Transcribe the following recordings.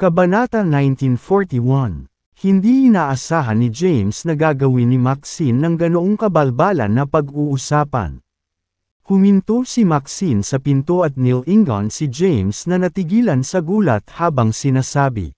Kabanata 1941. Hindi inaasahan ni James na gagawin ni Maxine ng ganoong kabalbalan na pag-uusapan. Huminto si Maxine sa pinto at nilingon si James na natigilan sa gulat habang sinasabi,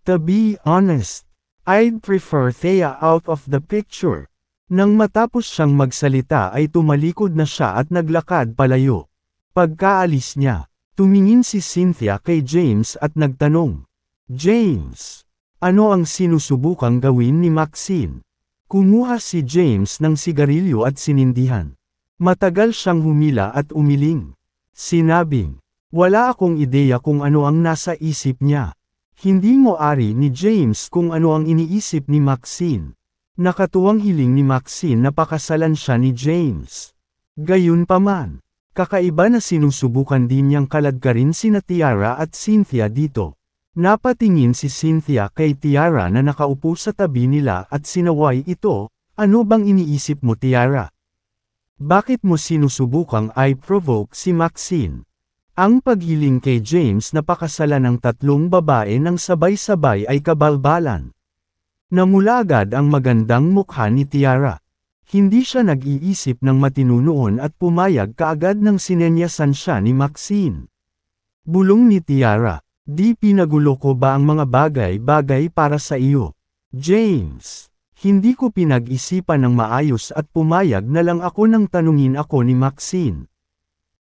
"To be honest, I'd prefer Thea out of the picture." Nang matapos siyang magsalita ay tumalikod na siya at naglakad palayo. Pagkaalis niya, tumingin si Cynthia kay James at nagtanong, "James, ano ang sinusubukang gawin ni Maxine?" Kumuha si James ng sigarilyo at sinindihan. Matagal siyang humila at umiling. Sinabing, "Wala akong ideya kung ano ang nasa isip niya." Hindi mo ari ni James kung ano ang iniisip ni Maxine. Nakatuwang hiling ni Maxine na pakasalan siya ni James. Gayunpaman, kakaiba na sinusubukan din niyang kaladkarin sina Tiara at Cynthia dito. Napatingin si Cynthia kay Tiara na nakaupo sa tabi nila at sinaway ito, "Ano bang iniisip mo, Tiara? Bakit mo sinusubukang i-provoke si Maxine?" Ang paghiling kay James na pakasalan ng tatlong babae ng sabay-sabay ay kabalbalan. Namula agad ang magandang mukha ni Tiara. Hindi siya nag-iisip ng matino noon at pumayag kaagad nang sinenyasan siya ni Maxine. Bulong ni Tiara, "Di pinagulo ko ba ang mga bagay-bagay para sa iyo, James? Hindi ko pinag-isipan ng maayos at pumayag na lang ako nang tanungin ako ni Maxine.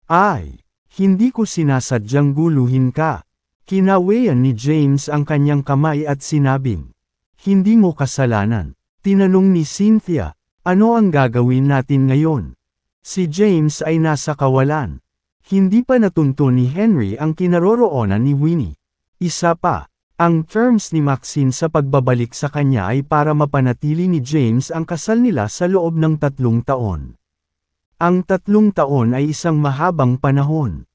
Ay, hindi ko sinasadyang guluhin ka." Kinawayan ni James ang kanyang kamay at sinabing, "Hindi mo kasalanan." Tinanong ni Cynthia, "Ano ang gagawin natin ngayon?" Si James ay nasa kawalan. Hindi pa natunto ni Henry ang kinaroroonan ni Winnie. Isa pa, ang terms ni Maxine sa pagbabalik sa kanya ay para mapanatili ni James ang kasal nila sa loob ng 3 taon. Ang 3 taon ay isang mahabang panahon.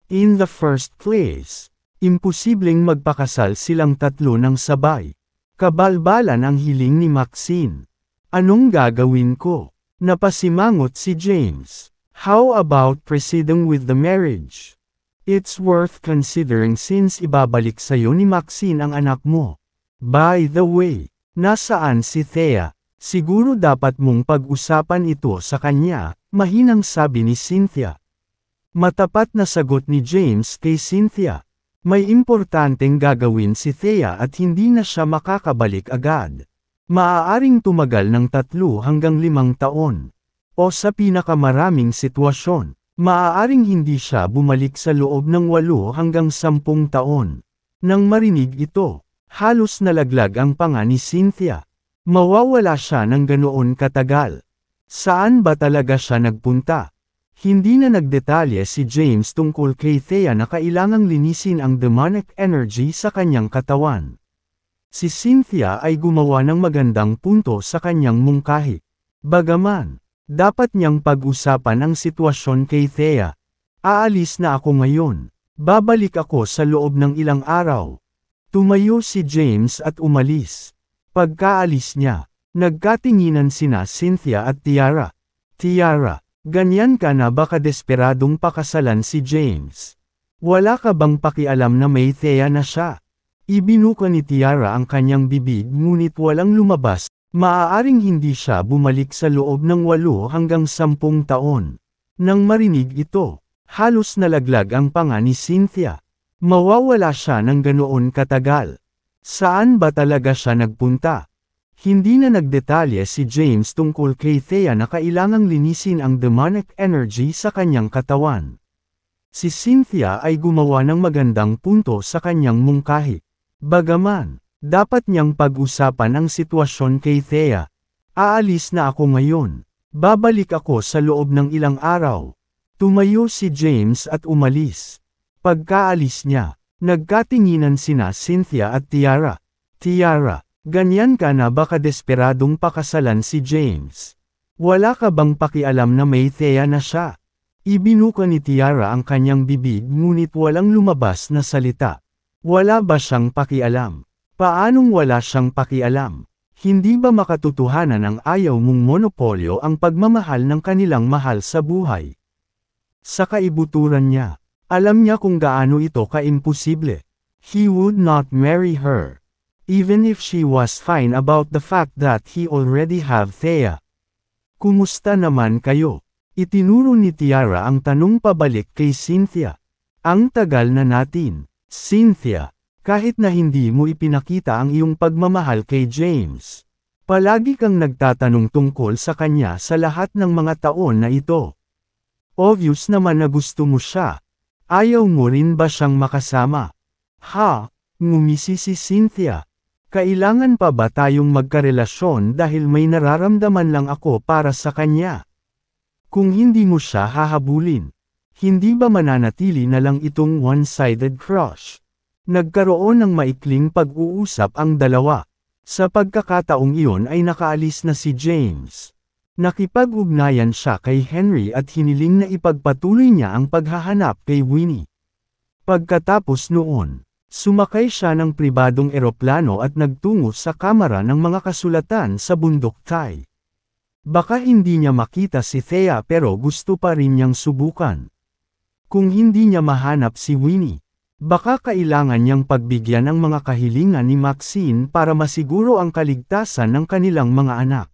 In the first place, imposibleng magpakasal silang tatlo ng sabay. Kabalbalan ang hiling ni Maxine. "Anong gagawin ko?" Napasimangot si James. "How about proceeding with the marriage? It's worth considering since ibabalik sa'yo ni Maxine ang anak mo. By the way, nasaan si Thea? Siguro dapat mong pag-usapan ito sa kanya," mahinang sabi ni Cynthia. Matapat na sagot ni James kay Cynthia. May importanteng gagawin si Thea at hindi na siya makakabalik agad. Maaaring tumagal ng 3 hanggang 5 taon. O sa pinakamaraming sitwasyon, maaaring hindi siya bumalik sa loob ng 8 hanggang 10 taon. Nang marinig ito, halos nalaglag ang panga ni Cynthia. Mawawala siya ng ganoon katagal. Saan ba talaga siya nagpunta? Hindi na nagdetalye si James tungkol kay Thea na kailangang linisin ang demonic energy sa kanyang katawan. Si Cynthia ay gumawa ng magandang punto sa kanyang mungkahi. Bagaman, dapat niyang pag-usapan ang sitwasyon kay Thea. "Aalis na ako ngayon. Babalik ako sa loob ng ilang araw." Tumayo si James at umalis. Pagkaalis niya, nagkatinginan sina Cynthia at Tiara. "Tiara, ganyan ka na ba kadesperadong pakasalan si James? Wala ka bang pakialam na may Thea na siya?" Ibinuka ni Tiara ang kanyang bibig ngunit walang lumabas. Maaaring hindi siya bumalik sa loob ng 8 hanggang 10 taon. Nang marinig ito, halos nalaglag ang panga ni Cynthia. Mawawala siya ng ganoon katagal. Saan ba talaga siya nagpunta? Hindi na nagdetalye si James tungkol kay Thea na kailangang linisin ang demonic energy sa kanyang katawan. Si Cynthia ay gumawa ng magandang punto sa kanyang mungkahi. Bagaman, dapat niyang pag-usapan ang sitwasyon kay Thea. "Aalis na ako ngayon. Babalik ako sa loob ng ilang araw." Tumayo si James at umalis. Pagkaalis niya, nagkatinginan sina Cynthia at Tiara. "Tiara, ganyan ka na ba kadesperadong pakasalan si James? Wala ka bang pakialam na may Thea na siya?" Ibinuka ni Tiara ang kanyang bibig ngunit walang lumabas na salita. Wala ba siyang pakialam? Paanong wala siyang pakialam? Hindi ba makatotohanan ang ayaw mong monopolyo ang pagmamahal ng kanilang mahal sa buhay? Sa kaibuturan niya, alam niya kung gaano ito kaimposible. He would not marry her. Even if she was fine about the fact that he already have Thea. Kumusta naman kayo? Itinuro ni Tiara ang tanong pabalik kay Cynthia. Ang tagal na natin, Cynthia. Kahit na hindi mo ipinakita ang iyong pagmamahal kay James. Palagi kang nagtatanong tungkol sa kanya sa lahat ng mga taon na ito. Obvious naman na gusto mo siya. Ayaw mo rin ba siyang makasama? Ha? Ngumisi si Cynthia. Kailangan pa ba tayong magkarelasyon dahil may nararamdaman lang ako para sa kanya? Kung hindi mo siya hahabulin, hindi ba mananatili na lang itong one-sided crush? Nagkaroon ng maikling pag-uusap ang dalawa. Sa pagkakataong iyon ay nakaalis na si James. Nakipag-ugnayan siya kay Henry at hiniling na ipagpatuloy niya ang paghahanap kay Winnie. Pagkatapos noon, sumakay siya ng pribadong eroplano at nagtungo sa kamara ng mga kasulatan sa bundok Thai. Baka hindi niya makita si Thea pero gusto pa rin niyang subukan. Kung hindi niya mahanap si Winnie, baka kailangan niyang pagbigyan ng mga kahilingan ni Maxine para masiguro ang kaligtasan ng kanilang mga anak.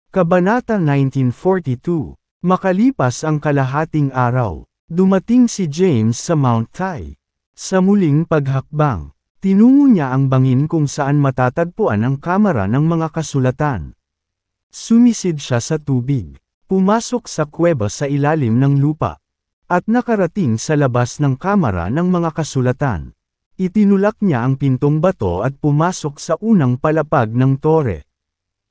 Kabanata 1942. Makalipas ang kalahating araw, dumating si James sa Mount Thai. Sa muling paghakbang, tinungo niya ang bangin kung saan matatagpuan ang kamara ng mga kasulatan. Sumisid siya sa tubig, pumasok sa kuweba sa ilalim ng lupa, at nakarating sa labas ng kamara ng mga kasulatan. Itinulak niya ang pintong bato at pumasok sa unang palapag ng tore.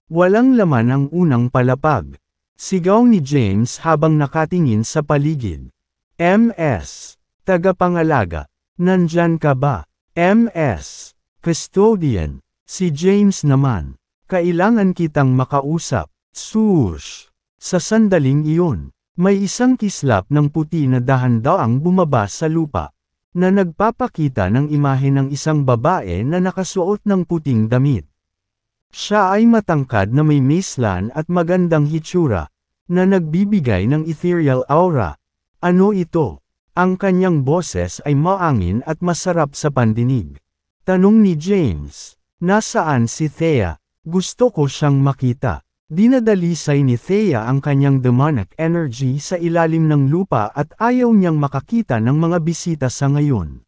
Walang laman ang unang palapag. Sigaw ni James habang nakatingin sa paligid. MS. Tagapangalaga. Nandyan ka ba? MS. Custodian. Si James naman. Kailangan kitang makausap. Swoosh. Sa sandaling iyon, may isang kislap ng puti na dahan-daang bumaba sa lupa, na nagpapakita ng imahe ng isang babae na nakasuot ng puting damit. Siya ay matangkad na may mislan at magandang hitsura, na nagbibigay ng ethereal aura. Ano ito? Ang kanyang boses ay maangin at masarap sa pandinig. Tanong ni James, nasaan si Thea? Gusto ko siyang makita. Dinadalisay ni Thea ang kanyang demonic energy sa ilalim ng lupa at ayaw niyang makakita ng mga bisita sa ngayon.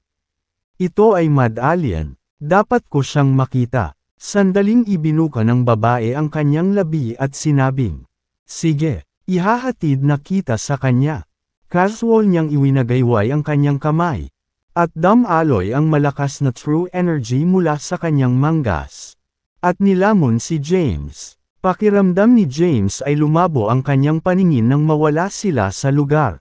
Ito ay mad alien, dapat ko siyang makita. Sandaling ibinuka ng babae ang kanyang labi at sinabing, sige, ihahatid na kita sa kanya. Casual niyang iwinagayway ang kanyang kamay, at damaloy ang malakas na true energy mula sa kanyang manggas. At nilamon si James. Pakiramdam ni James ay lumabo ang kanyang paningin nang mawala sila sa lugar.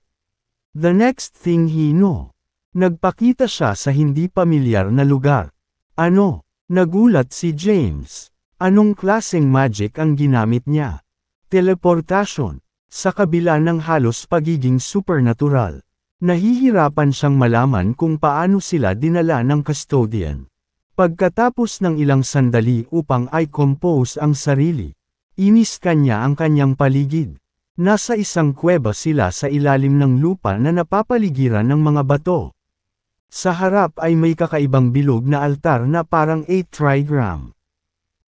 The next thing he knew, nagpakita siya sa hindi pamilyar na lugar. Ano? Nagulat si James. Anong klaseng magic ang ginamit niya? Teleportation. Sa kabila ng halos pagiging supernatural, nahihirapan siyang malaman kung paano sila dinala ng custodian. Pagkatapos ng ilang sandali upang i-compose ang sarili, iniskan niya ang kanyang paligid. Nasa isang kuweba sila sa ilalim ng lupa na napapaligiran ng mga bato. Sa harap ay may kakaibang bilog na altar na parang 8 trigram.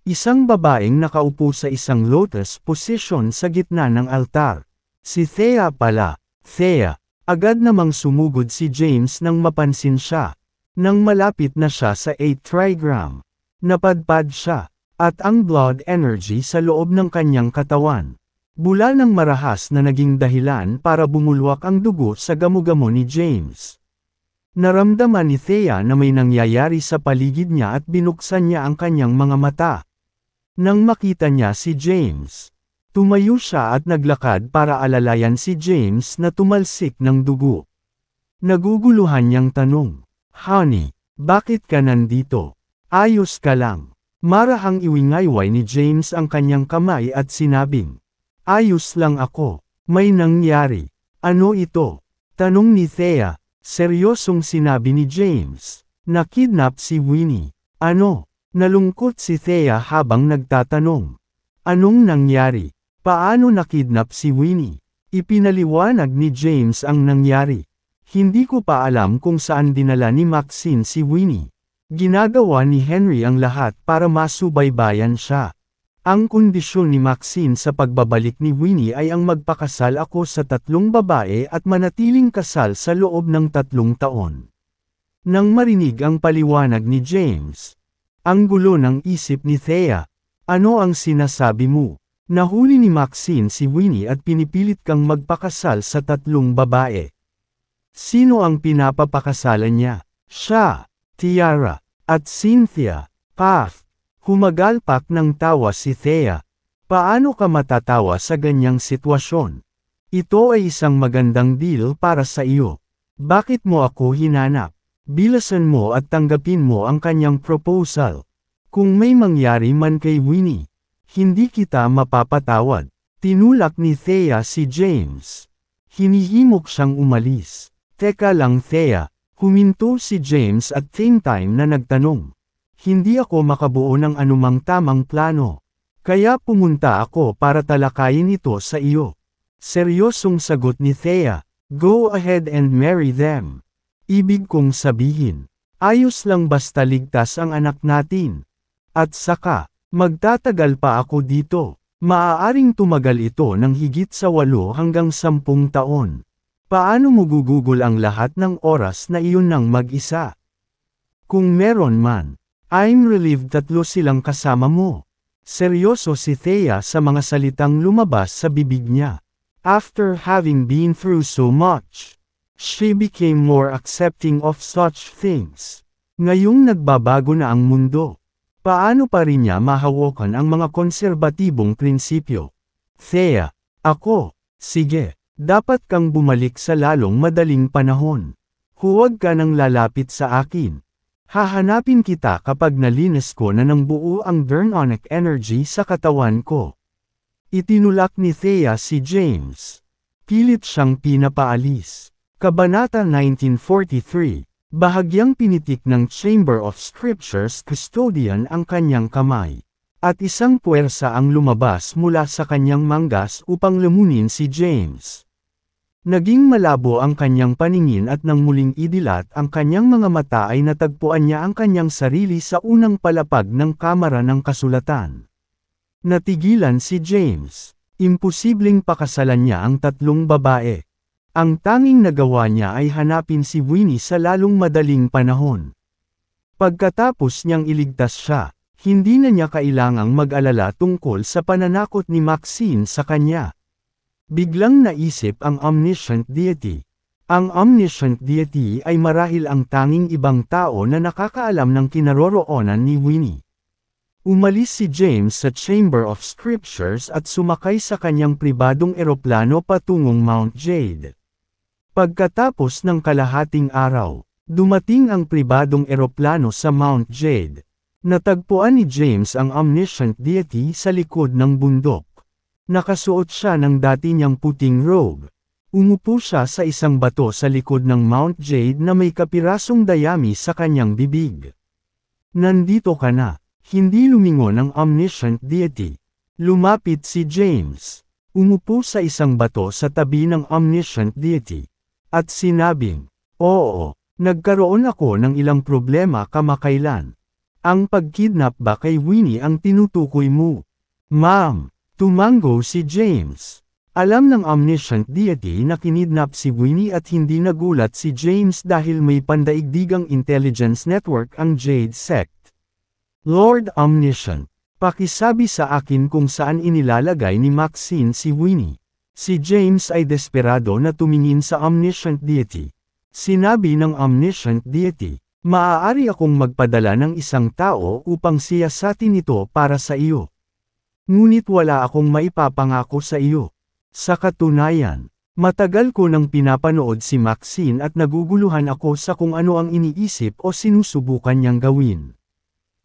Isang babaeng nakaupo sa isang lotus position sa gitna ng altar. Si Thea pala. Thea. Agad namang sumugod si James nang mapansin siya. Nang malapit na siya sa 8 trigram, napadpad siya, at ang blood energy sa loob ng kanyang katawan. Bula ng marahas na naging dahilan para bumulwak ang dugo sa gamo-gamo ni James. Naramdaman ni Thea na may nangyayari sa paligid niya at binuksan niya ang kanyang mga mata. Nang makita niya si James, tumayo siya at naglakad para alalayan si James na tumalsik ng dugo. Naguguluhan niyang tanong, "Honey, bakit ka nandito? Ayos ka lang?" Marahang iwingayway ni James ang kanyang kamay at sinabing, "Ayos lang ako. May nangyari." "Ano ito?" tanong ni Thea. Seryosong sinabi ni James, "Nakidnap si Winnie." "Ano?" Nalungkot si Thea habang nagtatanong. "Anong nangyari? Paano nakidnap si Winnie?" Ipinaliwanag ni James ang nangyari. Hindi ko pa alam kung saan dinala ni Maxine si Winnie. Ginagawa ni Henry ang lahat para masubaybayan siya. Ang kondisyon ni Maxine sa pagbabalik ni Winnie ay ang magpakasal ako sa 3 babae at manatiling kasal sa loob ng 3 taon. Nang marinig ang paliwanag ni James, ang gulo ng isip ni Thea. Ano ang sinasabi mo? Nahuli ni Maxine si Winnie at pinipilit kang magpakasal sa 3 babae. Sino ang pinapapakasalan niya? Siya, Tiara, at Cynthia. Path. Humagalpak ng tawa si Thea. Paano ka matatawa sa ganyang sitwasyon? Ito ay isang magandang deal para sa iyo. Bakit mo ako hinanap? Bilasan mo at tanggapin mo ang kanyang proposal. Kung may mangyari man kay Winnie, hindi kita mapapatawad. Tinulak ni Thea si James. Hinihimok siyang umalis. Teka lang Thea, huminto si James at same time na nagtanong. Hindi ako makabuo ng anumang tamang plano. Kaya pumunta ako para talakayin ito sa iyo. Seryosong sagot ni Thea. Go ahead and marry them. Ibig kong sabihin, ayos lang basta ligtas ang anak natin. At saka, magtatagal pa ako dito. Maaaring tumagal ito ng higit sa 8 hanggang 10 taon. Paano mo gugugol ang lahat ng oras na iyon ng mag-isa? Kung meron man, I'm relieved 3 silang kasama mo. Seryoso si Thea sa mga salitang lumabas sa bibig niya. After having been through so much, she became more accepting of such things. Ngayong nagbabago na ang mundo, paano pa rin niya mahawakan ang mga konserbatibong prinsipyo? Thea, ako, sige. Dapat kang bumalik sa lalong madaling panahon. Huwag ka nang lalapit sa akin. Hahanapin kita kapag nalinis ko na ng buo ang Vernonic energy sa katawan ko. Itinulak ni Thea si James. Pilit siyang pinapaalis. Kabanata 1943, bahagyang pinitik ng Chamber of Scriptures custodian ang kanyang kamay. At isang puwersa ang lumabas mula sa kanyang manggas upang lamunin si James. Naging malabo ang kanyang paningin at nang muling idilat ang kanyang mga mata ay natagpuan niya ang kanyang sarili sa unang palapag ng kamara ng kasulatan. Natigilan si James. Imposibleng pakasalan niya ang 3 babae. Ang tanging nagawa niya ay hanapin si Winnie sa lalong madaling panahon. Pagkatapos niyang iligtas siya, hindi na niya kailangang mag-alala tungkol sa pananakot ni Maxine sa kanya. Biglang naisip ang omniscient deity. Ang omniscient deity ay marahil ang tanging ibang tao na nakakaalam ng kinaroroonan ni Winnie. Umalis si James sa Chamber of Scriptures at sumakay sa kanyang pribadong eroplano patungong Mount Jade. Pagkatapos ng kalahating araw, dumating ang pribadong eroplano sa Mount Jade. Natagpuan ni James ang omniscient deity sa likod ng bundok. Nakasuot siya ng dati niyang puting robe. Umupo siya sa isang bato sa likod ng Mount Jade na may kapirasong dayami sa kanyang bibig. Nandito ka na. Hindi lumingon ang omniscient deity. Lumapit si James. Umupo sa isang bato sa tabi ng omniscient deity. At sinabing, oo, nagkaroon ako ng ilang problema kamakailan. Ang pagkidnap ba kay Winnie ang tinutukoy mo? Ma'am. Tumango si James. Alam ng omniscient deity na kinidnap si Winnie at hindi nagulat si James dahil may pandaigdigang intelligence network ang Jade Sect. Lord Omniscient, pakisabi sa akin kung saan inilalagay ni Maxine si Winnie. Si James ay desperado na tumingin sa omniscient deity. Sinabi ng omniscient deity, maaari akong magpadala ng isang tao upang siyasatin ito para sa iyo. Ngunit wala akong maipapangako sa iyo. Sa katunayan, matagal ko nang pinapanood si Maxine at naguguluhan ako sa kung ano ang iniisip o sinusubukan niyang gawin.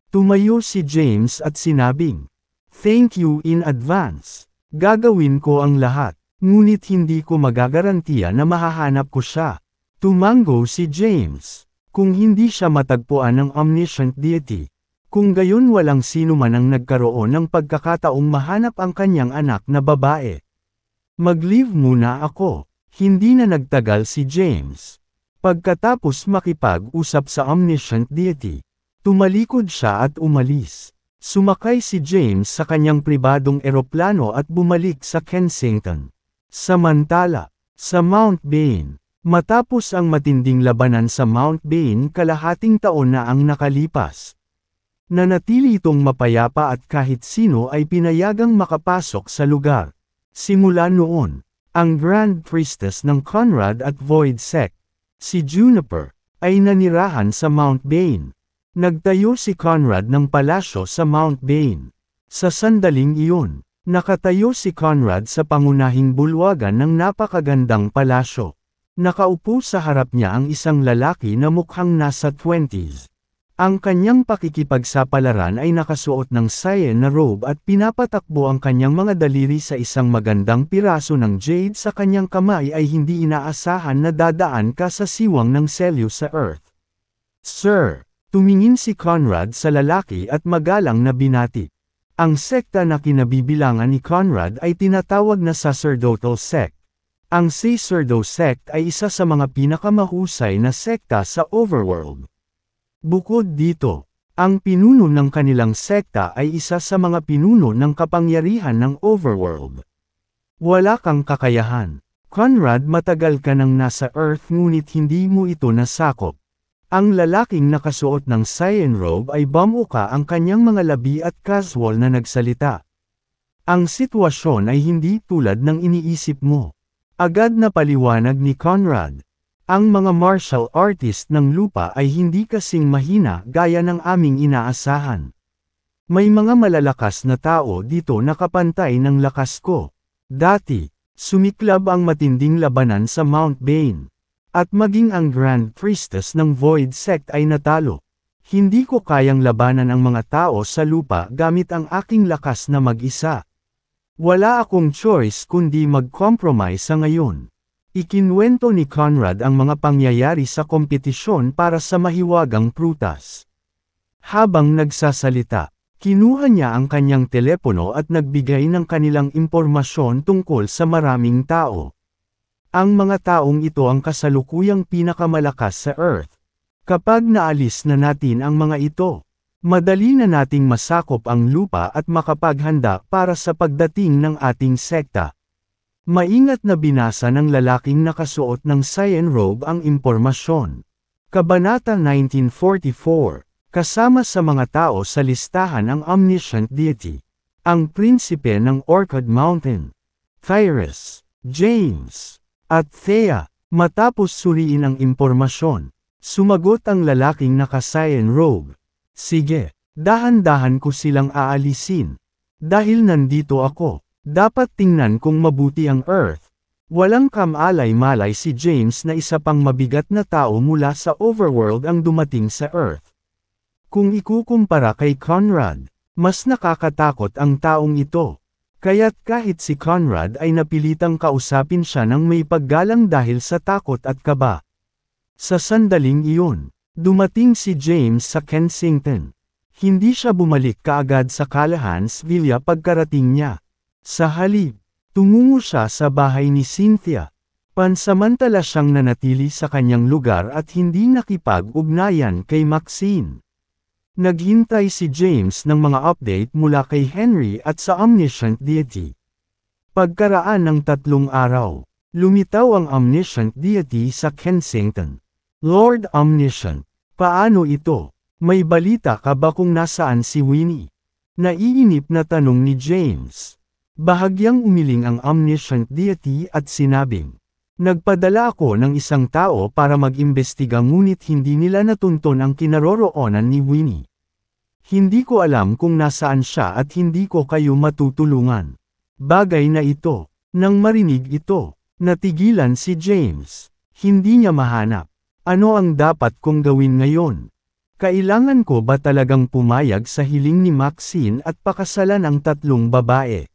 Tumayo si James at sinabing, thank you in advance. Gagawin ko ang lahat, ngunit hindi ko magagarantiya na mahahanap ko siya. Tumango si James. Kung hindi siya matagpuan ng omniscient deity, kung gayon walang sino man ang nagkaroon ng pagkakataong mahanap ang kanyang anak na babae. Mag-leave muna ako. Hindi na nagtagal si James. Pagkatapos makipag-usap sa omniscient deity, tumalikod siya at umalis. Sumakay si James sa kanyang pribadong eroplano at bumalik sa Kensington. Samantala, sa Mount Bain, matapos ang matinding labanan sa Mount Bain kalahating taon na ang nakalipas. Nanatili itong mapayapa at kahit sino ay pinayagang makapasok sa lugar. Simula noon, ang Grand Priestess ng Conrad at Void Sect, si Juniper, ay nanirahan sa Mount Bain. Nagtayo si Conrad ng palasyo sa Mount Bain. Sa sandaling iyon, nakatayo si Conrad sa pangunahing bulwagan ng napakagandang palasyo. Nakaupo sa harap niya ang isang lalaki na mukhang nasa 20s. Ang kanyang pakikipagsapalaran ay nakasuot ng cyan na robe at pinapatakbo ang kanyang mga daliri sa isang magandang piraso ng jade sa kanyang kamay ay hindi inaasahan na dadaan ka sa siwang ng selyo sa Earth. Sir! Tumingin si Conrad sa lalaki at magalang na binati. Ang sekta na kinabibilangan ni Conrad ay tinatawag na Sacerdotal Sect. Ang Sacerdo Sect ay isa sa mga pinakamahusay na sekta sa Overworld. Bukod dito, ang pinuno ng kanilang sekta ay isa sa mga pinuno ng kapangyarihan ng Overworld. Wala kang kakayahan. Conrad, matagal ka nang nasa Earth ngunit hindi mo ito nasakop. Ang lalaking nakasuot ng cyan robe ay bumuka ang kanyang mga labi at casual na nagsalita. Ang sitwasyon ay hindi tulad ng iniisip mo. Agad na paliwanag ni Conrad. Ang mga martial artist ng lupa ay hindi kasing mahina gaya ng aming inaasahan. May mga malalakas na tao dito na kapantay ng lakas ko. Dati, sumiklab ang matinding labanan sa Mount Bain. At maging ang Grand Priestess ng Void Sect ay natalo. Hindi ko kayang labanan ang mga tao sa lupa gamit ang aking lakas na mag-isa. Wala akong choice kundi mag-compromise sa ngayon. Ikinwento ni Conrad ang mga pangyayari sa kompetisyon para sa mahiwagang prutas. Habang nagsasalita, kinuha niya ang kanyang telepono at nagbigay ng kanilang impormasyon tungkol sa maraming tao. Ang mga taong ito ang kasalukuyang pinakamalakas sa Earth. Kapag naalis na natin ang mga ito, madali na nating masakop ang lupa at makapaghanda para sa pagdating ng ating sekta. Maingat na binasa ng lalaking nakasuot ng cyan robe ang impormasyon. Kabanata 1944, kasama sa mga tao sa listahan ang omniscient deity, ang prinsipe ng Orchid Mountain, Thyres, James, at Thea. Matapos suriin ang impormasyon, sumagot ang lalaking naka-cyan robe. Sige, dahan-dahan ko silang aalisin. Dahil nandito ako, dapat tingnan kung mabuti ang Earth. Walang kamalay-malay si James na isa pang mabigat na tao mula sa Overworld ang dumating sa Earth. Kung ikukumpara kay Conrad, mas nakakatakot ang taong ito. Kaya't kahit si Conrad ay napilitang kausapin siya ng may paggalang dahil sa takot at kaba. Sa sandaling iyon, dumating si James sa Kensington. Hindi siya bumalik kaagad sa Callahan's Villa pagkarating niya. Sa halip, tumungo siya sa bahay ni Cynthia. Pansamantala siyang nanatili sa kanyang lugar at hindi nakipag-ugnayan kay Maxine. Naghintay si James ng mga update mula kay Henry at sa omniscient deity. Pagkaraan ng 3 araw, lumitaw ang omniscient deity sa Kensington. Lord Omniscient, paano ito? May balita ka ba kung nasaan si Winnie? Naiinip na tanong ni James. Bahagyang umiling ang omniscient deity at sinabing, nagpadala ako ng isang tao para mag-imbestiga ngunit hindi nila natunton ang kinaroroonan ni Winnie. Hindi ko alam kung nasaan siya at hindi ko kayo matutulungan. Bagay na ito. Nang marinig ito, natigilan si James. Hindi niya mahanap. Ano ang dapat kong gawin ngayon? Kailangan ko ba talagang pumayag sa hiling ni Maxine at pakasalan ang 3 babae?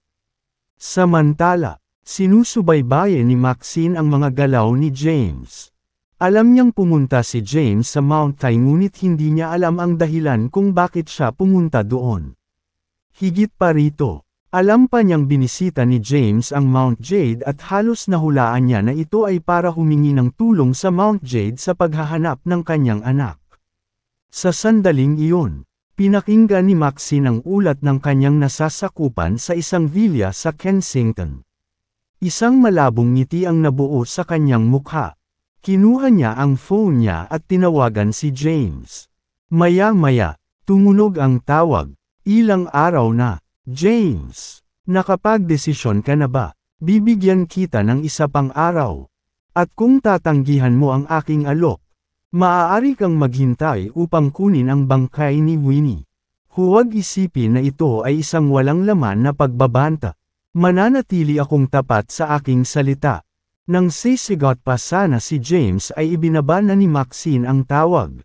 Samantala, sinusubaybayan ni Maxine ang mga galaw ni James. Alam niyang pumunta si James sa Mount Thai ngunit hindi niya alam ang dahilan kung bakit siya pumunta doon. Higit pa rito, Alam pa niyang binisita ni James ang Mount Jade at halos nahulaan niya na ito ay para humingi ng tulong sa Mount Jade sa paghahanap ng kanyang anak. Sa sandaling iyon, pinakinggan ni Maxine ang ulat ng kanyang nasasakupan sa isang villa sa Kensington. Isang malabong ngiti ang nabuo sa kanyang mukha. Kinuha niya ang phone niya at tinawagan si James. Maya-maya, tumunog ang tawag. Ilang araw na. James, nakapagdesisyon ka na ba? Bibigyan kita ng isa pang araw. At kung tatanggihan mo ang aking alok, maaari kang maghintay upang kunin ang bangkay ni Winnie. Huwag isipin na ito ay isang walang laman na pagbabanta. Mananatili akong tapat sa aking salita. Nang sisigot pa sana si James ay ibinaba na ni Maxine ang tawag.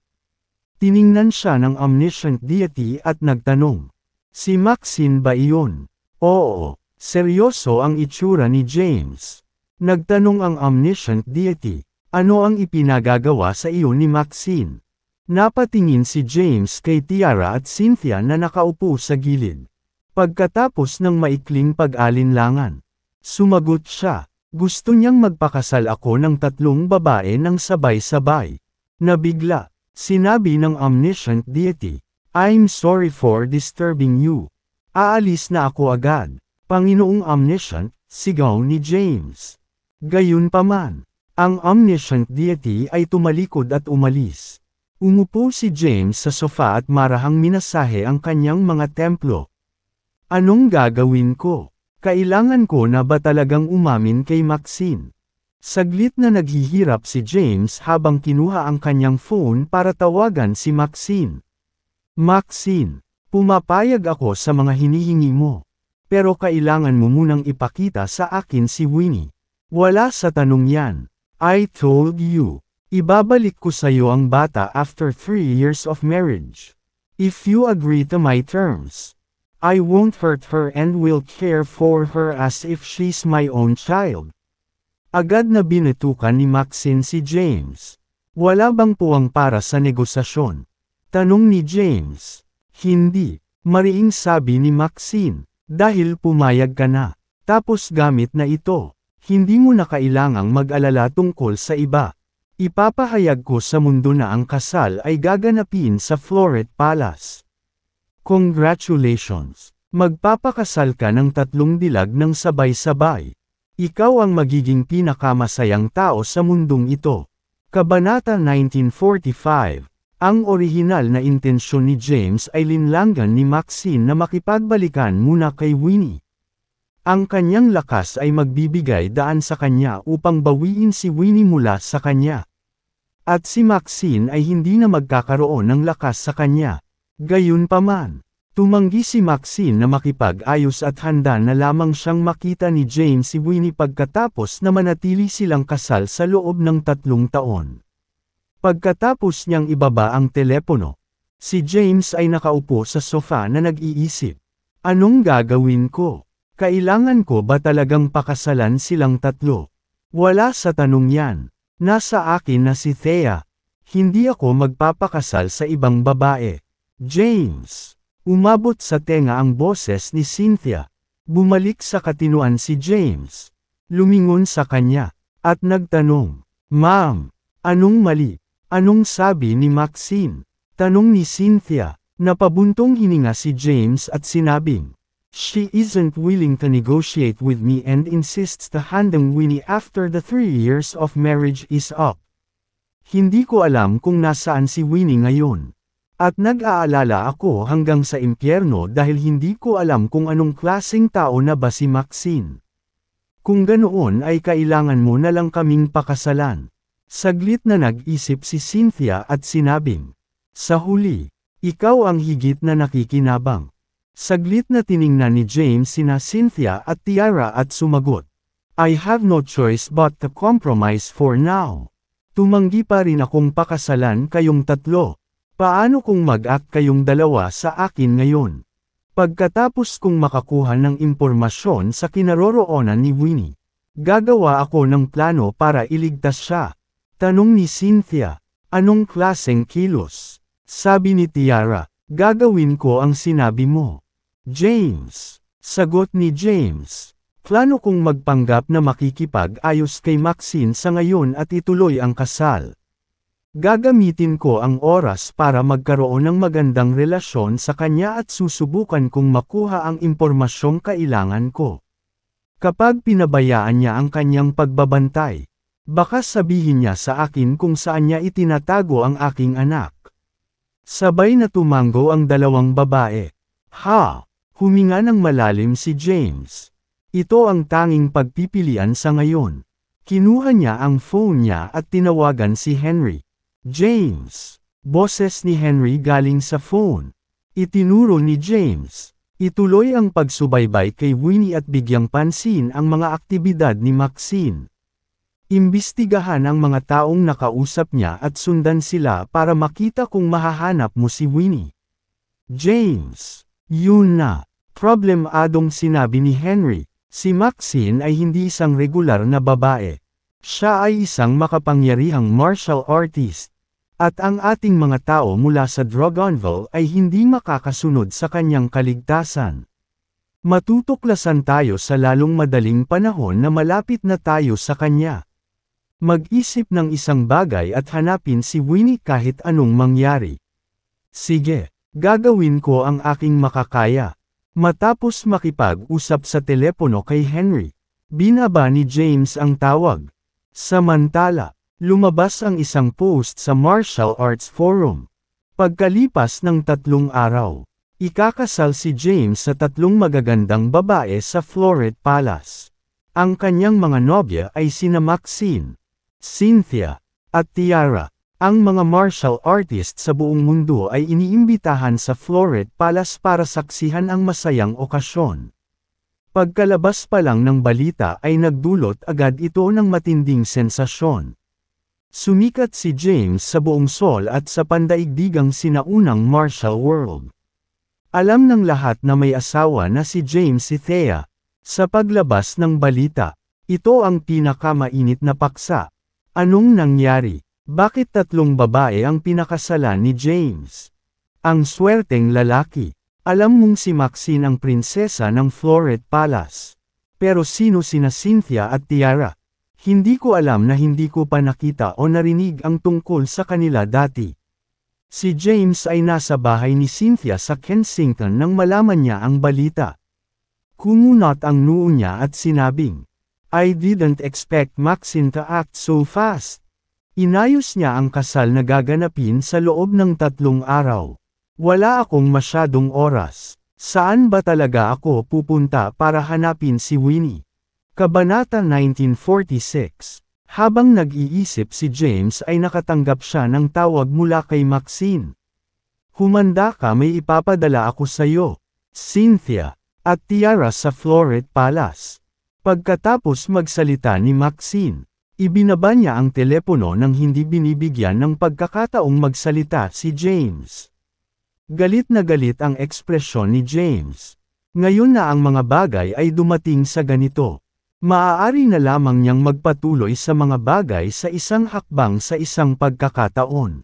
Tiningnan siya ng omniscient deity at nagtanong. Si Maxine ba iyon? Oo, seryoso ang itsura ni James. Nagtanong ang omniscient deity, ano ang ipinagagawa sa iyo ni Maxine? Napatingin si James kay Tiara at Cynthia na nakaupo sa gilid. Pagkatapos ng maikling pag-alinlangan, sumagot siya, gusto niyang magpakasal ako ng 3 babae ng sabay-sabay. Nabigla, sinabi ng omniscient deity. I'm sorry for disturbing you. Aalis na ako agad. Panginoong Omniscient, sigaw ni James. Gayunpaman, ang Omniscient deity ay tumalikod at umalis. Umupo si James sa sofa at marahang minasahe ang kanyang mga templo. Anong gagawin ko? Kailangan ko na ba talagang umamin kay Maxine? Saglit na naghihirap si James habang kinuha ang kanyang phone para tawagan si Maxine. Maxine, pumapayag ako sa mga hinihingi mo. Pero kailangan mo munang ipakita sa akin si Winnie. Wala sa tanong yan. I told you. Ibabalik ko sa iyo ang bata after 3 years of marriage. If you agree to my terms, I won't hurt her and will care for her as if she's my own child. Agad na binitukan ni Maxine si James. Wala bang puwang para sa negosasyon? Tanong ni James. Hindi, mariing sabi ni Maxine, dahil pumayag ka na. Tapos gamit na ito, hindi mo na kailangang mag-alala tungkol sa iba. Ipapahayag ko sa mundo na ang kasal ay gaganapin sa Floret Palace. Congratulations! Magpapakasal ka ng 3 dilag ng sabay-sabay. Ikaw ang magiging pinakamasayang tao sa mundong ito. Kabanata 1945. Ang orihinal na intensyon ni James ay linlangan ni Maxine na makipagbalikan muna kay Winnie. Ang kanyang lakas ay magbibigay daan sa kanya upang bawiin si Winnie mula sa kanya. At si Maxine ay hindi na magkakaroon ng lakas sa kanya. Gayunpaman, tumanggi si Maxine na makipag-ayos at handa na lamang siyang makita ni James si Winnie pagkatapos na manatili silang kasal sa loob ng 3 taon. Pagkatapos niyang ibaba ang telepono, si James ay nakaupo sa sofa na nag-iisip. Anong gagawin ko? Kailangan ko ba talagang pakasalan silang 3? Wala sa tanong yan. Nasa akin na si Thea. Hindi ako magpapakasal sa ibang babae. James. Umabot sa tenga ang boses ni Cynthia. Bumalik sa katinuan si James. Lumingon sa kanya, at nagtanong, Ma'am, anong mali? Anong sabi ni Maxine? Tanong ni Cynthia. Napabuntong hininga si James at sinabing, She isn't willing to negotiate with me and insists to handle Winnie after the 3 years of marriage is up. Hindi ko alam kung nasaan si Winnie ngayon. At nag-aalala ako hanggang sa impyerno dahil hindi ko alam kung anong klaseng tao na ba si Maxine. Kung ganoon ay kailangan mo na lang kaming pakasalan. Saglit na nag-isip si Cynthia at sinabing, sa huli, ikaw ang higit na nakikinabang. Saglit na tiningnan ni James sina Cynthia at Tiara at sumagot, I have no choice but to compromise for now. Tumanggi pa rin akong pakasalan kayong 3. Paano kung mag-act kayong 2 sa akin ngayon? Pagkatapos kong makakuha ng impormasyon sa kinaroroonan ni Winnie, gagawa ako ng plano para iligtas siya. Tanong ni Cynthia, anong klaseng kilos? Sabi ni Tiara, gagawin ko ang sinabi mo. James, Sagot ni James. Plano kong magpanggap na makikipag-ayos kay Maxine sa ngayon at ituloy ang kasal. Gagamitin ko ang oras para magkaroon ng magandang relasyon sa kanya at susubukan kong makuha ang impormasyong kailangan ko. Kapag pinabayaan niya ang kanyang pagbabantay, baka sabihin niya sa akin kung saan niya itinatago ang aking anak. Sabay na tumango ang dalawang babae. Ha! Huminga ng malalim si James. Ito ang tanging pagpipilian sa ngayon. Kinuha niya ang phone niya at tinawagan si Henry. James. Boses ni Henry galing sa phone. Itinuro ni James. Ituloy ang pagsubaybay kay Winnie at bigyang pansin ang mga aktibidad ni Maxine. Imbestigahan ang mga taong nakausap niya at sundan sila para makita kung mahahanap mo si Winnie. James. Yun na. Problemadong sinabi ni Henry. Si Maxine ay hindi isang regular na babae. Siya ay isang makapangyarihang martial artist. At ang ating mga tao mula sa Dragonville ay hindi makakasunod sa kanyang kaligtasan. Matutuklasan tayo sa lalong madaling panahon na malapit na tayo sa kanya. Mag-isip ng isang bagay at hanapin si Winnie kahit anong mangyari. Sige, gagawin ko ang aking makakaya. Matapos makipag-usap sa telepono kay Henry, binaba ni James ang tawag. Samantala, lumabas ang isang post sa Martial Arts Forum. Pagkalipas ng 3 araw, ikakasal si James sa 3 magagandang babae sa Floret Palace. Ang kanyang mga nobya ay sina Maxine, Cynthia, at Tiara. Ang mga martial artists sa buong mundo ay iniimbitahan sa Floret Palace para saksihan ang masayang okasyon. Pagkalabas pa lang ng balita ay nagdulot agad ito ng matinding sensasyon. Sumikat si James sa buong Seoul at sa pandaigdigang sinaunang martial world. Alam ng lahat na may asawa na si James si Thea. Sa paglabas ng balita, ito ang pinakamainit na paksa. Anong nangyari? Bakit 3 babae ang pinakasalan ni James? Ang swerteng lalaki. Alam mong si Maxine ang prinsesa ng Floret Palace. Pero sino sina Cynthia at Tiara? Hindi ko alam na hindi ko pa nakita o narinig ang tungkol sa kanila dati. Si James ay nasa bahay ni Cynthia sa Kensington nang malaman niya ang balita. Kumunot ang noo niya at sinabing, I didn't expect Maxine to act so fast. Inayos niya ang kasal na gaganapin sa loob ng 3 araw. Wala akong masyadong oras. Saan ba talaga ako pupunta para hanapin si Winnie? Kabanata 1946. Habang nag-iisip si James ay nakatanggap siya ng tawag mula kay Maxine. Humanda ka, may ipapadala ako sayo, Cynthia, at Tiara sa Floret Palace. Pagkatapos magsalita ni Maxine, ibinaba niya ang telepono nang hindi binibigyan ng pagkakataong magsalita si James. Galit na galit ang ekspresyon ni James. Ngayon na ang mga bagay ay dumating sa ganito. Maaari na lamang niyang magpatuloy sa mga bagay sa isang hakbang sa isang pagkakataon.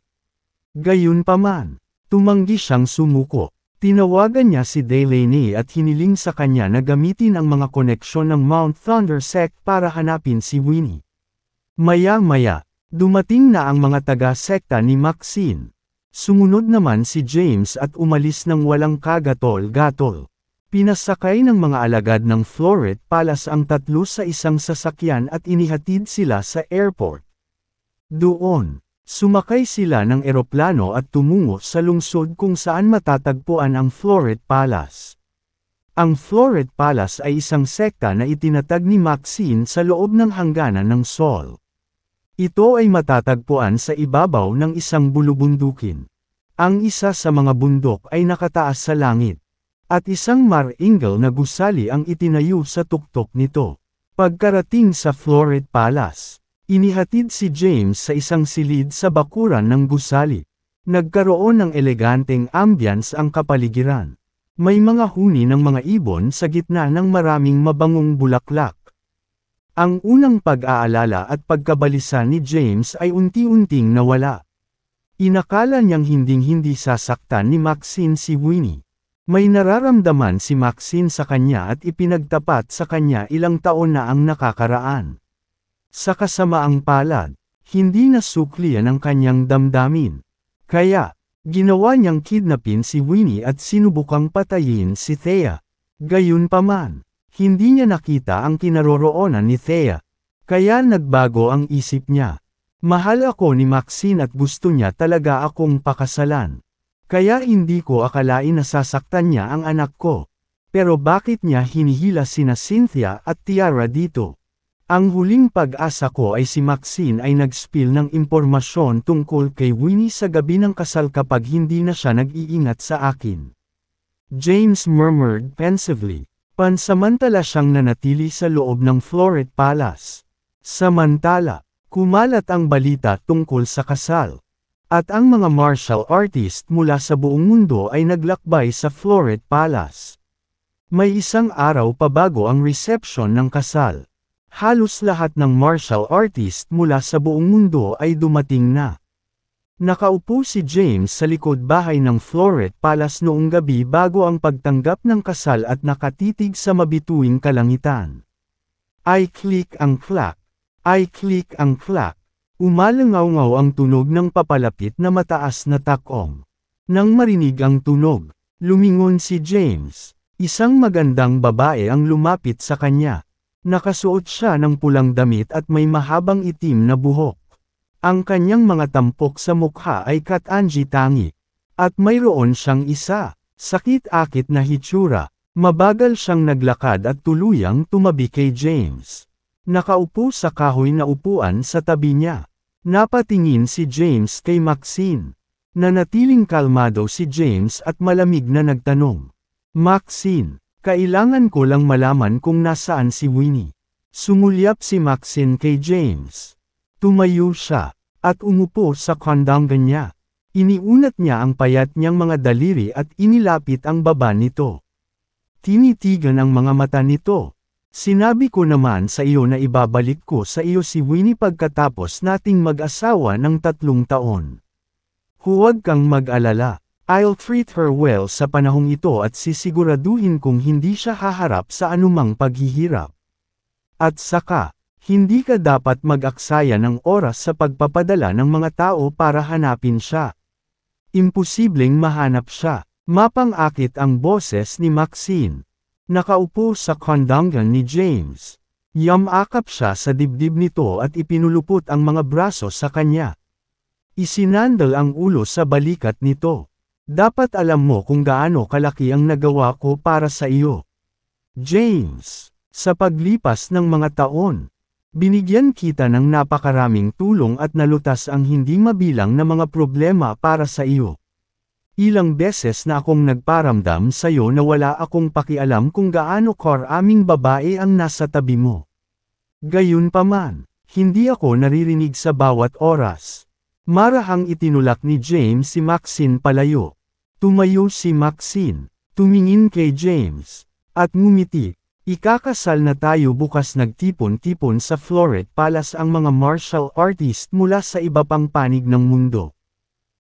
Gayunpaman, tumanggi siyang sumuko. Tinawagan niya si Delaney at hiniling sa kanya na gamitin ang mga koneksyon ng Mount Thunder Sect para hanapin si Winnie. Maya-maya, dumating na ang mga taga-sekta ni Maxine. Sumunod naman si James at umalis ng walang kagatol-gatol. Pinasakay ng mga alagad ng Floret Palace ang 3 sa isang sasakyan at inihatid sila sa airport. Doon, sumakay sila ng eroplano at tumungo sa lungsod kung saan matatagpuan ang Floret Palace. Ang Floret Palace ay isang sekta na itinatag ni Maxine sa loob ng hangganan ng Seoul. Ito ay matatagpuan sa ibabaw ng isang bulubundukin. Ang isa sa mga bundok ay nakataas sa langit. At isang maringal na gusali ang itinayo sa tuktok nito. Pagkarating sa Floret Palace, inihatid si James sa isang silid sa bakuran ng gusali. Nagkaroon ng eleganteng ambience ang kapaligiran. May mga huni ng mga ibon sa gitna ng maraming mabangong bulaklak. Ang unang pag-aalala at pagkabalisa ni James ay unti-unting nawala. Inakala niyang hinding-hindi sasaktan ni Maxine si Winnie. May nararamdaman si Maxine sa kanya at ipinagtapat sa kanya ilang taon na ang nakakaraan. Sa kasamaang palad, hindi nasuklian ang kanyang damdamin. Kaya, ginawa niyang kidnapin si Winnie at sinubukang patayin si Thea. Gayunpaman, hindi niya nakita ang kinaroroonan ni Thea. Kaya nagbago ang isip niya. Mahal ako ni Maxine at gusto niya talaga akong pakasalan. Kaya hindi ko akalain na sasaktan niya ang anak ko. Pero bakit niya hinihila sina Cynthia at Tiara dito? Ang huling pag-asa ko ay si Maxine ay nag-spill ng impormasyon tungkol kay Winnie sa gabi ng kasal kapag hindi na siya nag-iingat sa akin. James murmured pensively. Pansamantala siyang nanatili sa loob ng Floret Palace. Samantala, kumalat ang balita tungkol sa kasal. At ang mga martial artist mula sa buong mundo ay naglakbay sa Floret Palace. May isang araw pa bago ang reception ng kasal. Halos lahat ng martial artist mula sa buong mundo ay dumating na. Nakaupo si James sa likod bahay ng Floret Palace noong gabi bago ang pagtanggap ng kasal at nakatitig sa mabituing kalangitan. I click ang clack. I click ang clack. Umalangaw-ngaw ang tunog ng papalapit na mataas na takong. Nang marinig ang tunog, lumingon si James. Isang magandang babae ang lumapit sa kanya. Nakasuot siya ng pulang damit at may mahabang itim na buhok. Ang kanyang mga tampok sa mukha ay katangi tangi. At mayroon siyang isa, sakit-akit na hitsura. Mabagal siyang naglakad at tuluyang tumabi kay James. Nakaupo sa kahoy na upuan sa tabi niya. Napatingin si James kay Maxine. Nanatiling kalmado si James at malamig na nagtanong. Maxine, kailangan ko lang malaman kung nasaan si Winnie. Sumulyap si Maxine kay James. Tumayo siya, at umupo sa kandangan niya. Iniunat niya ang payat niyang mga daliri at inilapit ang baba nito. Tinitigan ang mga mata nito. Sinabi ko naman sa iyo na ibabalik ko sa iyo si Winnie pagkatapos nating mag-asawa ng 3 taon. Huwag kang mag-alala. I'll treat her well sa panahong ito at sisiguraduhin kong hindi siya haharap sa anumang paghihirap. At saka, hindi ka dapat mag-aksaya ng oras sa pagpapadala ng mga tao para hanapin siya. Imposibleng mahanap siya. Mapang-akit ang boses ni Maxine. Nakaupo sa kandangan ni James. Yamakap siya sa dibdib nito at ipinulupot ang mga braso sa kanya. Isinandal ang ulo sa balikat nito. Dapat alam mo kung gaano kalaki ang nagawa ko para sa iyo. James, sa paglipas ng mga taon, binigyan kita ng napakaraming tulong at nalutas ang hindi mabilang na mga problema para sa iyo. Ilang beses na akong nagparamdam sa iyo na wala akong pakialam kung gaano karaming babae ang nasa tabi mo. Gayunpaman, hindi ako naririnig sa bawat oras. Marahang itinulak ni James si Maxine palayo. Tumayo si Maxine, tumingin kay James, at ngumiti. Ikakasal na tayo bukas. Nagtipon-tipon sa Floret Palace ang mga martial artist mula sa iba pang panig ng mundo.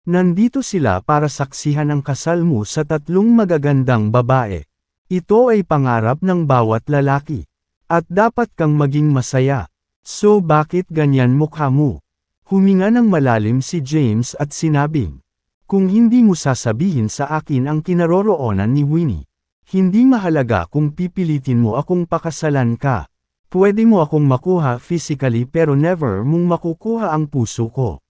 Nandito sila para saksihan ang kasal mo sa 3 magagandang babae. Ito ay pangarap ng bawat lalaki. At dapat kang maging masaya. So bakit ganyan mukha mo? Huminga ng malalim si James at sinabing, kung hindi mo sasabihin sa akin ang kinaroroonan ni Winnie, hindi mahalaga kung pipilitin mo akong pakasalan ka. Pwede mo akong makuha physically pero never mong makukuha ang puso ko.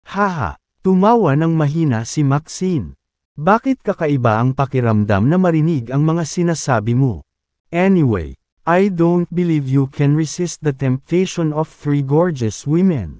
Haha. Tumawa ng mahina si Maxine. Bakit kakaiba ang pakiramdam na marinig ang mga sinasabi mo? Anyway, I don't believe you can resist the temptation of 3 gorgeous women.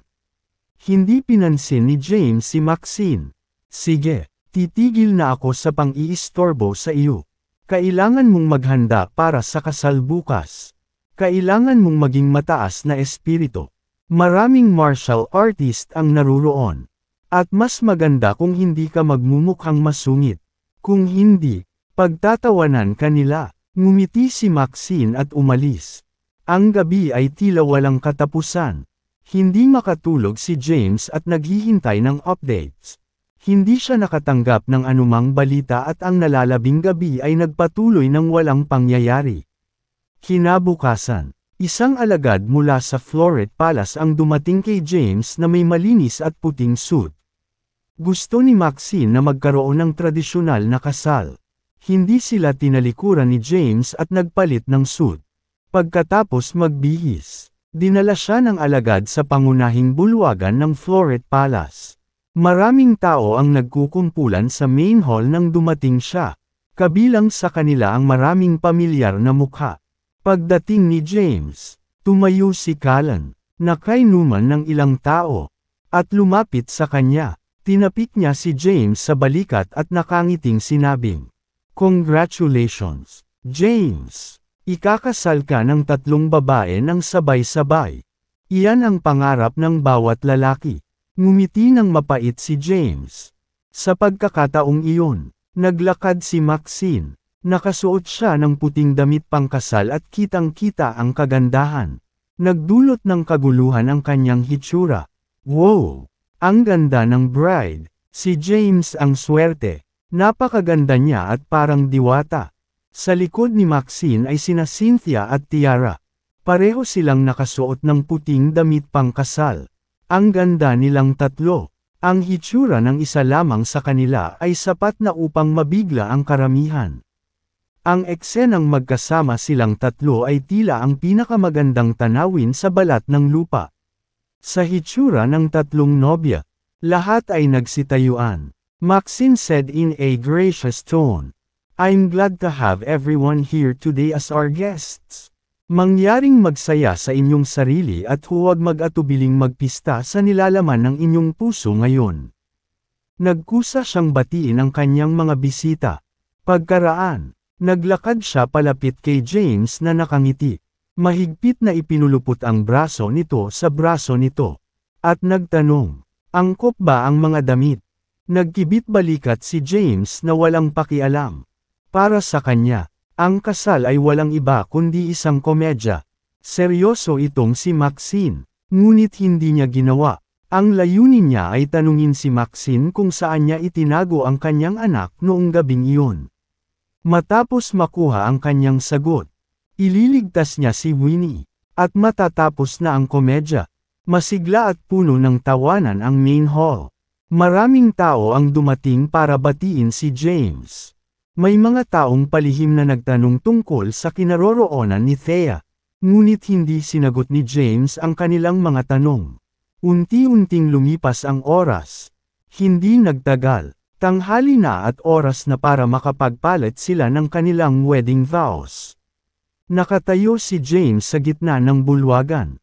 Hindi pinansin ni James si Maxine. Sige, titigil na ako sa pang-iistorbo sa iyo. Kailangan mong maghanda para sa kasal bukas. Kailangan mong maging mataas na espiritu. Maraming martial artist ang naruroon. At mas maganda kung hindi ka magmumukhang masungit. Kung hindi, pagtatawanan ka nila. Ngumiti si Maxine at umalis. Ang gabi ay tila walang katapusan. Hindi makatulog si James at naghihintay ng updates. Hindi siya nakatanggap ng anumang balita at ang nalalabing gabi ay nagpatuloy ng walang pangyayari. Kinabukasan, isang alagad mula sa Floret Palace ang dumating kay James na may malinis at puting suit. Gusto ni Maxine na magkaroon ng tradisyonal na kasal. Hindi sila tinalikuran ni James at nagpalit ng suit. Pagkatapos magbihis, dinala siya ng alagad sa pangunahing bulwagan ng Floret Palace. Maraming tao ang nagkukumpulan sa main hall nang dumating siya. Kabilang sa kanila ang maraming pamilyar na mukha. Pagdating ni James, tumayo si Callan, na kainuman ng ilang tao, at lumapit sa kanya. Tinapik niya si James sa balikat at nakangiting sinabing, "Congratulations, James! Ikakasal ka ng 3 babae ng sabay-sabay. Iyan ang pangarap ng bawat lalaki." Ngumiti ng mapait si James. Sa pagkakataong iyon, naglakad si Maxine. Nakasuot siya ng puting damit pangkasal at kitang-kita ang kagandahan. Nagdulot ng kaguluhan ang kanyang hitsura. Wow! Ang ganda ng bride! Si James ang swerte. Napakaganda niya at parang diwata. Sa likod ni Maxine ay sina Cynthia at Tiara. Pareho silang nakasuot ng puting damit pangkasal. Ang ganda nilang tatlo. Ang hitsura ng isa lamang sa kanila ay sapat na upang mabigla ang karamihan. Ang eksenang magkasama silang tatlo ay tila ang pinakamagandang tanawin sa balat ng lupa. Sa hitsura ng tatlong nobya, lahat ay nagsitayuan. Maxine said in a gracious tone, "I'm glad to have everyone here today as our guests. Mangyaring magsaya sa inyong sarili at huwag mag-atubiling magpista sa nilalaman ng inyong puso ngayon." Nagkusa siyang batiin ang kanyang mga bisita. Pagkaraan, naglakad siya palapit kay James na nakangiti. Mahigpit na ipinulupot ang braso nito sa braso nito. At nagtanong, "Angkop ba ang mga damit?" Nagkibit balikat si James na walang pakialam. Para sa kanya, ang kasal ay walang iba kundi isang komedya. Seryoso itong si Maxine, ngunit hindi niya ginawa. Ang layunin niya ay tanungin si Maxine kung saan niya itinago ang kanyang anak noong gabing iyon. Matapos makuha ang kanyang sagot, ililigtas niya si Winnie. At matatapos na ang komedya, masigla at puno ng tawanan ang main hall. Maraming tao ang dumating para batiin si James. May mga taong palihim na nagtanong tungkol sa kinaroroonan ni Thea. Ngunit hindi sinagot ni James ang kanilang mga tanong. Unti-unting lumipas ang oras. Hindi nagtagal. Tanghali na at oras na para makapagpalit sila ng kanilang wedding vows. Nakatayo si James sa gitna ng bulwagan.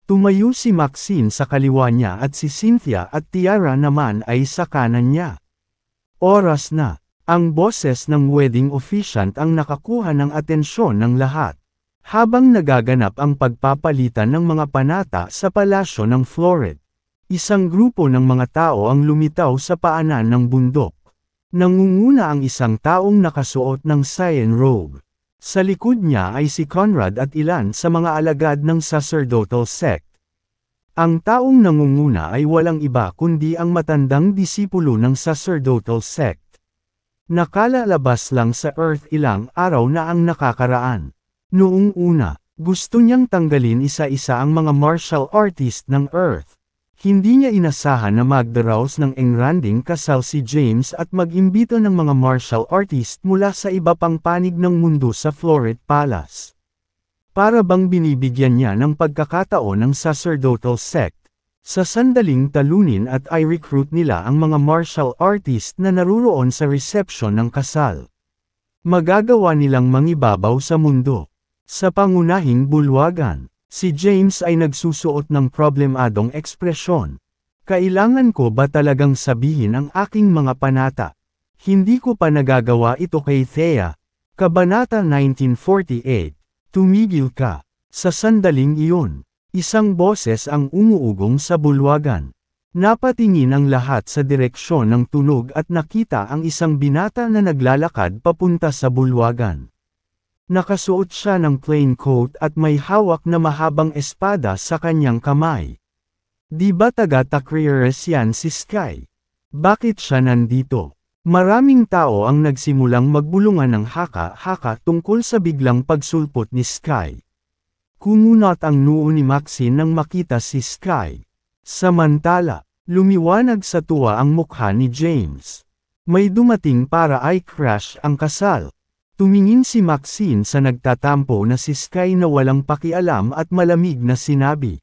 Tumayo si Maxine sa kaliwa niya at si Cynthia at Tiara naman ay sa kanan niya. Oras na. Ang boses ng wedding officiant ang nakakuha ng atensyon ng lahat. Habang nagaganap ang pagpapalitan ng mga panata sa palasyo ng Floret, isang grupo ng mga tao ang lumitaw sa paanan ng bundok. Nangunguna ang isang taong nakasuot ng cyan robe. Sa likod niya ay si Conrad at ilan sa mga alagad ng sacerdotal sect. Ang taong nangunguna ay walang iba kundi ang matandang disipulo ng sacerdotal sect. Nakalalabas lang sa Earth ilang araw na ang nakakaraan. Noong una, gusto niyang tanggalin isa-isa ang mga martial artist ng Earth. Hindi niya inasahan na magdaraos ng engranding kasal si James at mag-imbito ng mga martial artist mula sa iba pang panig ng mundo sa Floret Palace. Para bang binibigyan niya ng pagkakataon ng sacerdotal sect. Sa sandaling talunin at i-recruit nila ang mga martial artist na naruroon sa reception ng kasal. Magagawa nilang mangibabaw sa mundo. Sa pangunahing bulwagan, si James ay nagsusuot ng problemadong ekspresyon. Kailangan ko ba talagang sabihin ang aking mga panata? Hindi ko pa nagagawa ito kay Thea. Kabanata 1948, tumigil ka. Sa sandaling iyon, isang boses ang umuugong sa bulwagan. Napatingin ang lahat sa direksyon ng tunog at nakita ang isang binata na naglalakad papunta sa bulwagan. Nakasuot siya ng plain coat at may hawak na mahabang espada sa kanyang kamay. Di ba taga-Tacrieres yan si Sky? Bakit siya nandito? Maraming tao ang nagsimulang magbulungan ng haka-haka tungkol sa biglang pagsulpot ni Sky. Kumunot ang noo ni Maxine nang makita si Sky. Samantala, lumiwanag sa tuwa ang mukha ni James. May dumating para i-crash ang kasal. Tumingin si Maxine sa nagtatampo na si Sky na walang pakialam at malamig na sinabi.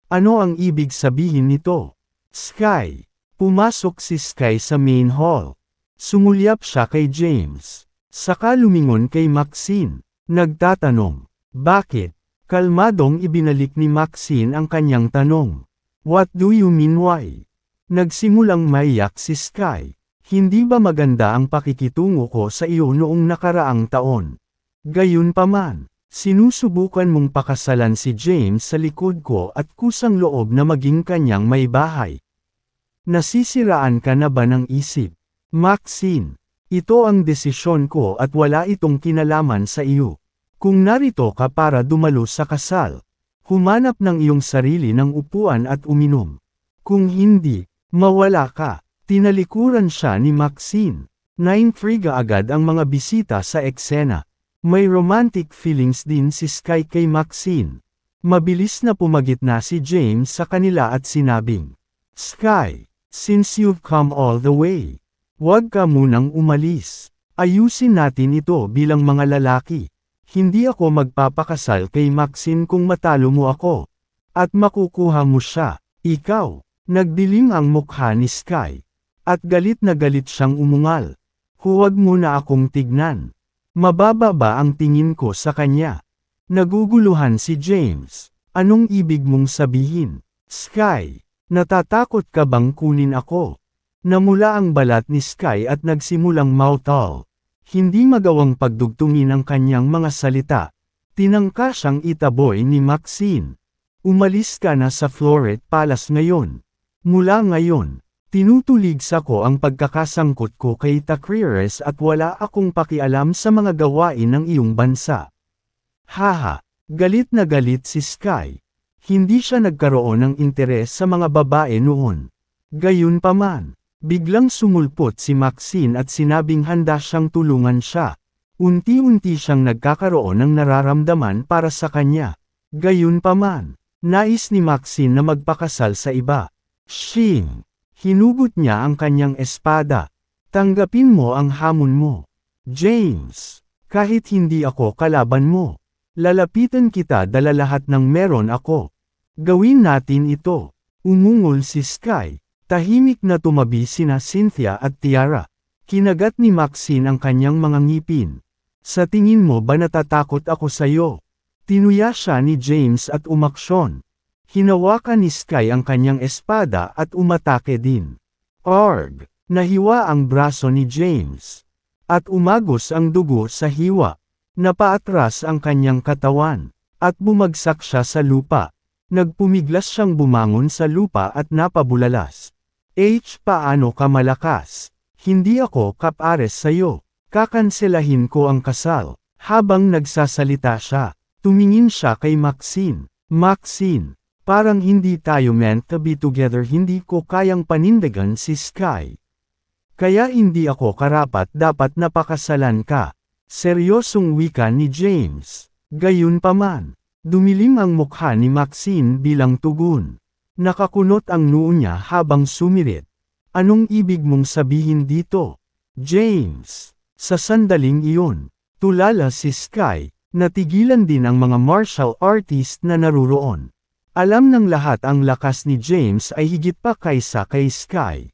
Ano ang ibig sabihin nito? Sky. Pumasok si Sky sa main hall. Sumulyap siya kay James. Saka lumingon kay Maxine. Nagtatanong, bakit? Kalmadong ibinalik ni Maxine ang kanyang tanong. What do you mean why? Nagsimulang maiyak si Sky. Hindi ba maganda ang pakikitungo ko sa iyo noong nakaraang taon? Gayunpaman, sinusubukan mong pakasalan si James sa likod ko at kusang loob na maging kanyang may bahay. Nasisiraan ka na ba ng isip? Maxine, ito ang desisyon ko at wala itong kinalaman sa iyo. Kung narito ka para dumalo sa kasal, humanap ng iyong sarili ng upuan at uminom. Kung hindi, mawala ka. Tinalikuran siya ni Maxine. Naintriga agad ang mga bisita sa eksena. May romantic feelings din si Sky kay Maxine. Mabilis na pumagitna si James sa kanila at sinabing, Sky, since you've come all the way, huwag ka munang umalis. Ayusin natin ito bilang mga lalaki. Hindi ako magpapakasal kay Maxine kung matalo mo ako. At makukuha mo siya. Ikaw. Nagdilim ang mukha ni Sky. At galit na galit siyang umungal. Huwag mo na akong tignan. Mababa ba ang tingin ko sa kanya? Naguguluhan si James. Anong ibig mong sabihin? Sky, natatakot ka bang kunin ako? Namula ang balat ni Sky at nagsimulang mautal. Hindi magawang pagdugtungin ang kanyang mga salita. Tinangka siyang itaboy ni Maxine. Umalis ka na sa Floret Palace ngayon. Mula ngayon, tinutuligsa ko ang pagkakasangkot ko kay Takrires at wala akong pakialam sa mga gawain ng iyong bansa. Haha, galit na galit si Sky. Hindi siya nagkaroon ng interes sa mga babae noon. Gayunpaman, biglang sumulpot si Maxine at sinabing handa siyang tulungan siya. Unti-unti siyang nagkakaroon ng nararamdaman para sa kanya. Gayunpaman, nais ni Maxine na magpakasal sa iba. Shing! Hinugot niya ang kanyang espada. Tanggapin mo ang hamon mo. James, kahit hindi ako kalaban mo, lalapitan kita dala lahat ng meron ako. Gawin natin ito. Umungol si Sky. Tahimik na tumabi sina Cynthia at Tiara. Kinagat ni Maxine ang kanyang mga ngipin. Sa tingin mo ba natatakot ako sayo? Tinuya siya ni James at umaksyon. Hinawakan ni Sky ang kanyang espada at umatake din. Arg! Nahiwa ang braso ni James. At umagos ang dugo sa hiwa. Napaatras ang kanyang katawan. At bumagsak siya sa lupa. Nagpumiglas siyang bumangon sa lupa at napabulalas. Paano ka malakas? Hindi ako kapares sayo. Kakanselahin ko ang kasal. Habang nagsasalita siya, tumingin siya kay Maxine. Maxine, parang hindi tayo meant to be together, hindi ko kayang panindigan si Sky. Kaya hindi ako karapat dapat napakasalan ka. Seryosong wika ni James. Gayunpaman, dumilim ang mukha ni Maxine bilang tugon. Nakakunot ang noo niya habang sumirit. Anong ibig mong sabihin dito? James, sa sandaling iyon, tulala si Sky, natigilan din ang mga martial artist na naruroon. Alam ng lahat ang lakas ni James ay higit pa kaysa kay Sky.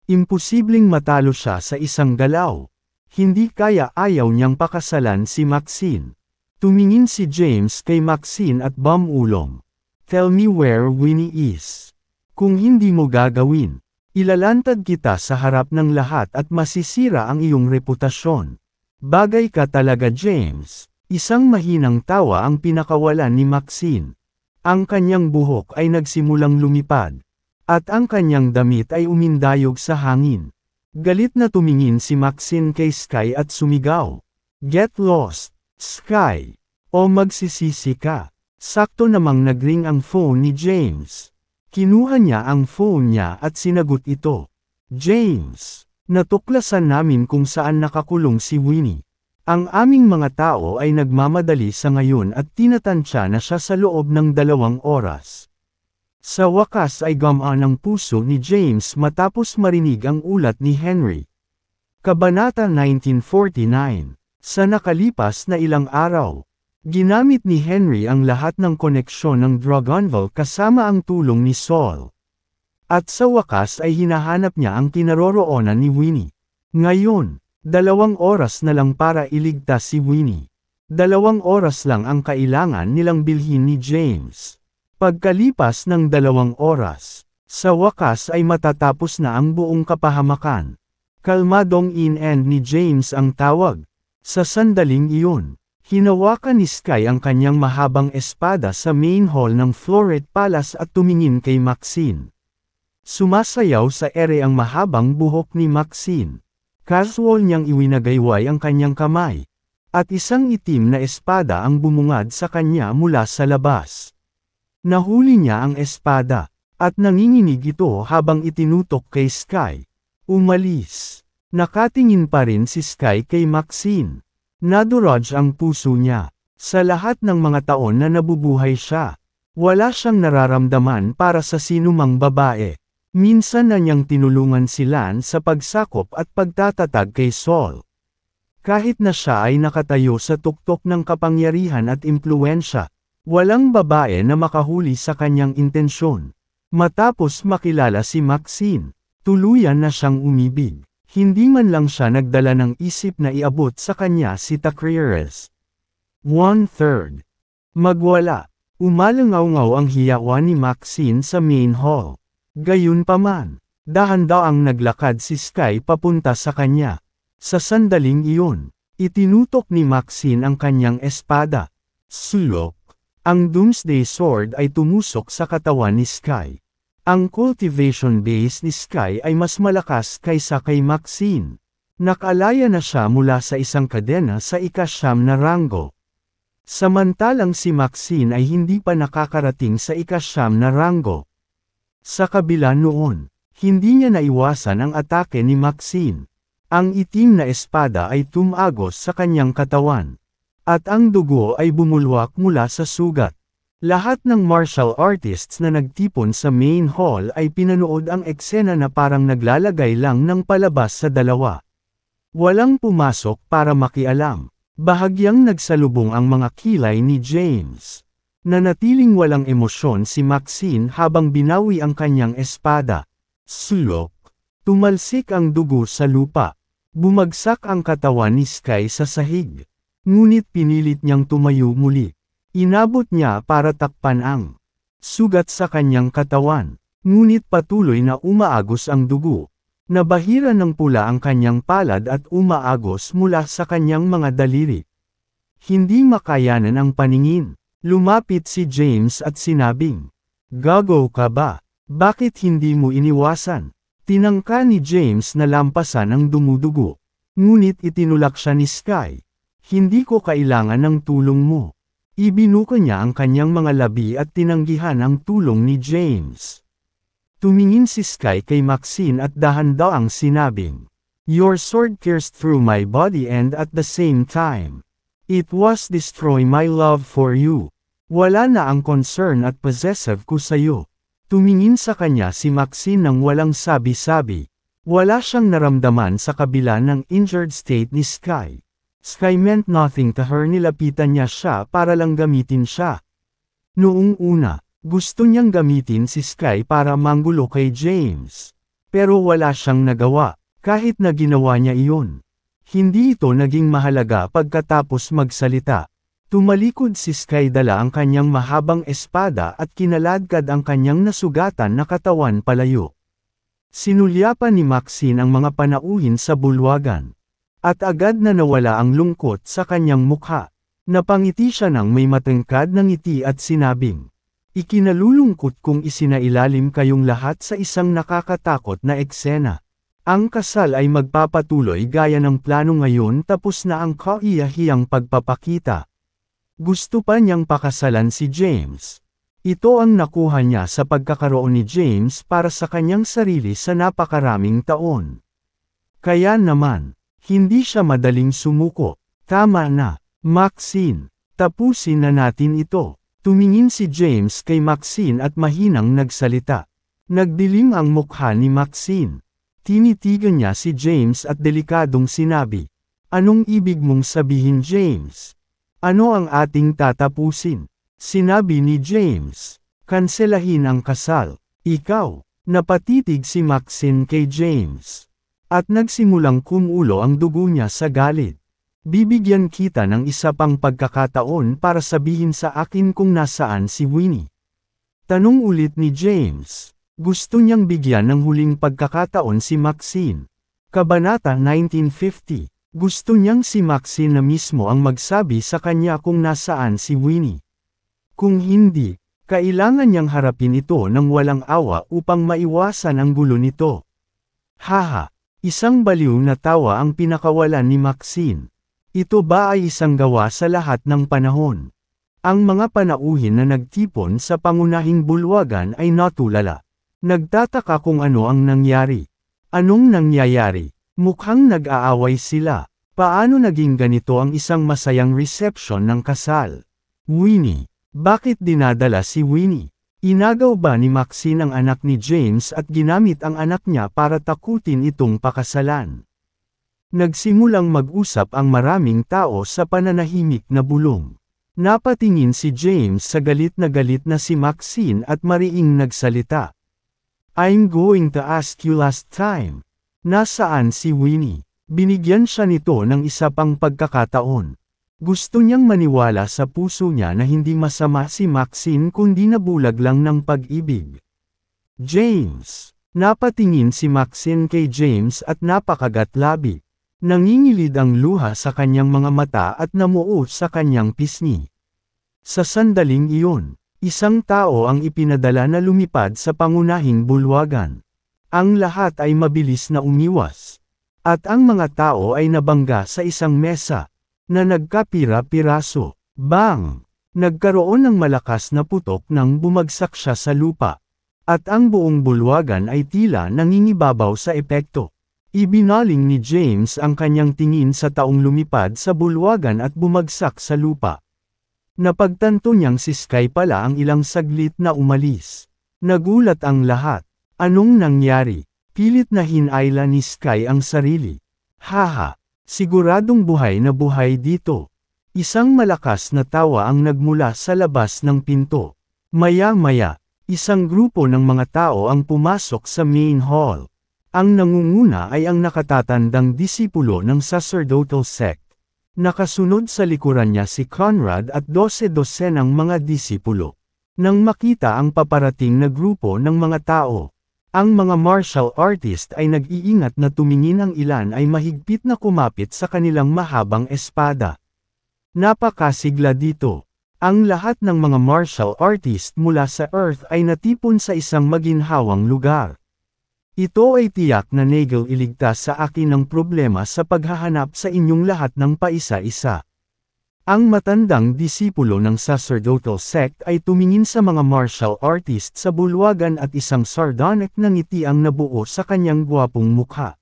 Imposibleng matalo siya sa isang galaw. Hindi kaya ayaw niyang pakasalan si Maxine. Tumingin si James kay Maxine at bumulong. Tell me where Winnie is. Kung hindi mo gagawin, ilalantad kita sa harap ng lahat at masisira ang iyong reputasyon. Bagay ka talaga James. Isang mahinang tawa ang pinakawalan ni Maxine. Ang kanyang buhok ay nagsimulang lumipad. At ang kanyang damit ay umindayog sa hangin. Galit na tumingin si Maxine kay Sky at sumigaw. Get lost, Sky. O magsisisi ka. Sakto namang nagring ang phone ni James. Kinuha niya ang phone niya at sinagot ito. James, natuklasan namin kung saan nakakulong si Winnie. Ang aming mga tao ay nagmamadali sa ngayon at tinatansya na siya sa loob ng 2 oras. Sa wakas ay gumaan ang puso ni James matapos marinig ang ulat ni Henry. Kabanata 1949. Sa nakalipas na ilang araw, ginamit ni Henry ang lahat ng koneksyon ng Dragonville kasama ang tulong ni Saul. At sa wakas ay hinahanap niya ang kinaroroonan ni Winnie. Ngayon, 2 oras na lang para iligtas si Winnie. 2 oras lang ang kailangan nilang bilhin ni James. Pagkalipas ng 2 oras, sa wakas ay matatapos na ang buong kapahamakan. Kalmadong in-end ni James ang tawag. Sa sandaling iyon, hinawakan ni Sky ang kanyang mahabang espada sa main hall ng Floret Palace at tumingin kay Maxine. Sumasayaw sa ere ang mahabang buhok ni Maxine. Casual niyang iwinagayway ang kanyang kamay. At isang itim na espada ang bumungad sa kanya mula sa labas. Nahuli niya ang espada, at nanginginig ito habang itinutok kay Sky. Umalis. Nakatingin pa rin si Sky kay Maxine. Nadurog ang puso niya. Sa lahat ng mga taon na nabubuhay siya, wala siyang nararamdaman para sa sinumang babae. Minsan na niyang tinulungan si Lan sa pagsakop at pagtatatag kay Saul. Kahit na siya ay nakatayo sa tuktok ng kapangyarihan at impluwensya, walang babae na makahuli sa kanyang intensyon. Matapos makilala si Maxine, tuluyan na siyang umibig. Hindi man lang siya nagdala ng isip na iabot sa kanya si Tacreres. 1/3. Magwala. Umalangaw-ngaw ang hiyawan ni Maxine sa main hall. Gayunpaman, dahan-daang naglakad si Sky papunta sa kanya. Sa sandaling iyon, itinutok ni Maxine ang kanyang espada. Sulok. Ang Doomsday Sword ay tumusok sa katawan ni Sky. Ang cultivation base ni Sky ay mas malakas kaysa kay Maxine. Nakalaya na siya mula sa isang kadena sa ika-9 na ranggo. Samantalang si Maxine ay hindi pa nakakarating sa ika-9 na ranggo. Sa kabila noon, hindi niya naiwasan ang atake ni Maxine. Ang itim na espada ay tumagos sa kanyang katawan. At ang dugo ay bumulwak mula sa sugat. Lahat ng martial artists na nagtipon sa main hall ay pinanood ang eksena na parang naglalagay lang ng palabas sa dalawa. Walang pumasok para makialam. Bahagyang nagsalubong ang mga kilay ni James. Nanatiling walang emosyon si Maxine habang binawi ang kanyang espada. Sulok. Tumalsik ang dugo sa lupa. Bumagsak ang katawan ni Sky sa sahig. Ngunit pinilit niyang tumayo muli. Inabot niya para takpan ang sugat sa kanyang katawan. Ngunit patuloy na umaagos ang dugo. Nabahira ng pula ang kanyang palad at umaagos mula sa kanyang mga daliri. Hindi makayanan ang paningin. Lumapit si James at sinabing, "Gago ka ba? Bakit hindi mo iniwasan?" Tinangka ni James na lampasan ang dumudugo. Ngunit itinulak siya ni Sky. "Hindi ko kailangan ng tulong mo." Ibinuka niya ang kanyang mga labi at tinanggihan ang tulong ni James. Tumingin si Sky kay Maxine at dahan-daang sinabing, "Your sword pierced through my body and at the same time, it was destroy my love for you." Wala na ang concern at possessive ko sa'yo. Tumingin sa kanya si Maxine nang walang sabi-sabi. Wala siyang naramdaman sa kabila ng injured state ni Sky. Sky meant nothing to her, nilapitan niya siya para lang gamitin siya. Noong una, gusto niyang gamitin si Sky para manggulo kay James. Pero wala siyang nagawa, kahit na ginawa niya iyon. Hindi ito naging mahalaga pagkatapos magsalita. Tumalikod si Sky, dala ang kanyang mahabang espada at kinaladkad ang kanyang nasugatan na katawan palayo. Sinulyapan ni Maxine ang mga panauhin sa bulwagan. At agad na nawala ang lungkot sa kanyang mukha. Napangiti siya ng may matangkad na ngiti at sinabing, "Ikinalulungkot kong isinailalim kayong lahat sa isang nakakatakot na eksena. Ang kasal ay magpapatuloy gaya ng plano ngayon, tapos na ang kahiya-hiyang pagpapakita." Gusto pa niyang pakasalan si James. Ito ang nakuha niya sa pagkakaroon ni James para sa kanyang sarili sa napakaraming taon. Kaya naman, hindi siya madaling sumuko. Tama na, Maxine. Tapusin na natin ito. Tumingin si James kay Maxine at mahinang nagsalita. Nagdilim ang mukha ni Maxine. Tinitigan niya si James at delikadong sinabi. Anong ibig mong sabihin, James? Ano ang ating tatapusin? Sinabi ni James. Kanselahin ang kasal. Ikaw. Napatitig si Maxine kay James. At nagsimulang kumulo ang dugo niya sa galit. Bibigyan kita ng isa pang pagkakataon para sabihin sa akin kung nasaan si Winnie. Tanong ulit ni James. Gusto niyang bigyan ng huling pagkakataon si Maxine. Kabanata 1950. Gusto niyang si Maxine na mismo ang magsabi sa kanya kung nasaan si Winnie. Kung hindi, kailangan niyang harapin ito ng walang awa upang maiwasan ang gulo nito. Haha, isang baliw na tawa ang pinakawalan ni Maxine. Ito ba ay isang gawa sa lahat ng panahon? Ang mga panauhin na nagtipon sa pangunahing bulwagan ay natulala. Nagtataka kung ano ang nangyari. Anong nangyayari? Mukhang nag-aaway sila. Paano naging ganito ang isang masayang reception ng kasal? Winnie. Bakit dinadala si Winnie? Inagaw ba ni Maxine ang anak ni James at ginamit ang anak niya para takutin itong pakasalan? Nagsimulang mag-usap ang maraming tao sa pananahimik na bulong. Napatingin si James sa galit na si Maxine at mariing nagsalita. I'm going to ask you last time. Nasaan si Winnie? Binigyan siya nito ng isa pang pagkakataon. Gusto niyang maniwala sa puso niya na hindi masama si Maxine kundi nabulag lang ng pag-ibig. James. Napatingin si Maxine kay James at napakagatlabi. Nangingilid ang luha sa kanyang mga mata at namuo sa kanyang pisngi. Sa sandaling iyon, isang tao ang ipinadala na lumipad sa pangunahing bulwagan. Ang lahat ay mabilis na umiwas. At ang mga tao ay nabangga sa isang mesa, na nagkapira-piraso. Bang! Nagkaroon ng malakas na putok nang bumagsak siya sa lupa. At ang buong bulwagan ay tila nangingibabaw sa epekto. Ibinaling ni James ang kanyang tingin sa taong lumipad sa bulwagan at bumagsak sa lupa. Napagtanto niyang si Sky pala ang ilang saglit na umalis. Nagulat ang lahat. Anong nangyari? Pilit na hinayla ni Sky ang sarili. Haha, siguradong buhay na buhay dito. Isang malakas na tawa ang nagmula sa labas ng pinto. Maya-maya, isang grupo ng mga tao ang pumasok sa main hall. Ang nangunguna ay ang nakatatandang disipulo ng sacerdotal sect. Nakasunod sa likuran niya si Conrad at 12-dosenang mga disipulo. Nang makita ang paparating na grupo ng mga tao, ang mga martial artist ay nag-iingat na tumingin, ang ilan ay mahigpit na kumapit sa kanilang mahabang espada. Napakasigla dito. Ang lahat ng mga martial artist mula sa Earth ay natipon sa isang maginhawang lugar. Ito ay tiyak na Nagel iligtas sa akin ng problema sa paghahanap sa inyong lahat ng paisa-isa. Ang matandang disipulo ng sacerdotal sect ay tumingin sa mga martial artist sa bulwagan at isang sardonic na ngiti ang nabuo sa kanyang gwapong mukha.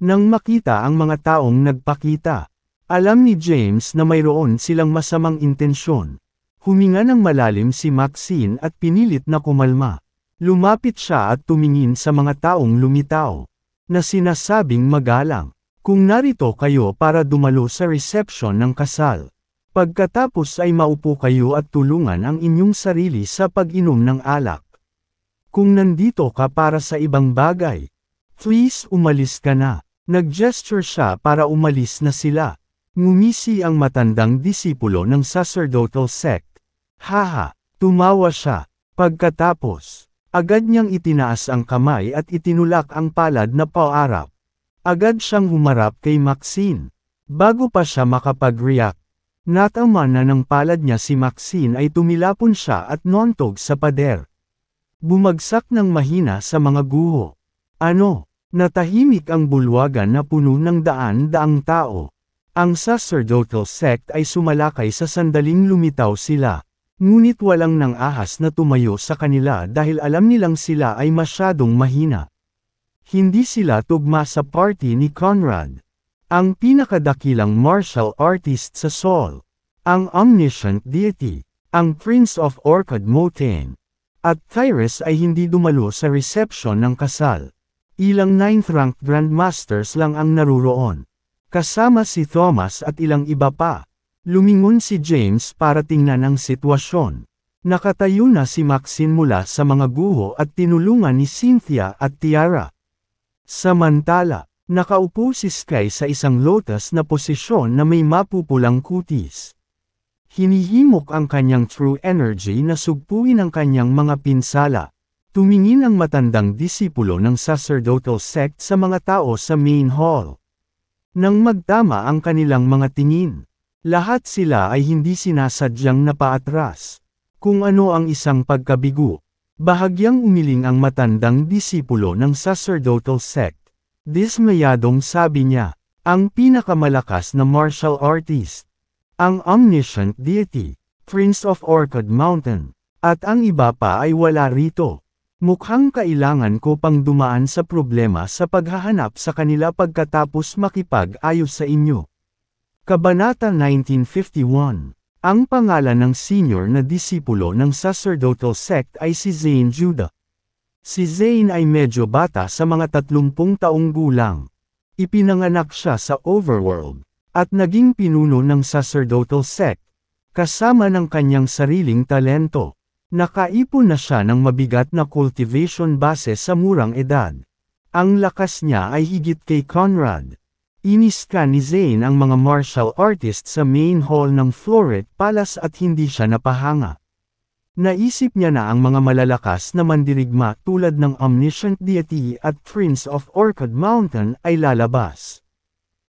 Nang makita ang mga taong nagpakita, alam ni James na mayroon silang masamang intensyon. Huminga ng malalim si Maxine at pinilit na kumalma. Lumapit siya at tumingin sa mga taong lumitaw, na sinasabing magalang, kung narito kayo para dumalo sa reception ng kasal. Pagkatapos ay maupo kayo at tulungan ang inyong sarili sa pag-inom ng alak. Kung nandito ka para sa ibang bagay, please umalis ka na. Nag-gesture siya para umalis na sila. Ngumisi ang matandang disipulo ng sacerdotal sect. Haha, tumawa siya. Pagkatapos, agad niyang itinaas ang kamay at itinulak ang palad na paarap. Agad siyang humarap kay Maxine. Bago pa siya makapag-react, natama na ng palad niya si Maxine ay tumilapon siya at nontog sa pader. Bumagsak ng mahina sa mga guho. Ano? Natahimik ang bulwagan na puno ng daan-daang tao. Ang sacerdotal sect ay sumalakay sa sandaling lumitaw sila. Ngunit walang nang ahas na tumayo sa kanila dahil alam nilang sila ay masyadong mahina. Hindi sila tugma sa party ni Conrad, ang pinakadakilang martial artist sa Seoul, ang omniscient deity, ang Prince of Orchid Mountain. At Tyrus ay hindi dumalo sa reception ng kasal. Ilang 9th-ranked grandmasters lang ang naruroon. Kasama si Thomas at ilang iba pa. Lumingon si James para tingnan ang sitwasyon. Nakatayo na si Maxine mula sa mga guho at tinulungan ni Cynthia at Tiara. Samantala, nakaupo si Sky sa isang lotus na posisyon na may mapupulang kutis. Hinihimok ang kanyang true energy na sugpuin ang kanyang mga pinsala. Tumingin ang matandang disipulo ng sacerdotal sect sa mga tao sa main hall. Nang magtama ang kanilang mga tingin, lahat sila ay hindi sinasadyang napaatras. Kung ano ang isang pagkabigo, bahagyang umiling ang matandang disipulo ng sacerdotal sect. Dismayadong sabi niya, ang pinakamalakas na martial artist, ang omniscient deity, Prince of Orchid Mountain, at ang iba pa ay wala rito. Mukhang kailangan ko pang dumaan sa problema sa paghahanap sa kanila pagkatapos makipag-ayos sa inyo. Kabanata 1951. Ang pangalan ng senior na disipulo ng sacerdotal sect ay si Zane Judah. Si Zane ay medyo bata sa mga 30 taong gulang. Ipinanganak siya sa overworld, at naging pinuno ng sacerdotal sect. Kasama ng kanyang sariling talento, nakaipon na siya ng mabigat na cultivation base sa murang edad. Ang lakas niya ay higit kay Conrad. Iniska ni Zane ang mga martial artist sa main hall ng Floret Palace at hindi siya napahanga. Naisip niya na ang mga malalakas na mandirigma tulad ng omniscient deity at Prince of Orchid Mountain ay lalabas.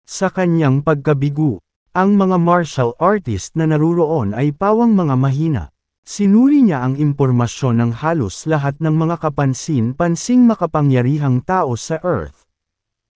Sa kanyang pagkabigo, ang mga martial artist na naruroon ay pawang mga mahina. Sinuri niya ang impormasyon ng halos lahat ng mga kapansin-pansing makapangyarihang tao sa Earth.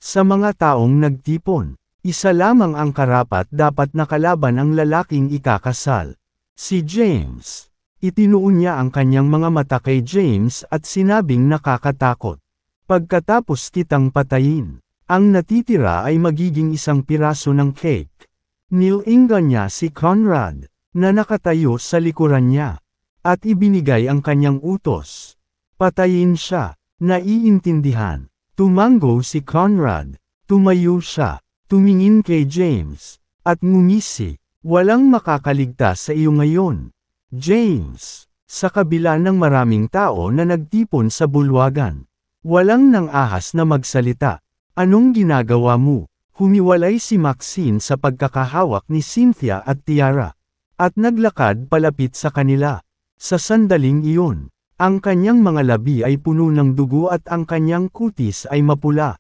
Sa mga taong nagtipon, isa lamang ang karapat dapat nakalaban ang lalaking ikakasal. Si James. Itinuon niya ang kanyang mga mata kay James at sinabing nakakatakot. Pagkatapos kitang patayin, ang natitira ay magiging isang piraso ng cake. Nilingan niya si Conrad, na nakatayo sa likuran niya, at ibinigay ang kanyang utos. Patayin siya, naiintindihan. Tumango si Conrad, tumayo siya, tumingin kay James, at ngumisi, walang makakaligtas sa iyo ngayon. James, sa kabila ng maraming tao na nagtipon sa bulwagan, walang nang ahas na magsalita. Anong ginagawa mo? Humiwalay si Maxine sa pagkakahawak ni Cynthia at Tiara, at naglakad palapit sa kanila. Sa sandaling iyon, ang kanyang mga labi ay puno ng dugo at ang kanyang kutis ay mapula.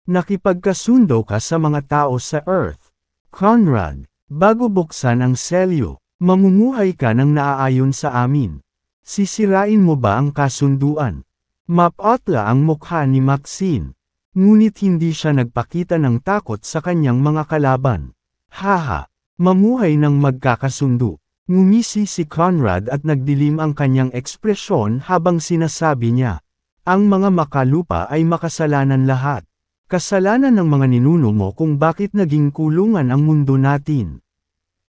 Nakipagkasundo ka sa mga tao sa Earth. Conrad, bago buksan ang selyo, mamumuhay ka ng naaayon sa amin. Sisirain mo ba ang kasunduan? Mapatla ang mukha ni Maxine. Ngunit hindi siya nagpakita ng takot sa kanyang mga kalaban. Haha, mamuhay ng magkakasundo. Ngumisi si Conrad at nagdilim ang kanyang ekspresyon habang sinasabi niya, ang mga makalupa ay makasalanan lahat. Kasalanan ng mga ninuno mo kung bakit naging kulungan ang mundo natin.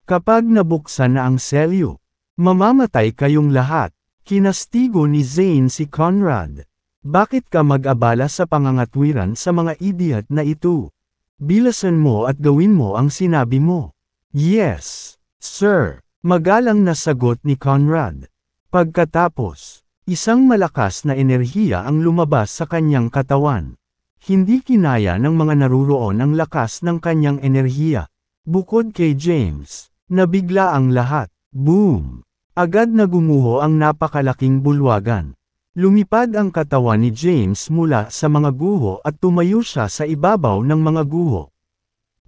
Kapag nabuksan na ang selyo, mamamatay kayong lahat. Kinastigo ni Zane si Conrad. Bakit ka mag-abala sa pangangatwiran sa mga idiot na ito? Bilasan mo at gawin mo ang sinabi mo. Yes, sir. Magalang na sagot ni Conrad. Pagkatapos, isang malakas na enerhiya ang lumabas sa kanyang katawan. Hindi kinaya ng mga naruroon ang lakas ng kanyang enerhiya. Bukod kay James, nabigla ang lahat. Boom! Agad na gumuho ang napakalaking bulwagan. Lumipad ang katawan ni James mula sa mga guho at tumayo siya sa ibabaw ng mga guho.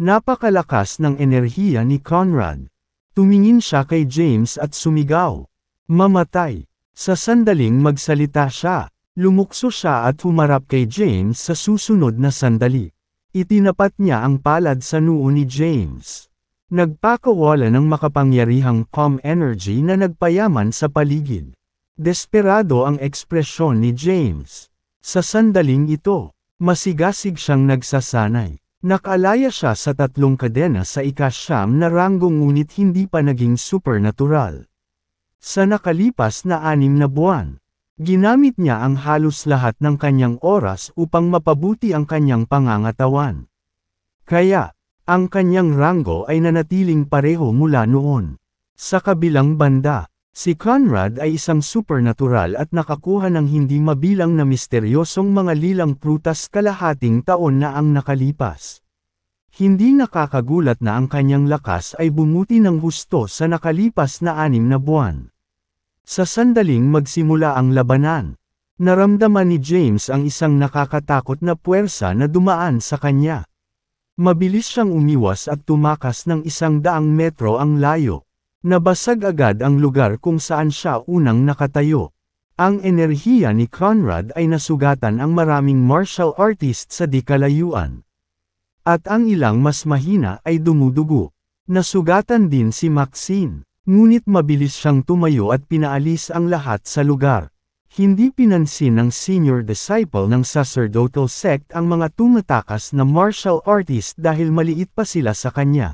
Napakalakas ng enerhiya ni Conrad. Tumingin siya kay James at sumigaw. Mamatay. Sa sandaling magsalita siya, lumukso siya at humarap kay James sa susunod na sandali. Itinapat niya ang palad sa noo ni James. Nagpakawala ng makapangyarihang calm energy na nagpayaman sa paligid. Desperado ang ekspresyon ni James. Sa sandaling ito, masigasig siyang nagsasanay. Nakalaya siya sa 3 kadena sa ika-9 na ranggo ngunit hindi pa naging supernatural. Sa nakalipas na 6 na buwan, ginamit niya ang halos lahat ng kanyang oras upang mapabuti ang kanyang pangangatawan. Kaya, ang kanyang ranggo ay nanatiling pareho mula noon. Sa kabilang banda, si Conrad ay isang supernatural at nakakuha ng hindi mabilang na misteryosong mga lilang prutas kalahating taon na ang nakalipas. Hindi nakakagulat na ang kanyang lakas ay bumuti ng husto sa nakalipas na 6 na buwan. Sa sandaling magsimula ang labanan, naramdaman ni James ang isang nakakatakot na puwersa na dumaan sa kanya. Mabilis siyang umiwas at tumakas ng 100 metro ang layo. Nabasag agad ang lugar kung saan siya unang nakatayo. Ang enerhiya ni Conrad ay nasugatan ang maraming martial artist sa di kalayuan. At ang ilang mas mahina ay dumudugo. Nasugatan din si Maxine, ngunit mabilis siyang tumayo at pinaalis ang lahat sa lugar. Hindi pinansin ng senior disciple ng sacerdotal sect ang mga tumatakas na martial artist dahil maliit pa sila sa kanya.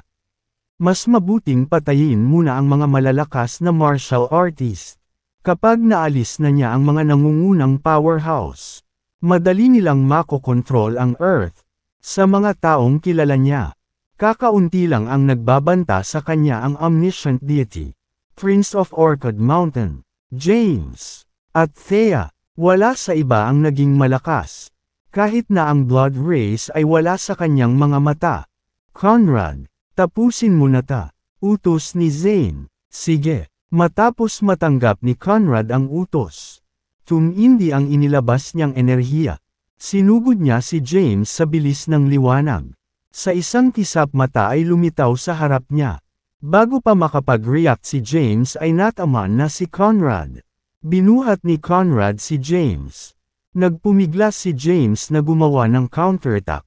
Mas mabuting patayin muna ang mga malalakas na martial artist. Kapag naalis na niya ang mga nangungunang powerhouse, madali nilang makokontrol ang Earth. Sa mga taong kilala niya, kakaunti lang ang nagbabanta sa kanya ang omniscient deity, Prince of Orchid Mountain, James, at Thea. Wala sa iba ang naging malakas. Kahit na ang blood rays ay wala sa kanyang mga mata. Conrad, tapusin mo na ta. Utos ni Zane. Sige. Matapos matanggap ni Conrad ang utos, tumindi ang inilabas niyang enerhiya. Sinugod niya si James sa bilis ng liwanag. Sa isang kisap mata ay lumitaw sa harap niya. Bago pa makapag-react si James ay nataman na si Conrad. Binuhat ni Conrad si James. Nagpumiglas si James na gumawa ng counterattack.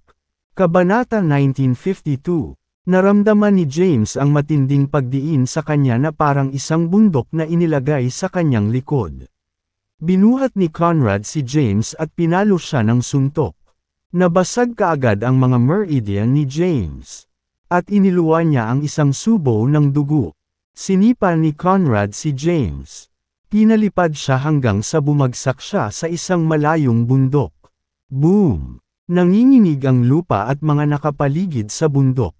Kabanata 1952. Naramdaman ni James ang matinding pagdiin sa kanya na parang isang bundok na inilagay sa kanyang likod. Binuhat ni Conrad si James at pinalo siya ng suntok. Nabasag kaagad ang mga meridian ni James. At iniluwa niya ang isang subo ng dugo. Sinipa ni Conrad si James. Pinalipad siya hanggang sa bumagsak siya sa isang malayong bundok. Boom! Nanginginig ang lupa at mga nakapaligid sa bundok.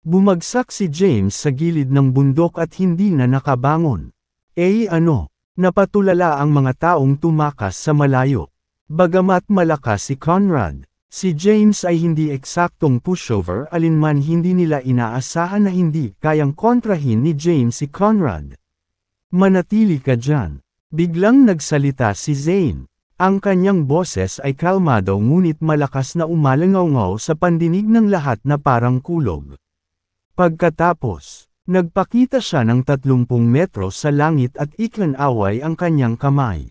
Bumagsak si James sa gilid ng bundok at hindi na nakabangon. Napatulala ang mga taong tumakas sa malayo. Bagamat malakas si Conrad, si James ay hindi eksaktong pushover alinman hindi nila inaasahan na hindi kayang kontrahin ni James si Conrad. Manatili ka dyan. Biglang nagsalita si Zane. Ang kanyang boses ay kalmado ngunit malakas na umalangaw-ngaw sa pandinig ng lahat na parang kulog. Pagkatapos, nagpakita siya ng 30 metro sa langit at iklanaway ang kanyang kamay.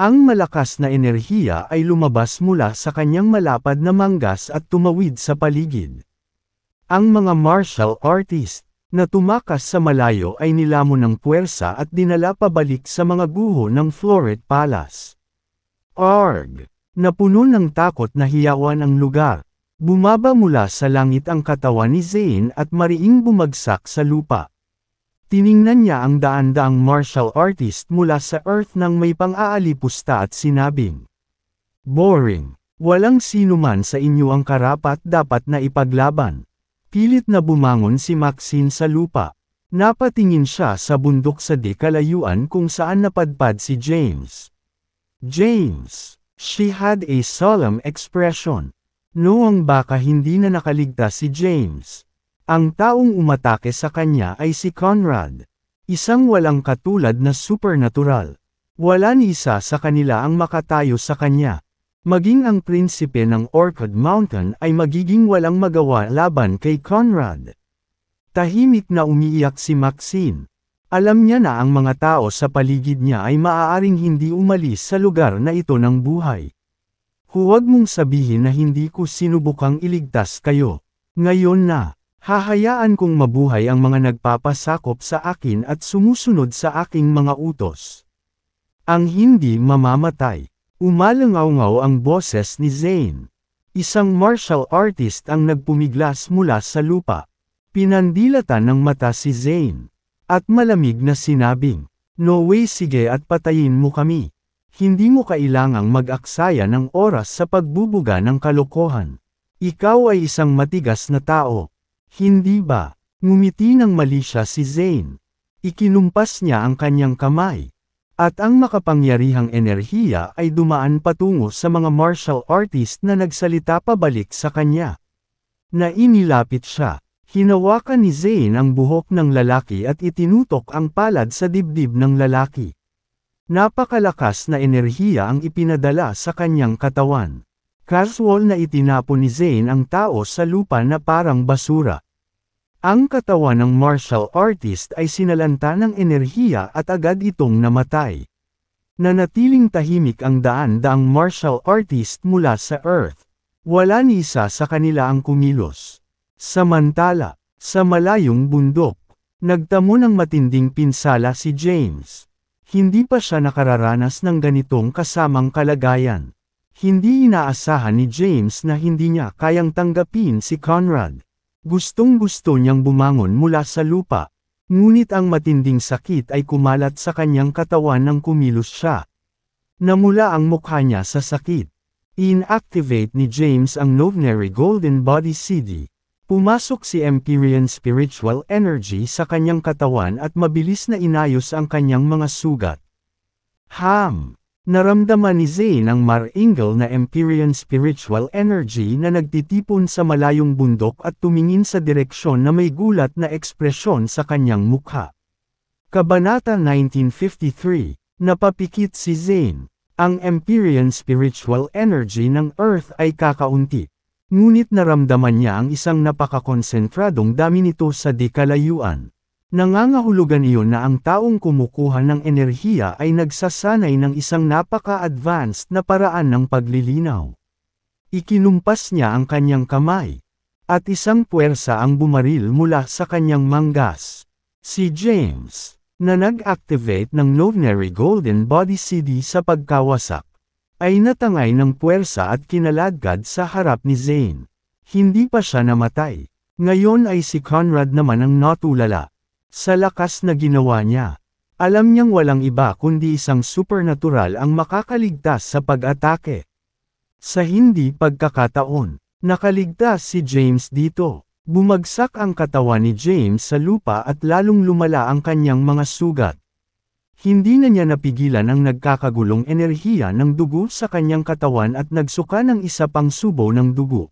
Ang malakas na enerhiya ay lumabas mula sa kanyang malapad na manggas at tumawid sa paligid. Ang mga martial artist na tumakas sa malayo ay nilamon ng puwersa at dinala pabalik sa mga guho ng Floret Palace. Arg! Napuno ng takot na hiyawan ang lugar. Bumaba mula sa langit ang katawan ni Zane at mariing bumagsak sa lupa. Tiningnan niya ang daan-daang martial artist mula sa Earth nang may pang-aalipusta at sinabing, "Boring. Walang sinuman sa inyo ang karapat dapat na ipaglaban." Pilit na bumangon si Maxine sa lupa. Napatingin siya sa bundok sa di kalayuan kung saan napadpad si James. James! She had a solemn expression. Noong baka hindi na nakaligtas si James. Ang taong umatake sa kanya ay si Conrad. Isang walang katulad na supernatural. Wala ni isa sa kanila ang makatayo sa kanya. Maging ang prinsipe ng Orchid Mountain ay magiging walang magawa laban kay Conrad. Tahimik na umiiyak si Maxine. Alam niya na ang mga tao sa paligid niya ay maaaring hindi umalis sa lugar na ito ng buhay. Huwag mong sabihin na hindi ko sinubukang iligtas kayo. Ngayon na, Hahayaan kong mabuhay ang mga nagpapasakop sa akin at sumusunod sa aking mga utos. Ang hindi mamamatay. Umalangaw-ngaw ang boses ni Zane. Isang martial artist ang nagpumiglas mula sa lupa. Pinandilatan ng mata si Zane. At malamig na sinabing, "No way, sige at patayin mo kami. Hindi mo kailangang mag-aksaya ng oras sa pagbubuga ng kalokohan. Ikaw ay isang matigas na tao. Hindi ba?" Ngumiti ng mali siya si Zane. Ikinumpas niya ang kanyang kamay. At ang makapangyarihang enerhiya ay dumaan patungo sa mga martial artist na nagsalita pabalik sa kanya. Nainilapit siya. Hinawakan ni Zane ang buhok ng lalaki at itinutok ang palad sa dibdib ng lalaki. Napakalakas na enerhiya ang ipinadala sa kanyang katawan. Casual na itinapon ni Zane ang tao sa lupa na parang basura. Ang katawan ng martial artist ay sinalanta ng enerhiya at agad itong namatay. Nanatiling tahimik ang daan-daang martial artist mula sa Earth. Wala ni isa sa kanila ang kumilos. Samantala, sa malayong bundok, nagtamo ng matinding pinsala si James. Hindi pa siya nakararanas ng ganitong kasamang kalagayan. Hindi inaasahan ni James na hindi niya kayang tanggapin si Conrad. Gustong-gusto niyang bumangon mula sa lupa, ngunit ang matinding sakit ay kumalat sa kanyang katawan nang kumilos siya. Namula ang mukha niya sa sakit. Inactivate ni James ang Novenary Golden Body CD. Pumasok si Empyrean Spiritual Energy sa kanyang katawan at mabilis na inayos ang kanyang mga sugat. Naramdaman ni Zane ang maringal na Empyrean Spiritual Energy na nagtitipon sa malayong bundok at tumingin sa direksyon na may gulat na ekspresyon sa kanyang mukha. Kabanata 1953, napapikit si Zane. Ang Empyrean Spiritual Energy ng Earth ay kakaunti. Ngunit naramdaman niya ang isang napakakonsentradong dami nito sa di kalayuan. Nangangahulugan iyon na ang taong kumukuha ng enerhiya ay nagsasanay ng isang napaka-advanced na paraan ng paglilinaw. Ikinumpas niya ang kanyang kamay. At isang puwersa ang bumaril mula sa kanyang manggas. Si James, na nag-activate ng Novenary Golden Body CD sa pagkawasak, ay natangay ng puwersa at kinaladkad sa harap ni Zane. Hindi pa siya namatay. Ngayon ay si Conrad naman ang natulala. Sa lakas na ginawa niya, alam niyang walang iba kundi isang supernatural ang makakaligtas sa pag-atake. Sa hindi pagkakataon, nakaligtas si James dito. Bumagsak ang katawan ni James sa lupa at lalong lumala ang kanyang mga sugat. Hindi na niya napigilan ang nagkakagulong enerhiya ng dugo sa kanyang katawan at nagsuka ng isa pang subo ng dugo.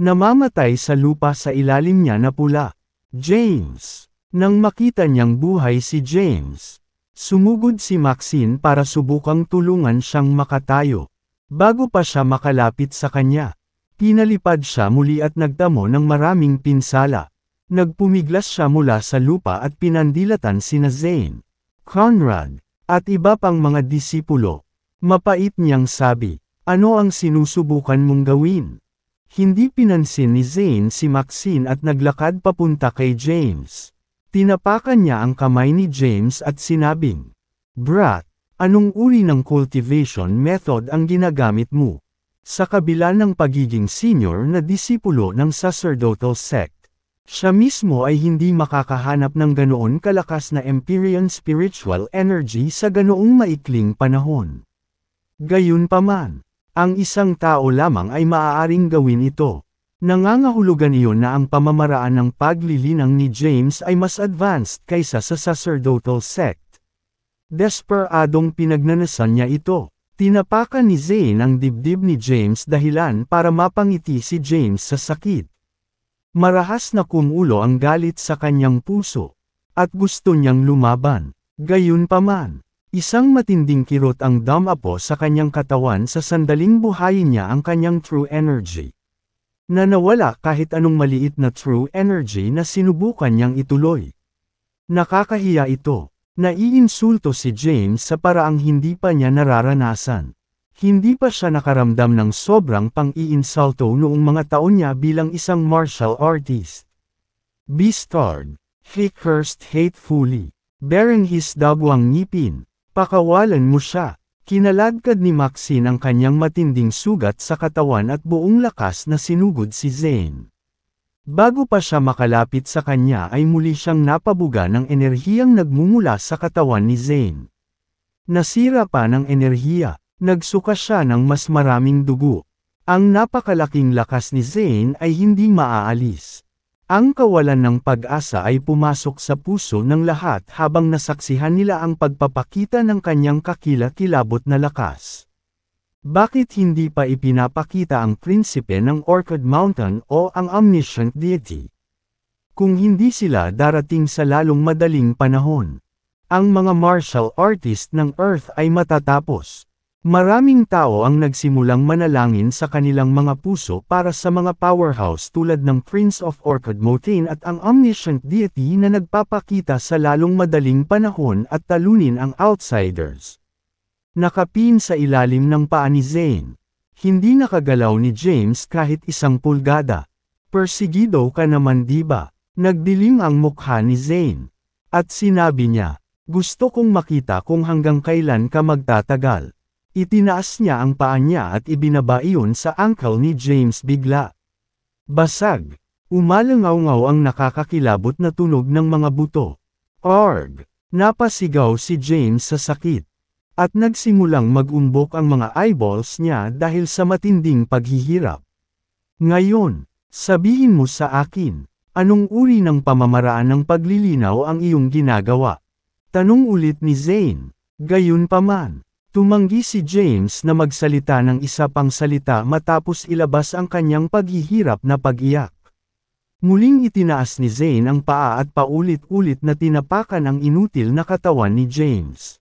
Namamatay sa lupa sa ilalim niya na pula. James. Nang makita niyang buhay si James, sumugod si Maxine para subukang tulungan siyang makatayo. Bago pa siya makalapit sa kanya, pinalipad siya muli at nagdamo ng maraming pinsala. Nagpumiglas siya mula sa lupa at pinandilatan sina Zane, Conrad, at iba pang mga disipulo. Mapait niyang sabi, "Ano ang sinusubukan mong gawin?" Hindi pinansin ni Zane si Maxine at naglakad papunta kay James. Tinapakan niya ang kamay ni James at sinabing, "Brat, anong uri ng cultivation method ang ginagamit mo?" Sa kabila ng pagiging senior na disipulo ng sacerdotal sect, siya mismo ay hindi makakahanap ng ganoon kalakas na Empyrean spiritual energy sa ganoong maikling panahon. Gayunpaman, ang isang tao lamang ay maaaring gawin ito. Nangangahulugan iyon na ang pamamaraan ng paglilinang ni James ay mas advanced kaysa sa sacerdotal sect. Desperadong pinagnanasan niya ito. Tinapakan ni Zane ang dibdib ni James dahilan para mapangiti si James sa sakit. Marahas na kumulo ang galit sa kanyang puso, at gusto niyang lumaban. Gayunpaman, isang matinding kirot ang damapo sa kanyang katawan sa sandaling buhayin niya ang kanyang true energy. Na nawala kahit anong maliit na true energy na sinubukan niyang ituloy. Nakakahiya ito. Naiinsulto si James sa paraang hindi pa niya nararanasan. Hindi pa siya nakaramdam ng sobrang pang-iinsulto noong mga taon niya bilang isang martial artist. Bistard. He cursed hatefully. Baring his dagwang ngipin. Pakawalan mo siya. Kinaladkad ni Maxine ang kanyang matinding sugat sa katawan at buong lakas na sinugod si Zane. Bago pa siya makalapit sa kanya ay muli siyang napabuga ng enerhiyang nagmumula sa katawan ni Zane. Nasira pa ng enerhiya, nagsuka siya ng mas maraming dugo. Ang napakalaking lakas ni Zane ay hindi maaalis. Ang kawalan ng pag-asa ay pumasok sa puso ng lahat habang nasaksihan nila ang pagpapakita ng kanyang kakilakilabot na lakas. Bakit hindi pa ipinapakita ang prinsipe ng Orchid Mountain o ang omniscient deity? Kung hindi sila darating sa lalong madaling panahon, ang mga martial artist ng Earth ay matatapos. Maraming tao ang nagsimulang manalangin sa kanilang mga puso para sa mga powerhouse tulad ng Prince of Orchid Mountain at ang omniscient deity na nagpapakita sa lalong madaling panahon at talunin ang outsiders. Nakapin sa ilalim ng paa ni Zane. Hindi nakagalaw ni James kahit 1 pulgada. Persigido ka naman diba? Nagdilim ang mukha ni Zane. At sinabi niya, gusto kong makita kung hanggang kailan ka magtatagal. Itinaas niya ang paa niya at ibinaba iyon sa ankle ni James bigla. Basag. Umalangaw-ngaw ang nakakakilabot na tunog ng mga buto. Arg! Napasigaw si James sa sakit. At nagsimulang mag-umbok ang mga eyeballs niya dahil sa matinding paghihirap. Ngayon, sabihin mo sa akin, anong uri ng pamamaraan ng paglilinaw ang iyong ginagawa? Tanong ulit ni Zane. Gayunpaman, tumanggi si James na magsalita ng isa pang salita matapos ilabas ang kanyang paghihirap na pag-iyak. Muling itinaas ni Zane ang paa at paulit-ulit na tinapakan ang inutil na katawan ni James.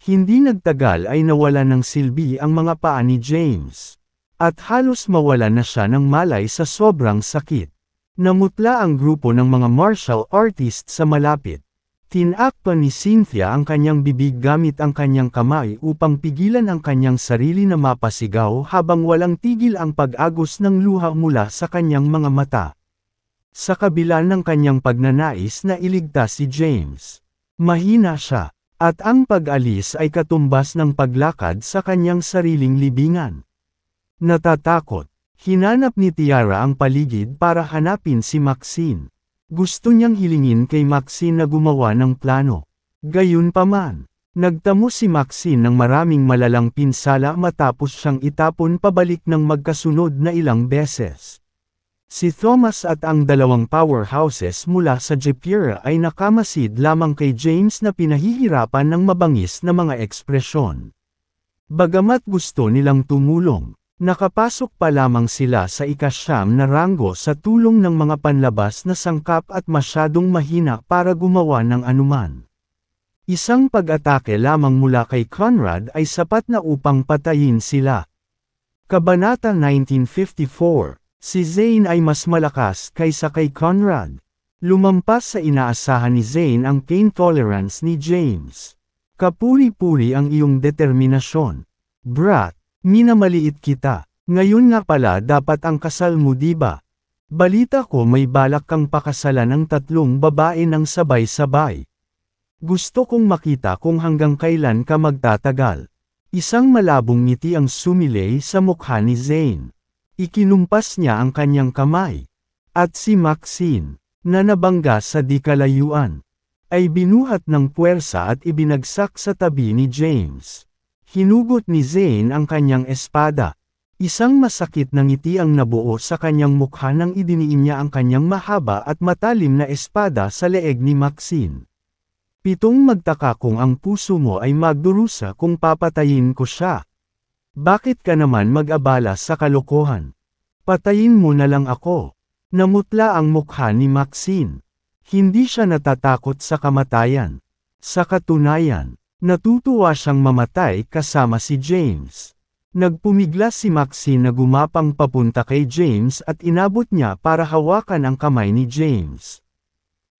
Hindi nagtagal ay nawala ng silbi ang mga paa ni James. At halos mawala na siya ng malay sa sobrang sakit. Namutla ang grupo ng mga martial artists sa malapit. Tinakpan ni Cynthia ang kanyang bibig gamit ang kanyang kamay upang pigilan ang kanyang sarili na mapasigaw habang walang tigil ang pag-agos ng luha mula sa kanyang mga mata. Sa kabila ng kanyang pagnanais na iligtas si James, mahina siya. At ang pag-alis ay katumbas ng paglakad sa kanyang sariling libingan. Natatakot, hinanap ni Tiara ang paligid para hanapin si Maxine. Gusto niyang hilingin kay Maxine na gumawa ng plano. Gayunpaman, nagtamo si Maxine ng maraming malalang pinsala matapos siyang itapon pabalik ng magkasunod na ilang beses. Si Thomas at ang dalawang powerhouses mula sa Japira ay nakamasid lamang kay James na pinahihirapan ng mabangis na mga ekspresyon. Bagamat gusto nilang tumulong, nakapasok pa lamang sila sa ika-9 na ranggo sa tulong ng mga panlabas na sangkap at masyadong mahina para gumawa ng anuman. Isang pag-atake lamang mula kay Conrad ay sapat na upang patayin sila. Kabanata 1954. Si Zane ay mas malakas kaysa kay Conrad. Lumampas sa inaasahan ni Zane ang pain tolerance ni James. Kapuri-puri ang iyong determinasyon. Brat, minamaliit kita. Ngayon nga pala dapat ang kasal mo diba? Balita ko may balak kang pakasalan ng 3 babae ng sabay-sabay. Gusto kong makita kung hanggang kailan ka magtatagal. Isang malabong ngiti ang sumilay sa mukha ni Zane. Ikinumpas niya ang kanyang kamay. At si Maxine, na nabangga sa di kalayuan, ay binuhat ng puwersa at ibinagsak sa tabi ni James. Hinugot ni Zane ang kanyang espada. Isang masakit na ngiti ang nabuo sa kanyang mukha nang idiniin niya ang kanyang mahaba at matalim na espada sa leeg ni Maxine. Pitong magtaka kung ang puso mo ay magdurusa kung papatayin ko siya. Bakit ka naman mag-abala sa kalokohan? Patayin mo na lang ako. Namutla ang mukha ni Maxine. Hindi siya natatakot sa kamatayan. Sa katunayan, natutuwa siyang mamatay kasama si James. Nagpumiglas si Maxine na gumapang papunta kay James at inabot niya para hawakan ang kamay ni James.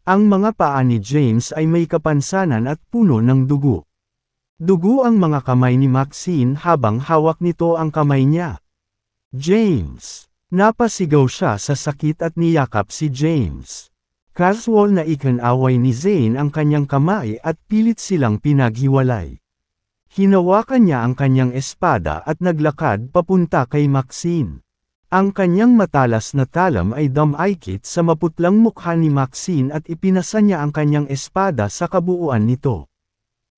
Ang mga paa ni James ay may kapansanan at puno ng dugo. Dugo ang mga kamay ni Maxine habang hawak nito ang kamay niya. James! Napasigaw siya sa sakit at niyakap si James. Casual na ikinaway ni Zane ang kanyang kamay at pilit silang pinaghiwalay. Hinawakan niya ang kanyang espada at naglakad papunta kay Maxine. Ang kanyang matalas na talam ay dumaikit sa maputlang mukha ni Maxine at ipinasa niya ang kanyang espada sa kabuuan nito.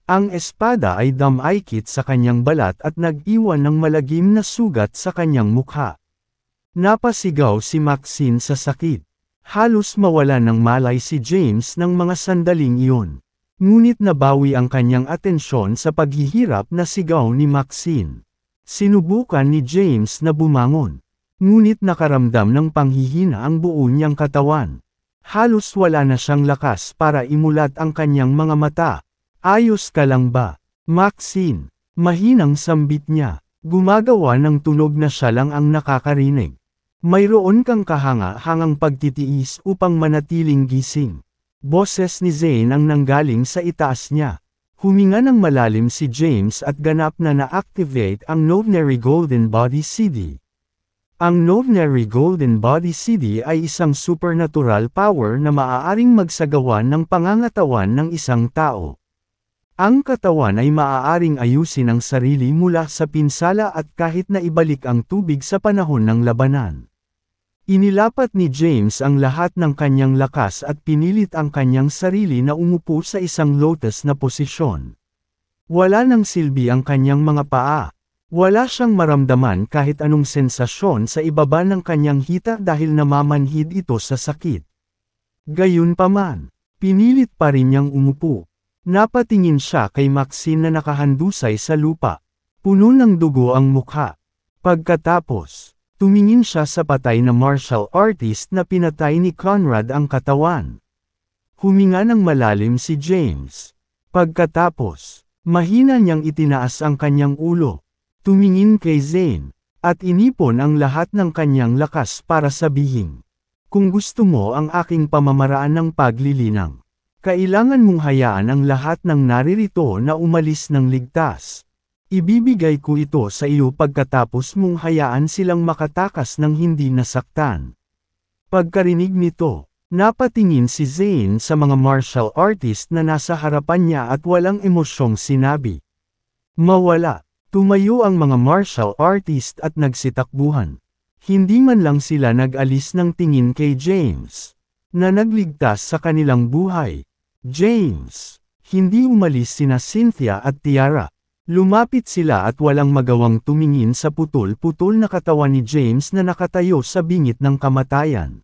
Ang espada ay dumaikit sa kanyang balat at nag-iwan ng malagim na sugat sa kanyang mukha. Napasigaw si Maxine sa sakit. Halos mawala ng malay si James ng mga sandaling iyon. Ngunit nabawi ang kanyang atensyon sa paghihirap na sigaw ni Maxine. Sinubukan ni James na bumangon. Ngunit nakaramdam ng panghihina ang buo niyang katawan. Halos wala na siyang lakas para imulat ang kanyang mga mata. Ayos ka lang ba, Maxine? Mahinang sambit niya. Gumagawa ng tunog na siya lang ang nakakarinig. Mayroon kang kahanga-hangang pagtitiis upang manatiling gising. Boses ni Zane ang nanggaling sa itaas niya. Huminga ng malalim si James at ganap na na-activate ang Novnary Golden Body CD. Ang Novnary Golden Body CD ay isang supernatural power na maaaring magsagawa ng pangangatawan ng isang tao. Ang katawan ay maaaring ayusin ang sarili mula sa pinsala at kahit na ibalik ang tubig sa panahon ng labanan. Inilapat ni James ang lahat ng kanyang lakas at pinilit ang kanyang sarili na umupo sa isang lotus na posisyon. Wala nang silbi ang kanyang mga paa. Wala siyang maramdaman kahit anong sensasyon sa ibaba ng kanyang hita dahil namamanhid ito sa sakit. Gayunpaman, pinilit pa rin niyang umupo. Napatingin siya kay Maxine na nakahandusay sa lupa. Puno ng dugo ang mukha. Pagkatapos, tumingin siya sa patay na martial artist na pinatay ni Conrad ang katawan. Huminga ng malalim si James. Pagkatapos, mahina niyang itinaas ang kanyang ulo. Tumingin kay Zane, at inipon ang lahat ng kanyang lakas para sabihin, "Kung gusto mo ang aking pamamaraan ng paglilinang, kailangan mong hayaan ang lahat ng naririto na umalis ng ligtas. Ibibigay ko ito sa iyo pagkatapos mong hayaan silang makatakas ng hindi nasaktan." Pagkarinig nito, napatingin si Zane sa mga martial artist na nasa harapan niya at walang emosyong sinabi, "Mawala." Tumayo ang mga martial artist at nagsitakbuhan. Hindi man lang sila nag-alis ng tingin kay James, na nagligtas sa kanilang buhay. James, hindi umalis sina Cynthia at Tiara. Lumapit sila at walang magawang tumingin sa putol-putol na katawan ni James na nakatayo sa bingit ng kamatayan.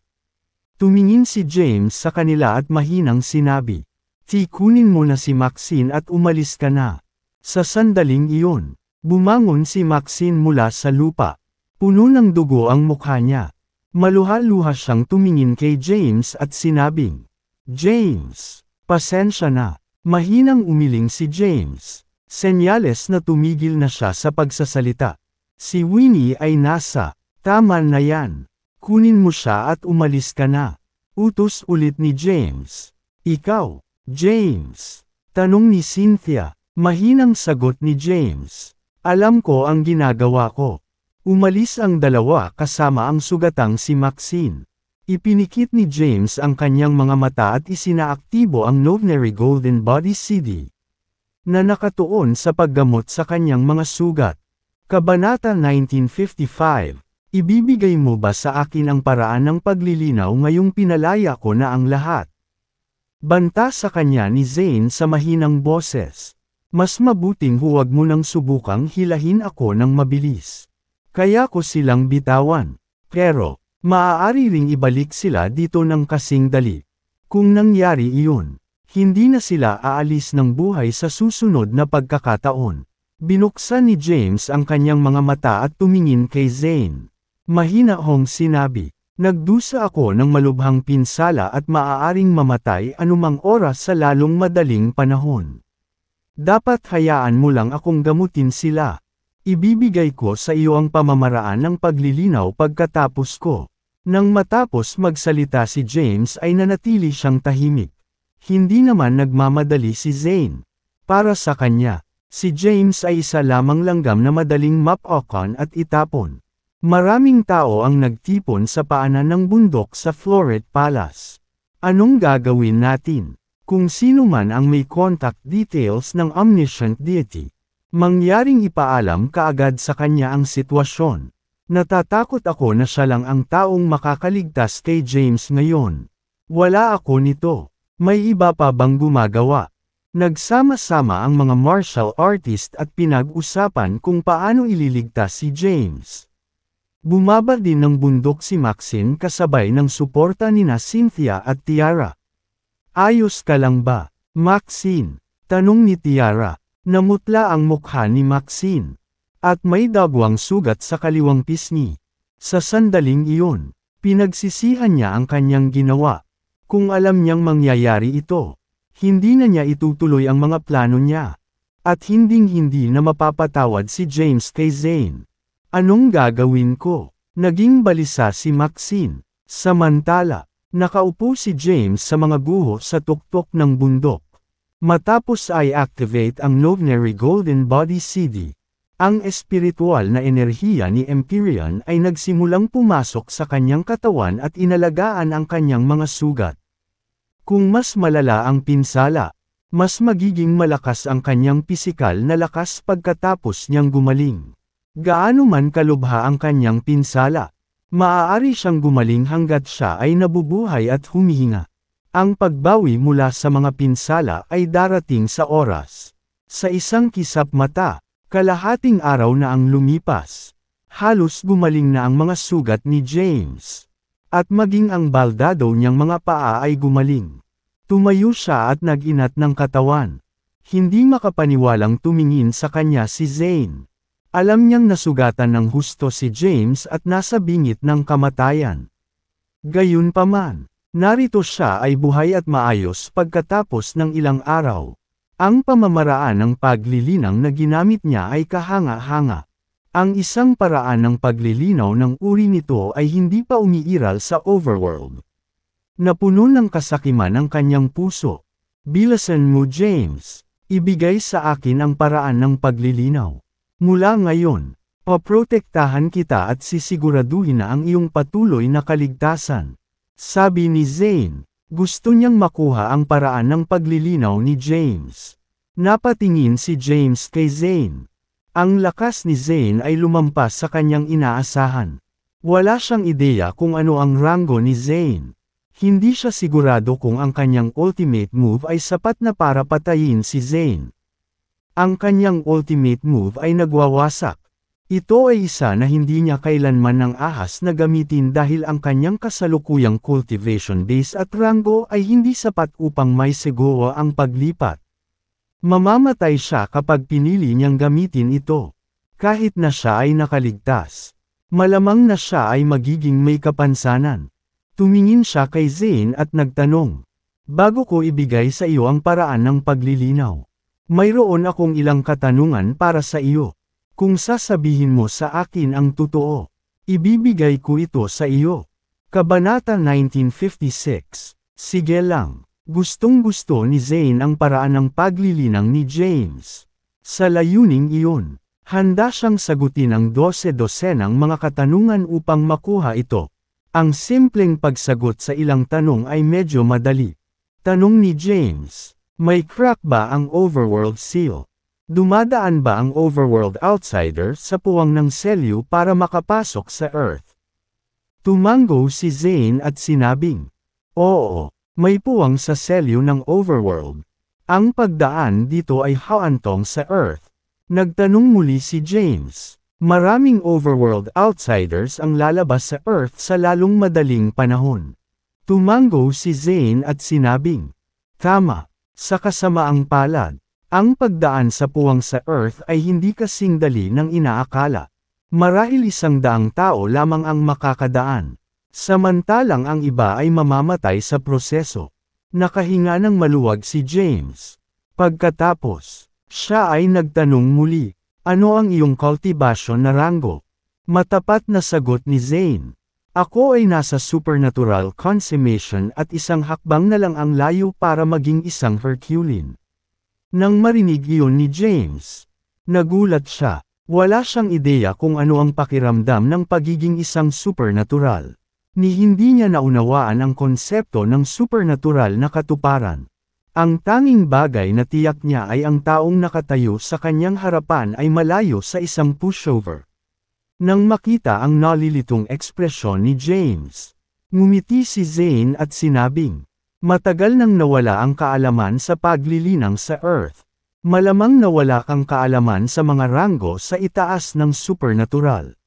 Tumingin si James sa kanila at mahinang sinabi, "Kunin mo na si Maxine at umalis ka na." Sa sandaling iyon, bumangon si Maxine mula sa lupa. Puno ng dugo ang mukha niya. Maluha-luha siyang tumingin kay James at sinabing, "James, pasensya na." Mahinang umiling si James. Senyales na tumigil na siya sa pagsasalita. Si Winnie ay nasa, "Tama na yan. Kunin mo siya at umalis ka na." Utos ulit ni James. "Ikaw, James?" Tanong ni Cynthia. Mahinang sagot ni James, "Alam ko ang ginagawa ko." Umalis ang dalawa kasama ang sugatang si Maxine. Ipinikit ni James ang kanyang mga mata at isinaaktibo ang Novnary Golden Body CD na nakatuon sa paggamot sa kanyang mga sugat. Kabanata 1955, ibibigay mo ba sa akin ang paraan ng paglilinaw ngayong pinalaya ko na ang lahat? Banta sa kanya ni Zane sa mahinang boses. Mas mabuting huwag mo nang subukang hilahin ako ng mabilis. Kaya ko silang bitawan. Pero, maaari ring ibalik sila dito ng kasing dali. Kung nangyari iyon, hindi na sila aalis ng buhay sa susunod na pagkakataon. Binuksan ni James ang kanyang mga mata at tumingin kay Zane. Mahinahong sinabi, "Nagdusa ako ng malubhang pinsala at maaaring mamatay anumang oras sa lalong madaling panahon. Dapat hayaan mo lang akong gamutin sila. Ibibigay ko sa iyo ang pamamaraan ng paglilinaw pagkatapos ko." Nang matapos magsalita si James ay nanatili siyang tahimik. Hindi naman nagmamadali si Zane. Para sa kanya, si James ay isa lamang langgam na madaling mapakan at itapon. Maraming tao ang nagtipon sa paanan ng bundok sa Floret Palace. Anong gagawin natin? Kung sino man ang may contact details ng omniscient deity, mangyaring ipaalam kaagad sa kanya ang sitwasyon. Natatakot ako na siya lang ang taong makakaligtas kay James ngayon. Wala ako nito. May iba pa bang gumagawa? Nagsama-sama ang mga martial artist at pinag-usapan kung paano ililigtas si James. Bumaba din ng bundok si Maxine kasabay ng suporta nina Cynthia at Tiara. Ayos ka lang ba, Maxine? Tanong ni Tiara. Namutla ang mukha ni Maxine. At may dagwang sugat sa kaliwang pisngi. Sa sandaling iyon, pinagsisihan niya ang kanyang ginawa. Kung alam niyang mangyayari ito, hindi na niya itutuloy ang mga plano niya. At hinding-hindi na mapapatawad si James kay Zane. Anong gagawin ko? Naging balisa si Maxine. Samantala, nakaupo si James sa mga guho sa tuktok ng bundok. Matapos ay activate ang Novenery Golden Body CD. Ang espiritual na enerhiya ni Empyrean ay nagsimulang pumasok sa kanyang katawan at inalagaan ang kanyang mga sugat. Kung mas malala ang pinsala, mas magiging malakas ang kanyang pisikal na lakas pagkatapos niyang gumaling. Gaano man kalubha ang kanyang pinsala, maaari siyang gumaling hanggat siya ay nabubuhay at humihinga. Ang pagbawi mula sa mga pinsala ay darating sa oras. Sa isang kisap mata, kalahating araw na ang lumipas. Halos gumaling na ang mga sugat ni James. At maging ang baldado niyang mga paa ay gumaling. Tumayo siya at nag-inat ng katawan. Hindi makapaniwalang tumingin sa kanya si Zane. Alam niyang nasugatan ng husto si James at nasa bingit ng kamatayan. Gayunpaman, narito siya ay buhay at maayos pagkatapos ng ilang araw. Ang pamamaraan ng paglilinang na ginamit niya ay kahanga-hanga. Ang isang paraan ng paglilinaw ng uri nito ay hindi pa umiiral sa overworld. Napuno ng kasakiman ang kanyang puso. Bilasan mo James, ibigay sa akin ang paraan ng paglilinaw. Mula ngayon, paprotektahan kita at sisiguraduhin na ang iyong patuloy na kaligtasan. Sabi ni Zane. Gusto niyang makuha ang paraan ng paglilinaw ni James. Napatingin si James kay Zane. Ang lakas ni Zane ay lumampas sa kanyang inaasahan. Wala siyang ideya kung ano ang rango ni Zane. Hindi siya sigurado kung ang kanyang ultimate move ay sapat na para patayin si Zane. Ang kanyang ultimate move ay nagwawasak. Ito ay isa na hindi niya kailanman ng ahas na gamitin dahil ang kanyang kasalukuyang cultivation base at rango ay hindi sapat upang may seguro ang paglipat. Mamamatay siya kapag pinili niyang gamitin ito. Kahit na siya ay nakaligtas. Malamang na siya ay magiging may kapansanan. Tumingin siya kay Zane at nagtanong. Bago ko ibigay sa iyo ang paraan ng paglilinaw. Mayroon akong ilang katanungan para sa iyo. Kung sasabihin mo sa akin ang totoo, ibibigay ko ito sa iyo. Kabanata 1956. Sige lang. Gustong-gusto ni Zane ang paraan ng paglilinang ni James. Sa layuning iyon, handa siyang sagutin ang 12-dosenang mga katanungan upang makuha ito. Ang simpleng pagsagot sa ilang tanong ay medyo madali. Tanong ni James, may crack ba ang overworld seal? Dumadaan ba ang overworld outsider sa puwang ng selyo para makapasok sa Earth? Tumango si Zane at sinabing, oo, may puwang sa selyo ng overworld. Ang pagdaan dito ay hawantong sa Earth. Nagtanong muli si James, maraming overworld outsiders ang lalabas sa Earth sa lalong madaling panahon. Tumango si Zane at sinabing, tama, sa kasamaang palad. Ang pagdaan sa puwang sa Earth ay hindi kasing dali ng inaakala. Marahil 100 tao lamang ang makakadaan. Samantalang ang iba ay mamamatay sa proseso. Nakahinga ng maluwag si James. Pagkatapos, siya ay nagtanong muli, ano ang iyong cultivation na rango? Matapat na sagot ni Zane. Ako ay nasa supernatural consummation at isang hakbang na lang ang layo para maging isang Herculean. Nang marinig iyon ni James, nagulat siya. Wala siyang ideya kung ano ang pakiramdam ng pagiging isang supernatural. Ni hindi niya naunawaan ang konsepto ng supernatural na katuparan. Ang tanging bagay na tiyak niya ay ang taong nakatayo sa kanyang harapan ay malayo sa isang pushover. Nang makita ang nalilitong ekspresyon ni James, ngumiti si Zane at sinabing, "Matagal nang nawala ang kaalaman sa paglilinang sa Earth. Malamang nawala kang kaalaman sa mga ranggo sa itaas ng supernatural.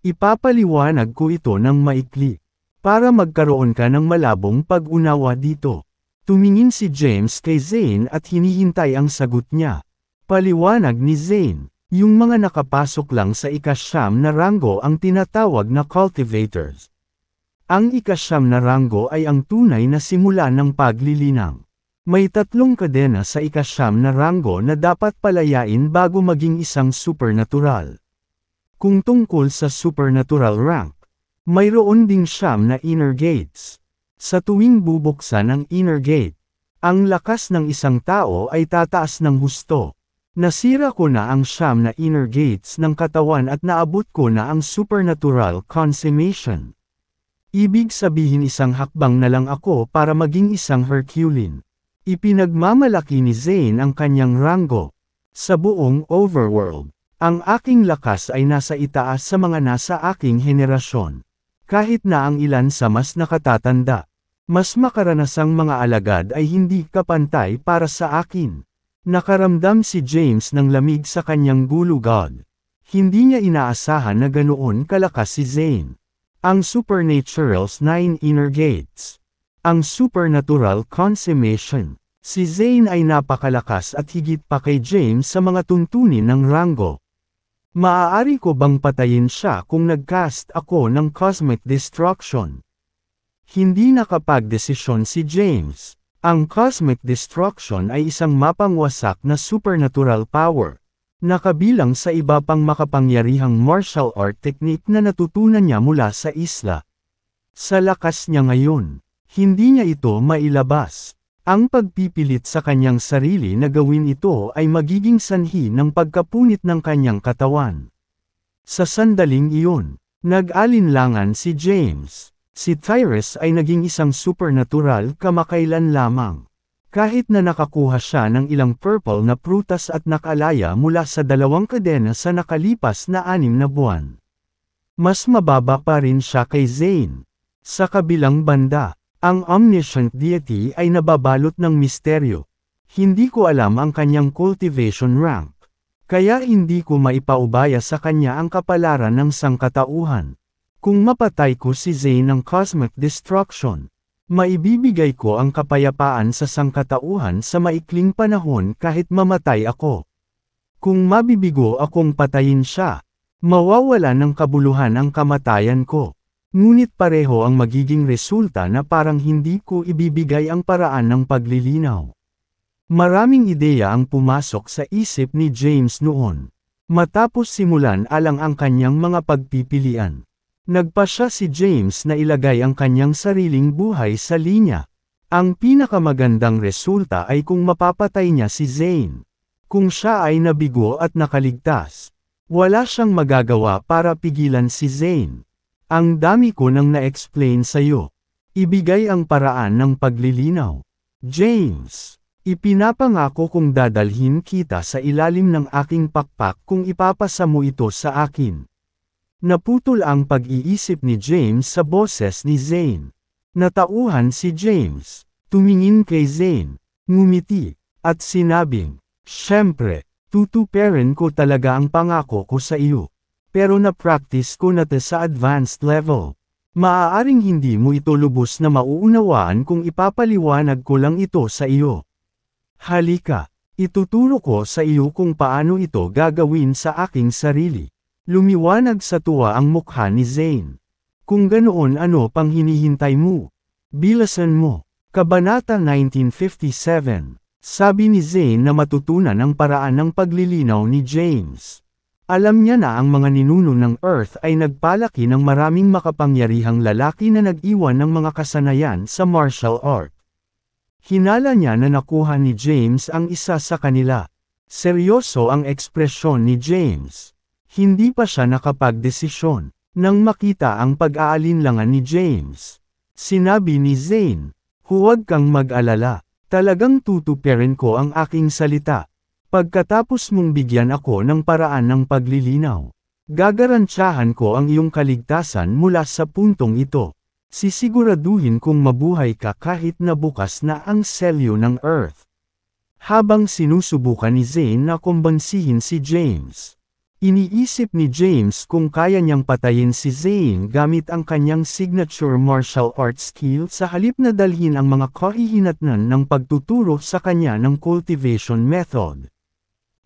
Ipapaliwanag ko ito ng maikli, para magkaroon ka ng malabong pag-unawa dito." Tumingin si James kay Zane at hinihintay ang sagot niya. Paliwanag ni Zane, yung mga nakapasok lang sa ika-9 na ranggo ang tinatawag na cultivators. Ang ika-9 na ranggo ay ang tunay na simula ng paglilinang. May 3 kadena sa ika-9 na ranggo na dapat palayain bago maging isang supernatural. Kung tungkol sa supernatural rank, mayroon ding 9 na inner gates. Sa tuwing bubuksan ang inner gate, ang lakas ng isang tao ay tataas ng husto. Nasira ko na ang 9 na inner gates ng katawan at naabot ko na ang supernatural consummation. Ibig sabihin isang hakbang na lang ako para maging isang Herculean. Ipinagmamalaki ni Zane ang kanyang ranggo. Sa buong overworld, ang aking lakas ay nasa itaas sa mga nasa aking henerasyon. Kahit na ang ilan sa mas nakatatanda, mas makaranasang mga alagad ay hindi kapantay para sa akin. Nakaramdam si James ng lamig sa kanyang gulugod. Hindi niya inaasahan na ganoon kalakas si Zane. Ang Supernatural's 9 inner gates. Ang supernatural consummation. Si Zane ay napakalakas at higit pa kay James sa mga tuntunin ng ranggo. Maaari ko bang patayin siya kung nag-cast ako ng Cosmic Destruction? Hindi nakapagdesisyon si James. Ang Cosmic Destruction ay isang mapangwasak na supernatural power, na kabilang sa iba pang makapangyarihang martial art technique na natutunan niya mula sa isla. Sa lakas niya ngayon, hindi niya ito mailabas. Ang pagpipilit sa kanyang sarili na gawin ito ay magiging sanhi ng pagkapunit ng kanyang katawan. Sa sandaling iyon, nag-alinlangan si James. Si Tyrus ay naging isang supernatural kamakailan lamang. Kahit na nakakuha siya ng ilang purple na prutas at nakalaya mula sa 2 kadena sa nakalipas na 6 na buwan. Mas mababa pa rin siya kay Zane. Sa kabilang banda, ang omniscient deity ay nababalot ng misteryo. Hindi ko alam ang kanyang cultivation rank. Kaya hindi ko maipaubaya sa kanya ang kapalaran ng sangkatauhan. Kung mapatay ko si Zane ng Cosmic Destruction, maibibigay ko ang kapayapaan sa sangkatauhan sa maikling panahon kahit mamatay ako. Kung mabibigo akong patayin siya, mawawala ng kabuluhan ang kamatayan ko. Ngunit pareho ang magiging resulta na parang hindi ko ibibigay ang paraan ng paglilinaw. Maraming ideya ang pumasok sa isip ni James noon. Matapos simulan alang ang kanyang mga pagpipilian, nagpasya si James na ilagay ang kanyang sariling buhay sa linya. Ang pinakamagandang resulta ay kung mapapatay niya si Zane. Kung siya ay nabigo at nakaligtas, wala siyang magagawa para pigilan si Zane. Ang dami ko nang na-explain sa'yo. Ibigay ang paraan ng paglilinaw. James, ipinapangako kong dadalhin kita sa ilalim ng aking pakpak kung ipapasa mo ito sa akin. Naputol ang pag-iisip ni James sa boses ni Zane. Natauhan si James, tumingin kay Zane, ngumiti, at sinabing, "Siyempre, tutuparin ko talaga ang pangako ko sa iyo. Pero na-practice ko na to sa advanced level. Maaaring hindi mo ito lubos na mauunawaan kung ipapaliwanag ko lang ito sa iyo. Halika, ituturo ko sa iyo kung paano ito gagawin sa aking sarili." Lumiwanag sa tuwa ang mukha ni Zane. Kung ganoon ano pang hinihintay mo? Bilasan mo. Kabanata 1957. Sabi ni Zane na matutunan ang paraan ng paglilinaw ni James. Alam niya na ang mga ninuno ng Earth ay nagpalaki ng maraming makapangyarihang lalaki na nag-iwan ng mga kasanayan sa martial art. Hinala niya na nakuha ni James ang isa sa kanila. Seryoso ang ekspresyon ni James. Hindi pa siya nakapagdesisyon. Nang makita ang pag-aalinlangan ni James, sinabi ni Zane, "Huwag kang mag-alala. Talagang tutuparin ko ang aking salita. Pagkatapos mong bigyan ako ng paraan ng paglilinaw, gagarantyahan ko ang iyong kaligtasan mula sa puntong ito. Sisiguraduhin kong mabuhay ka kahit na bukas na ang selyo ng Earth." Habang sinusubukan ni Zane na kumbansihin si James, iniisip ni James kung kaya niyang patayin si Zane gamit ang kanyang signature martial arts skill sa halip na dalhin ang mga kahihinatnan ng pagtuturo sa kanya ng cultivation method.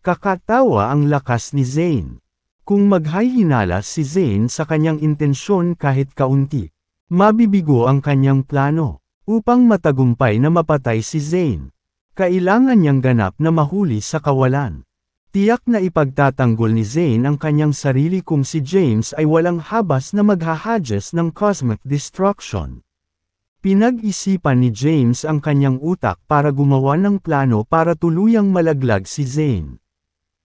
Kakatawa ang lakas ni Zane. Kung maghihinala si Zane sa kanyang intensyon kahit kaunti, mabibigo ang kanyang plano. Upang matagumpay na mapatay si Zane, kailangan niyang ganap na mahuli sa kawalan. Tiyak na ipagtatanggol ni Zane ang kanyang sarili kung si James ay walang habas na maghahadges ng cosmic destruction. Pinag-isipan ni James ang kanyang utak para gumawa ng plano para tuluyang malaglag si Zane.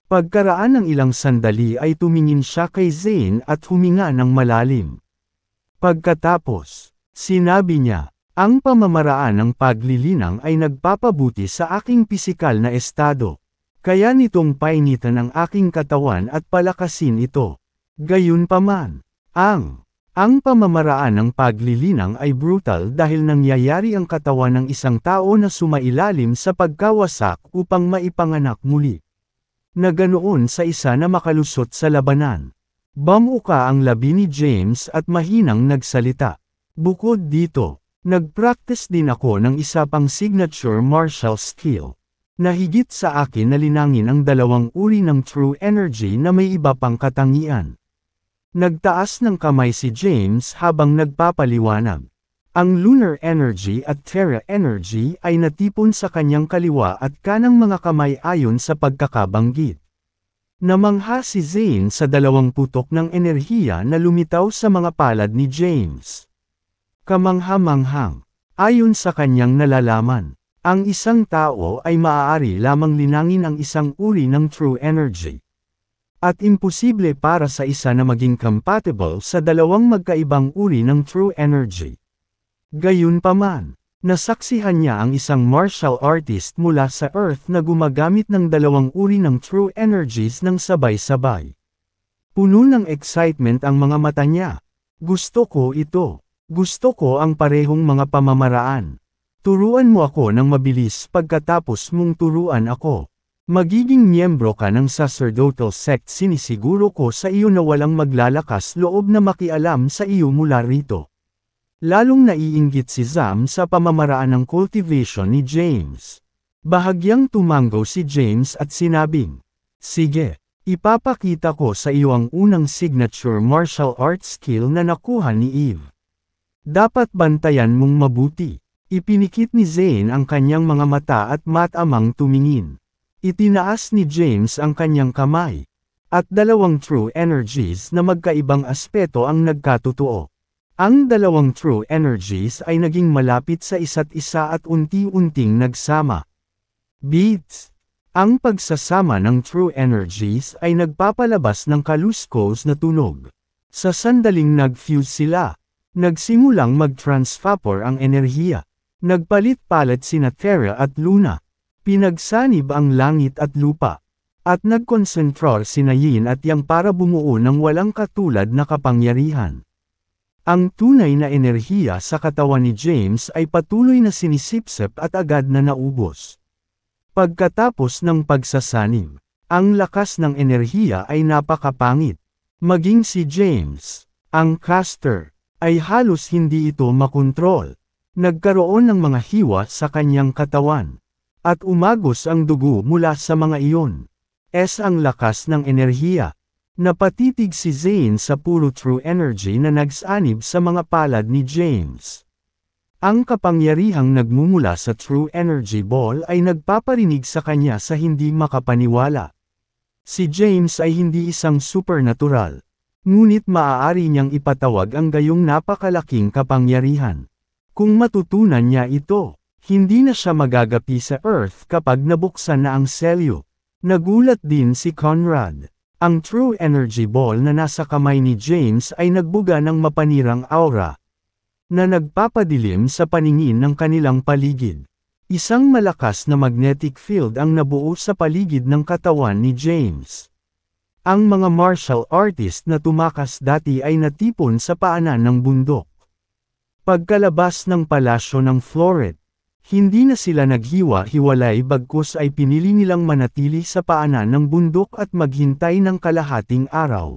Pagkaraan ng ilang sandali ay tumingin siya kay Zane at huminga ng malalim. Pagkatapos, sinabi niya, "Ang pamamaraan ng paglilinang ay nagpapabuti sa aking pisikal na estado. Kaya nitong painitan ang aking katawan at palakasin ito. Gayunpaman, ang pamamaraan ng paglilinang ay brutal dahil nangyayari ang katawan ng isang tao na sumailalim sa pagkawasak upang maipanganak muli. Na ganoon sa isa na makalusot sa labanan." Bamuka ang labi ni James at mahinang nagsalita. "Bukod dito, nag-practice din ako ng isa pang signature martial skill, na higit sa akin na linangin ang dalawang uri ng true energy na may iba pang katangian." Nagtaas ng kamay si James habang nagpapaliwanag. Ang lunar energy at terra energy ay natipon sa kanyang kaliwa at kanang mga kamay ayon sa pagkakabanggit. Namangha si Zane sa dalawang putok ng enerhiya na lumitaw sa mga palad ni James. Kamangha-manghang. Ayon sa kanyang nalalaman, ang isang tao ay maaari lamang linangin ang isang uri ng true energy. At imposible para sa isa na maging compatible sa dalawang magkaibang uri ng true energy. Gayunpaman, nasaksihan niya ang isang martial artist mula sa Earth na gumagamit ng dalawang uri ng true energies ng sabay-sabay. Puno ng excitement ang mga mata niya. "Gusto ko ito. Gusto ko ang parehong mga pamamaraan. Turuan mo ako ng mabilis pagkatapos mong turuan ako. Magiging miyembro ka ng sacerdotal sect, sinisiguro ko sa iyo na walang maglalakas loob na makialam sa iyo mula rito." Lalong naiinggit si Zam sa pamamaraan ng cultivation ni James. Bahagyang tumango si James at sinabing, "Sige, ipapakita ko sa iyo ang unang signature martial arts skill na nakuha ni Eve. Dapat bantayan mong mabuti." Ipinikit ni Zane ang kanyang mga mata at matamang tumingin. Itinaas ni James ang kanyang kamay. At dalawang true energies na magkaibang aspeto ang nagkatotoo. Ang dalawang true energies ay naging malapit sa isa't isa at unti-unting nagsama. Beats. Ang pagsasama ng true energies ay nagpapalabas ng kaluskos na tunog. Sa sandaling nag-fuse sila, nagsimulang mag-transvapor ang enerhiya. Nagpalit-palit sina Terra at Luna. Pinagsanib ang langit at lupa. At nagkonsentrar sina Yin at Yang para bumuo ng walang katulad na kapangyarihan. Ang tunay na enerhiya sa katawan ni James ay patuloy na sinisipsip at agad na naubos. Pagkatapos ng pagsasanib, ang lakas ng enerhiya ay napakapangit. Maging si James, ang caster, ay halos hindi ito makontrol. Nagkaroon ng mga hiwa sa kanyang katawan. At umagos ang dugo mula sa mga iyon. Ang lakas ng enerhiya. Napatitig si Zane sa puro true energy na nagsanib sa mga palad ni James. Ang kapangyarihang nagmumula sa true energy ball ay nagpaparinig sa kanya sa hindi makapaniwala. Si James ay hindi isang supernatural. Ngunit maaari niyang ipatawag ang gayong napakalaking kapangyarihan. Kung matutunan niya ito, hindi na siya magagapi sa Earth kapag nabuksan na ang selyo. Nagulat din si Conrad. Ang True Energy Ball na nasa kamay ni James ay nagbuga ng mapanirang aura na nagpapadilim sa paningin ng kanilang paligid. Isang malakas na magnetic field ang nabuo sa paligid ng katawan ni James. Ang mga martial artist na tumakas dati ay natipon sa paanan ng bundok. Pagkalabas ng palasyo ng Floret, hindi na sila naghiwa-hiwalay bagkus ay pinili nilang manatili sa paanan ng bundok at maghintay ng kalahating araw.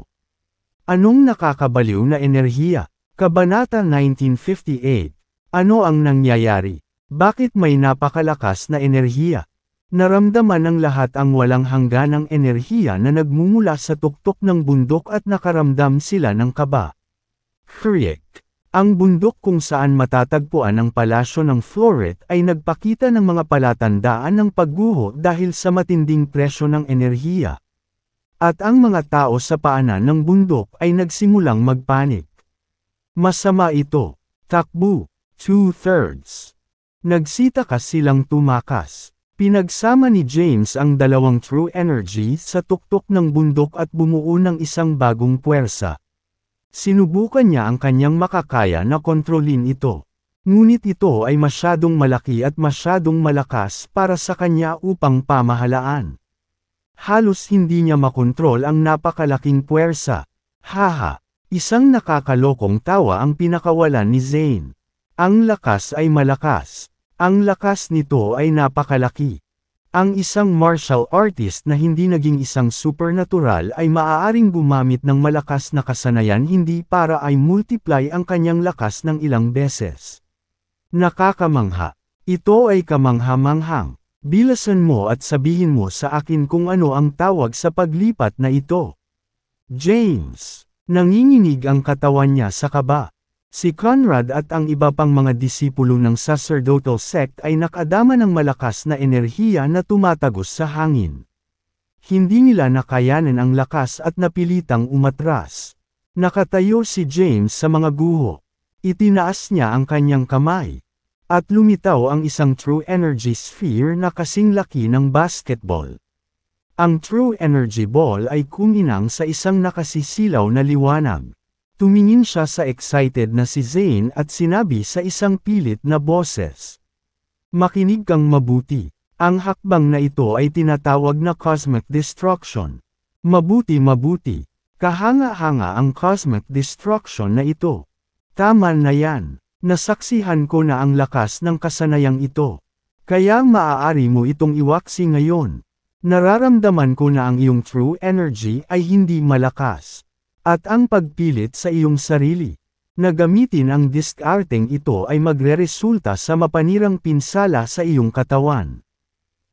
Anong nakakabaliw na enerhiya? Kabanata 1958. Ano ang nangyayari? Bakit may napakalakas na enerhiya? Naramdaman ng lahat ang walang hangganang enerhiya na nagmumula sa tuktok ng bundok at nakaramdam sila ng kaba. Kriek. Ang bundok kung saan matatagpuan ang palasyo ng Floret ay nagpakita ng mga palatandaan ng pagguho dahil sa matinding presyo ng enerhiya. At ang mga tao sa paanan ng bundok ay nagsimulang magpanik. Masama ito. Takbo. 2/3. Nagsitakas silang tumakas. Pinagsama ni James ang dalawang true energy sa tuktok ng bundok at bumuo ng isang bagong puwersa. Sinubukan niya ang kanyang makakaya na kontrolin ito. Ngunit ito ay masyadong malaki at masyadong malakas para sa kanya upang pamahalaan. Halos hindi niya makontrol ang napakalaking puwersa. Haha! Isang nakakalokong tawa ang pinakawalan ni Zane. Ang lakas ay malakas. Ang lakas nito ay napakalaki. Ang isang martial artist na hindi naging isang supernatural ay maaaring gumamit ng malakas na kasanayan hindi para ay multiply ang kanyang lakas ng ilang beses. Nakakamangha. Ito ay kamangha-manghang. Bilasan mo at sabihin mo sa akin kung ano ang tawag sa paglipat na ito. James. Nanginginig ang katawan niya sa kaba. Si Conrad at ang iba pang mga disipulo ng sacerdotal sect ay nakadama ng malakas na enerhiya na tumatagos sa hangin. Hindi nila nakayanan ang lakas at napilitang umatras. Nakatayo si James sa mga guho. Itinaas niya ang kanyang kamay. At lumitaw ang isang true energy sphere na kasing laki ng basketball. Ang True Energy Ball ay kuminang sa isang nakasisilaw na liwanag. Tumingin siya sa excited na si Zane at sinabi sa isang pilit na boses. Makinig kang mabuti. Ang hakbang na ito ay tinatawag na cosmic destruction. Mabuti. Kahanga-hanga ang cosmic destruction na ito. Tama na yan. Nasaksihan ko na ang lakas ng kasanayang ito. Kaya maaari mo itong iwaksi ngayon. Nararamdaman ko na ang iyong true energy ay hindi malakas. At ang pagpilit sa iyong sarili na gamitin ang discarding ito ay magreresulta sa mapanirang pinsala sa iyong katawan.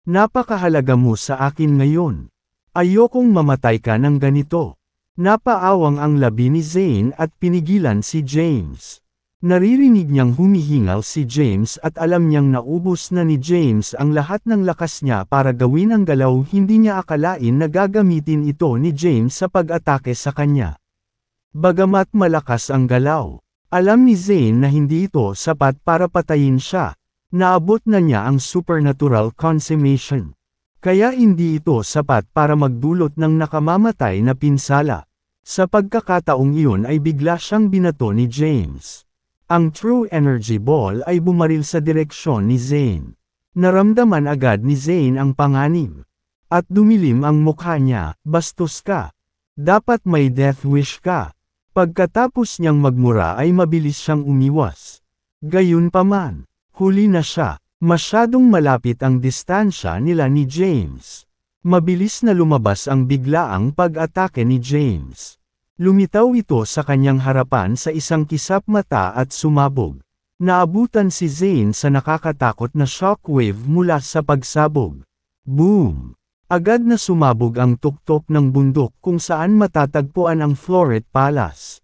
Napakahalaga mo sa akin ngayon. Ayokong mamatay ka ng ganito. Napaawang ang labi ni Zane at pinigilan si James. Naririnig niyang humihingal si James at alam niyang naubos na ni James ang lahat ng lakas niya para gawin ang galaw hindi niya akalain na gagamitin ito ni James sa pag-atake sa kanya. Bagamat malakas ang galaw, alam ni Zane na hindi ito sapat para patayin siya. Naabot na niya ang supernatural consummation. Kaya hindi ito sapat para magdulot ng nakamamatay na pinsala. Sa pagkakataong iyon ay bigla siyang binato ni James. Ang True Energy Ball ay bumaril sa direksyon ni Zane. Naramdaman agad ni Zane ang panganib. At dumilim ang mukha niya, bastos ka. Dapat may death wish ka. Pagkatapos niyang magmura ay mabilis siyang umiwas. Gayunpaman, huli na siya. Masyadong malapit ang distansya nila ni James. Mabilis na lumabas ang biglaang pag-atake ni James. Lumitaw ito sa kanyang harapan sa isang kisap mata at sumabog. Naabutan si Zane sa nakakatakot na shockwave mula sa pagsabog. Boom! Agad na sumabog ang tuktok ng bundok kung saan matatagpuan ang Floret Palace.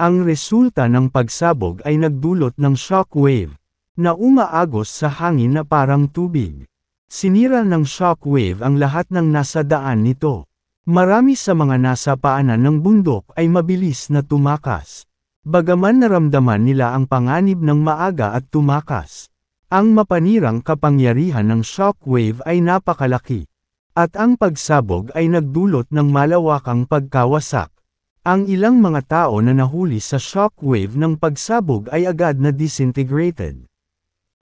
Ang resulta ng pagsabog ay nagdulot ng shockwave na umaagos sa hangin na parang tubig. Sinira ng shockwave ang lahat ng nasa daan nito. Marami sa mga nasa paanan ng bundok ay mabilis na tumakas. Bagaman naramdaman nila ang panganib ng maaga at tumakas. Ang mapanirang kapangyarihan ng shockwave ay napakalaki. At ang pagsabog ay nagdulot ng malawakang pagkawasak. Ang ilang mga tao na nahuli sa shockwave ng pagsabog ay agad na disintegrated.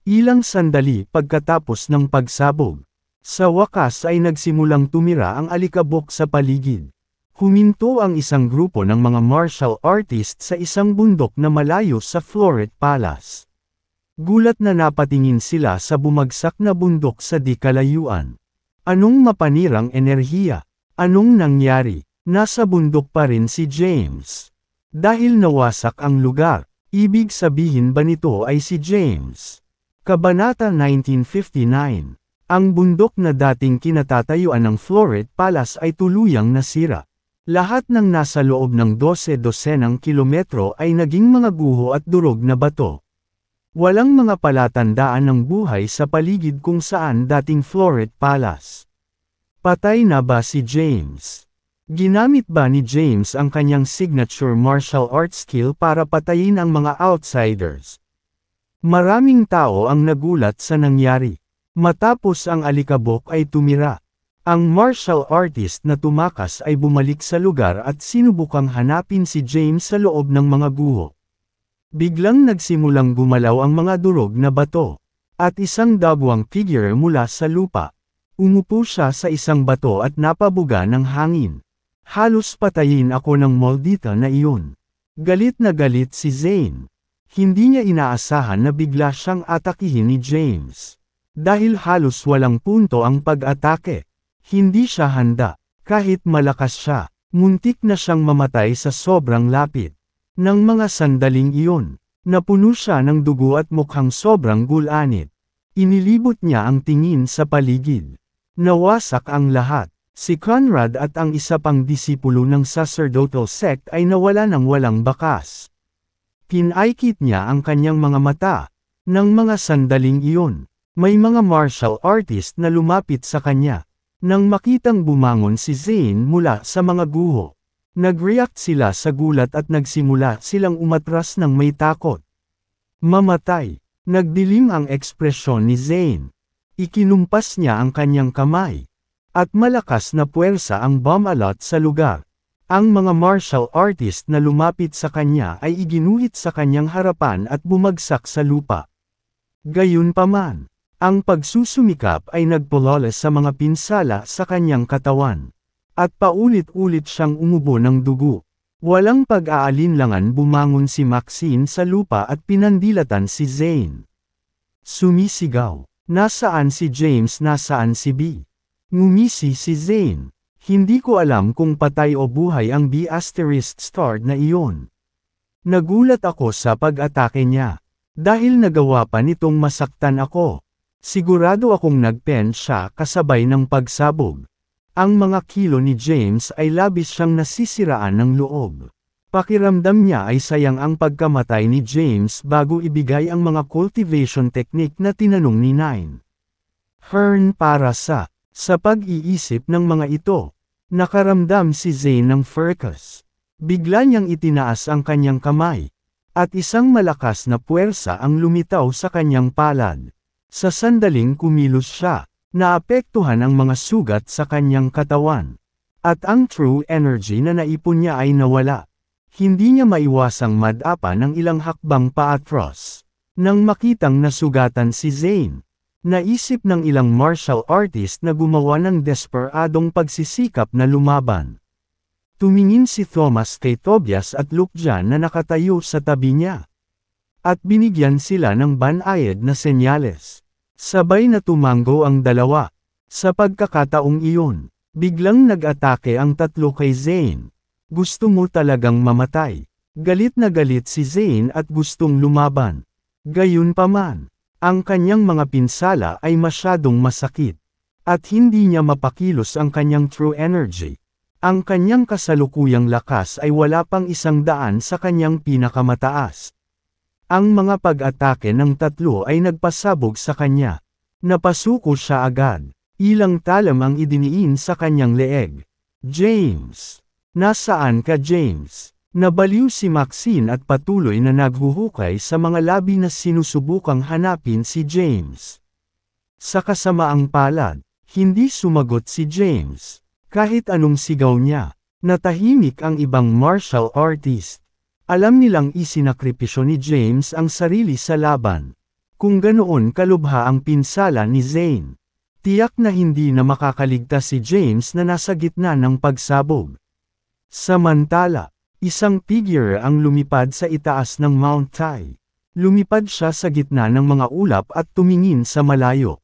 Ilang sandali pagkatapos ng pagsabog, sa wakas ay nagsimulang tumira ang alikabok sa paligid. Huminto ang isang grupo ng mga martial artists sa isang bundok na malayo sa Floret Palace. Gulat na napatingin sila sa bumagsak na bundok sa di kalayuan. Anong mapanirang enerhiya? Anong nangyari? Nasa bundok pa rin si James. Dahil nawasak ang lugar, ibig sabihin ba nito ay si James? Kabanata 1959. Ang bundok na dating kinatatayuan ng Floret Palace ay tuluyang nasira. Lahat ng nasa loob ng 12-dosenang kilometro ay naging mga guho at durog na bato. Walang mga palatandaan ng buhay sa paligid kung saan dating Floret Palace. Patay na ba si James? Ginamit ba ni James ang kanyang signature martial arts skill para patayin ang mga outsiders? Maraming tao ang nagulat sa nangyari. Matapos ang alikabok ay tumira. Ang martial artist na tumakas ay bumalik sa lugar at sinubukang hanapin si James sa loob ng mga guho. Biglang nagsimulang gumalaw ang mga durog na bato. At isang dagwang figure mula sa lupa. Umupo siya sa isang bato at napabuga ng hangin. Halos patayin ako ng maldita na iyon. Galit na galit si Zane. Hindi niya inaasahan na bigla siyang atakihin ni James. Dahil halos walang punto ang pag-atake. Hindi siya handa. Kahit malakas siya, muntik na siyang mamatay sa sobrang lapit. Nang mga sandaling iyon, napuno siya ng dugo at mukhang sobrang gulanit. Inilibot niya ang tingin sa paligid. Nawasak ang lahat. Si Conrad at ang isa pang disipulo ng sacerdotal sect ay nawala ng walang bakas. Pinaikit niya ang kanyang mga mata. Nang mga sandaling iyon, may mga martial artist na lumapit sa kanya. Nang makitang bumangon si Zane mula sa mga guho, nag-react sila sa gulat at nagsimula silang umatras ng may takot. Mamatay. Nagdilim ang ekspresyon ni Zane. Ikinumpas niya ang kanyang kamay. At malakas na puwersa ang bumalot sa lugar. Ang mga martial artist na lumapit sa kanya ay iginuhit sa kanyang harapan at bumagsak sa lupa. Gayunpaman, ang pagsusumikap ay nagpulala sa mga pinsala sa kanyang katawan. At paulit-ulit siyang umubo ng dugo. Walang pag-aalinlangan bumangon si Maxine sa lupa at pinandilatan si Zane. Sumisigaw, "Nasaan si James, nasaan si B?" Ngumisi si Zane. Hindi ko alam kung patay o buhay ang B***star na iyon. Nagulat ako sa pag-atake niya. Dahil nagawa pa nitong masaktan ako. Sigurado akong nagpen siya kasabay ng pagsabog. Ang mga kilo ni James ay labis siyang nasisiraan ng loob. Pakiramdam niya ay sayang ang pagkamatay ni James bago ibigay ang mga cultivation technique na tinanong ni Nine. Hearn para sa pag-iisip ng mga ito, nakaramdam si Zane ng fracas. Bigla niyang itinaas ang kanyang kamay, at isang malakas na puwersa ang lumitaw sa kanyang palad. Sa sandaling kumilos siya, naapektuhan ang mga sugat sa kanyang katawan. At ang true energy na naipon niya ay nawala. Hindi niya maiwasang madapa ng ilang hakbang paatros. Nang makitang nasugatan si Zane, naisip ng ilang martial artist na gumawa ng desperadong pagsisikap na lumaban. Tumingin si Thomas kay Tobias at Luke Jan na nakatayo sa tabi niya. At binigyan sila ng banayad na senyales. Sabay na tumango ang dalawa. Sa pagkakataong iyon, biglang nag-atake ang tatlo kay Zane. Gusto mo talagang mamatay. Galit na galit si Zane at gustong lumaban. Gayunpaman, ang kanyang mga pinsala ay masyadong masakit. At hindi niya mapakilos ang kanyang true energy. Ang kanyang kasalukuyang lakas ay wala pang 100 sa kanyang pinakamataas. Ang mga pag-atake ng tatlo ay nagpasabog sa kanya. Napasuko siya agad. Ilang talam ang idiniin sa kanyang leeg. James! Nasaan ka, James? Nabaliw si Maxine at patuloy na naghuhukay sa mga labi na sinusubukang hanapin si James. Sa kasamaang palad, Hindi sumagot si James. Kahit anong sigaw niya, natahimik ang ibang martial artist. Alam nilang isinakripisyo ni James ang sarili sa laban. Kung ganoon kalubha ang pinsala ni Zayn. Tiyak na hindi na makakaligtas si James na nasa gitna ng pagsabog. Samantala, isang figure ang lumipad sa itaas ng Mount Tai. Lumipad siya sa gitna ng mga ulap at tumingin sa malayo.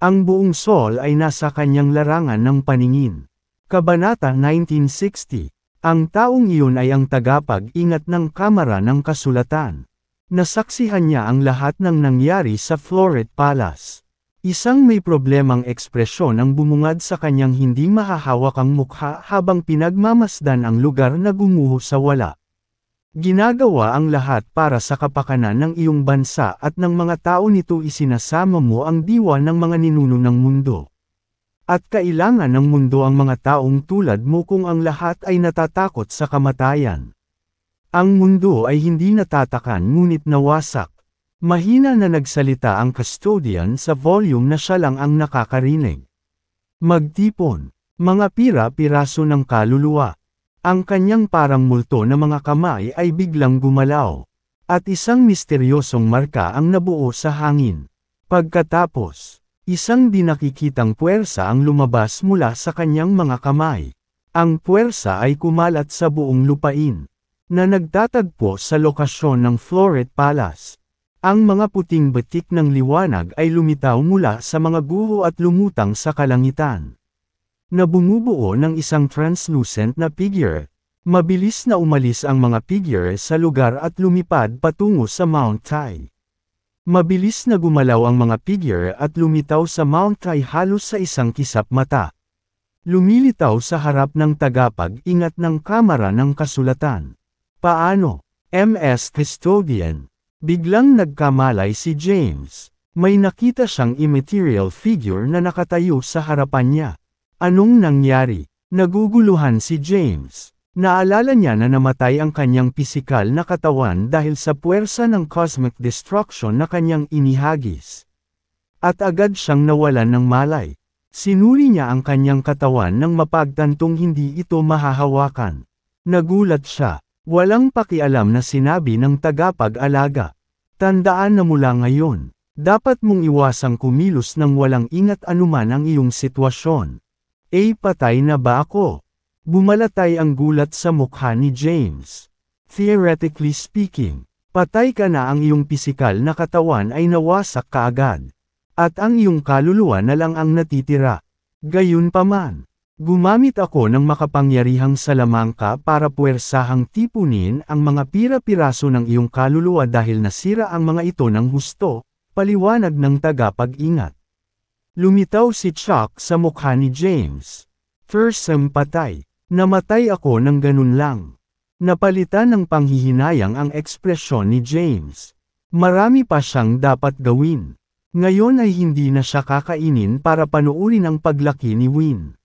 Ang buong Seoul ay nasa kanyang larangan ng paningin. Kabanata 1960. Ang taong iyon ay ang tagapag-ingat ng Kamara ng Kasulatan. Nasaksihan niya ang lahat ng nangyari sa Floret Palace. Isang may problemang ekspresyon ang bumungad sa kanyang hindi mahahawakang mukha habang pinagmamasdan ang lugar na gumuho sa wala. Ginagawa ang lahat para sa kapakanan ng iyong bansa at ng mga tao nito isinasama mo ang diwa ng mga ninuno ng mundo. At kailangan ng mundo ang mga taong tulad mo kung ang lahat ay natatakot sa kamatayan. Ang mundo ay hindi natatakan ngunit nawasak. Mahina na nagsalita ang custodian sa volume na siya lang ang nakakarinig. Magtipon, mga pira-piraso ng kaluluwa. Ang kanyang parang multo na mga kamay ay biglang gumalaw. At isang misteryosong marka ang nabuo sa hangin. Pagkatapos, isang di nakikitang puwersa ang lumabas mula sa kanyang mga kamay. Ang puwersa ay kumalat sa buong lupain, na nagtatagpo sa lokasyon ng Floret Palace. Ang mga puting batik ng liwanag ay lumitaw mula sa mga guho at lumutang sa kalangitan. Na bumubuo ng isang translucent na figure. Mabilis na umalis ang mga figure sa lugar at lumipad patungo sa Mount Tai. Mabilis na gumalaw ang mga figure at lumitaw sa Mount Tai halos sa isang kisap mata. Lumilitaw sa harap ng tagapag-ingat ng Kamara ng Kasulatan. Paano? Ms. Custodian. Biglang nagkamalay si James. May nakita siyang immaterial figure na nakatayo sa harapan niya. Anong nangyari? Naguguluhan si James. Naalala niya na namatay ang kanyang pisikal na katawan dahil sa puwersa ng cosmic destruction na kanyang inihagis. At agad siyang nawalan ng malay. Sinuri niya ang kanyang katawan nang mapagtantong hindi ito mahahawakan. Nagulat siya. Walang pakialam na sinabi ng tagapag-alaga. Tandaan na mula ngayon, dapat mong iwasang kumilos ng walang ingat anuman ang iyong sitwasyon. Patay na ba ako? Bumalatay ang gulat sa mukha ni James. Theoretically speaking, patay ka na, ang iyong pisikal na katawan ay nawasak kaagad. At ang iyong kaluluwa na lang ang natitira. Gayunpaman, gumamit ako ng makapangyarihang salamangka para puwersahang tipunin ang mga pira-piraso ng iyong kaluluwa dahil nasira ang mga ito ng husto, paliwanag ng tagapag-ingat. Lumitaw si Chuck sa mukha ni James. Fearsome patay. Namatay ako ng ganun lang. Napalitan ng panghihinayang ang ekspresyon ni James. Marami pa siyang dapat gawin. Ngayon ay hindi na siya kakainin para panuurin ang paglaki ni Win.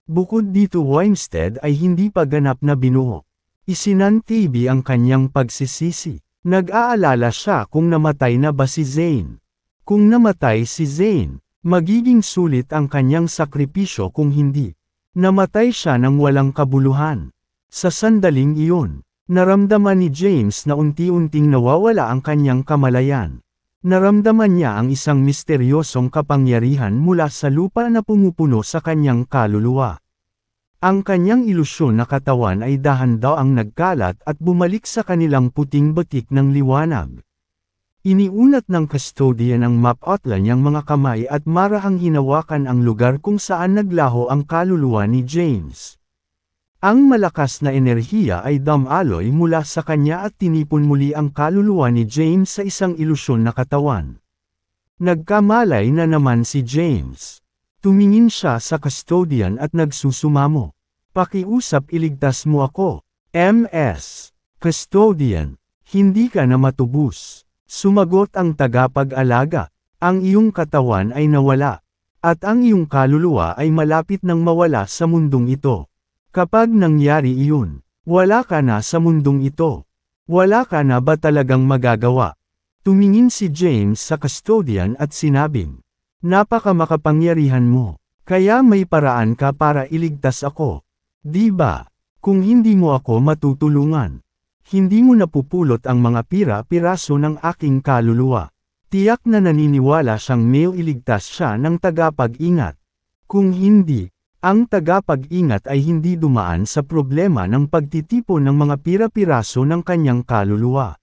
Bukod dito, Winstead ay hindi pa ganap na binuo. Isinantibi ang kanyang pagsisisi. Nag-aalala siya kung namatay na ba si Zayn. Kung namatay si Zayn, magiging sulit ang kanyang sakripisyo kung hindi. Namatay siya ng walang kabuluhan. Sa sandaling iyon, naramdaman ni James na unti-unting nawawala ang kanyang kamalayan. Naramdaman niya ang isang misteryosong kapangyarihan mula sa lupa na pumupuno sa kanyang kaluluwa. Ang kanyang ilusyon na katawan ay dahan-daang nagkalat at bumalik sa kanilang puting batik ng liwanag. Iniunat ng custodian ang map-outline niyang mga kamay at marahang hinawakan ang lugar kung saan naglaho ang kaluluwa ni James. Ang malakas na enerhiya ay dumaloy mula sa kanya at tinipon muli ang kaluluwa ni James sa isang ilusyon na katawan. Nagkamalay na naman si James. Tumingin siya sa custodian at nagsusumamo. Pakiusap, iligtas mo ako. Ms. Custodian, hindi ka na matubos. Sumagot ang tagapag-alaga. Ang iyong katawan ay nawala. At ang iyong kaluluwa ay malapit nang mawala sa mundong ito. Kapag nangyari iyon, wala ka na sa mundong ito. Wala ka na ba talagang magagawa? Tumingin si James sa custodian at sinabing, "Napaka makapangyarihan mo, Kaya may paraan ka para iligtas ako. Di ba? Kung hindi mo ako matutulungan, hindi mo napupulot ang mga pira-piraso ng aking kaluluwa. Tiyak na naniniwala siyang may iligtas siya ng tagapag-ingat. Kung hindi, ang tagapag-ingat ay hindi dumaan sa problema ng pagtitipon ng mga pira-piraso ng kanyang kaluluwa.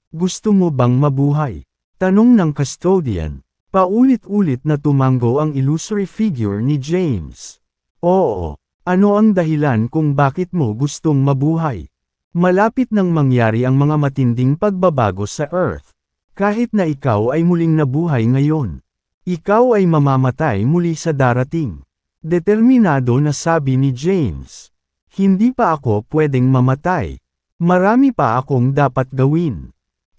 Gusto mo bang mabuhay? Tanong ng custodian. Paulit-ulit na tumango ang illusory figure ni James. Oo. Ano ang dahilan kung bakit mo gustong mabuhay? Malapit nang mangyari ang mga matinding pagbabago sa Earth. Kahit na ikaw ay muling nabuhay ngayon. Ikaw ay mamamatay muli sa darating. Determinado na sabi ni James. Hindi pa ako pwedeng mamatay. Marami pa akong dapat gawin.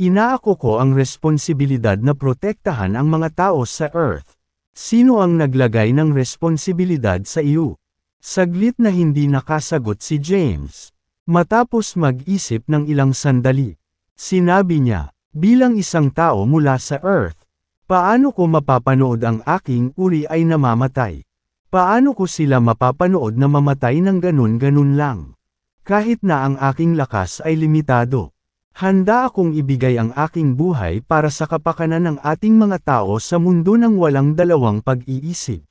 Inaako ko ang responsibilidad na protektahan ang mga tao sa Earth. Sino ang naglagay ng responsibilidad sa iyo? Saglit na hindi nakasagot si James. Matapos mag-isip ng ilang sandali, sinabi niya, bilang isang tao mula sa Earth, paano ko mapapanood ang aking uri ay namamatay? Paano ko sila mapapanood na mamatay ng ganun-ganun lang? Kahit na ang aking lakas ay limitado. Handa akong ibigay ang aking buhay para sa kapakanan ng ating mga tao sa mundo ng walang dalawang pag-iisip.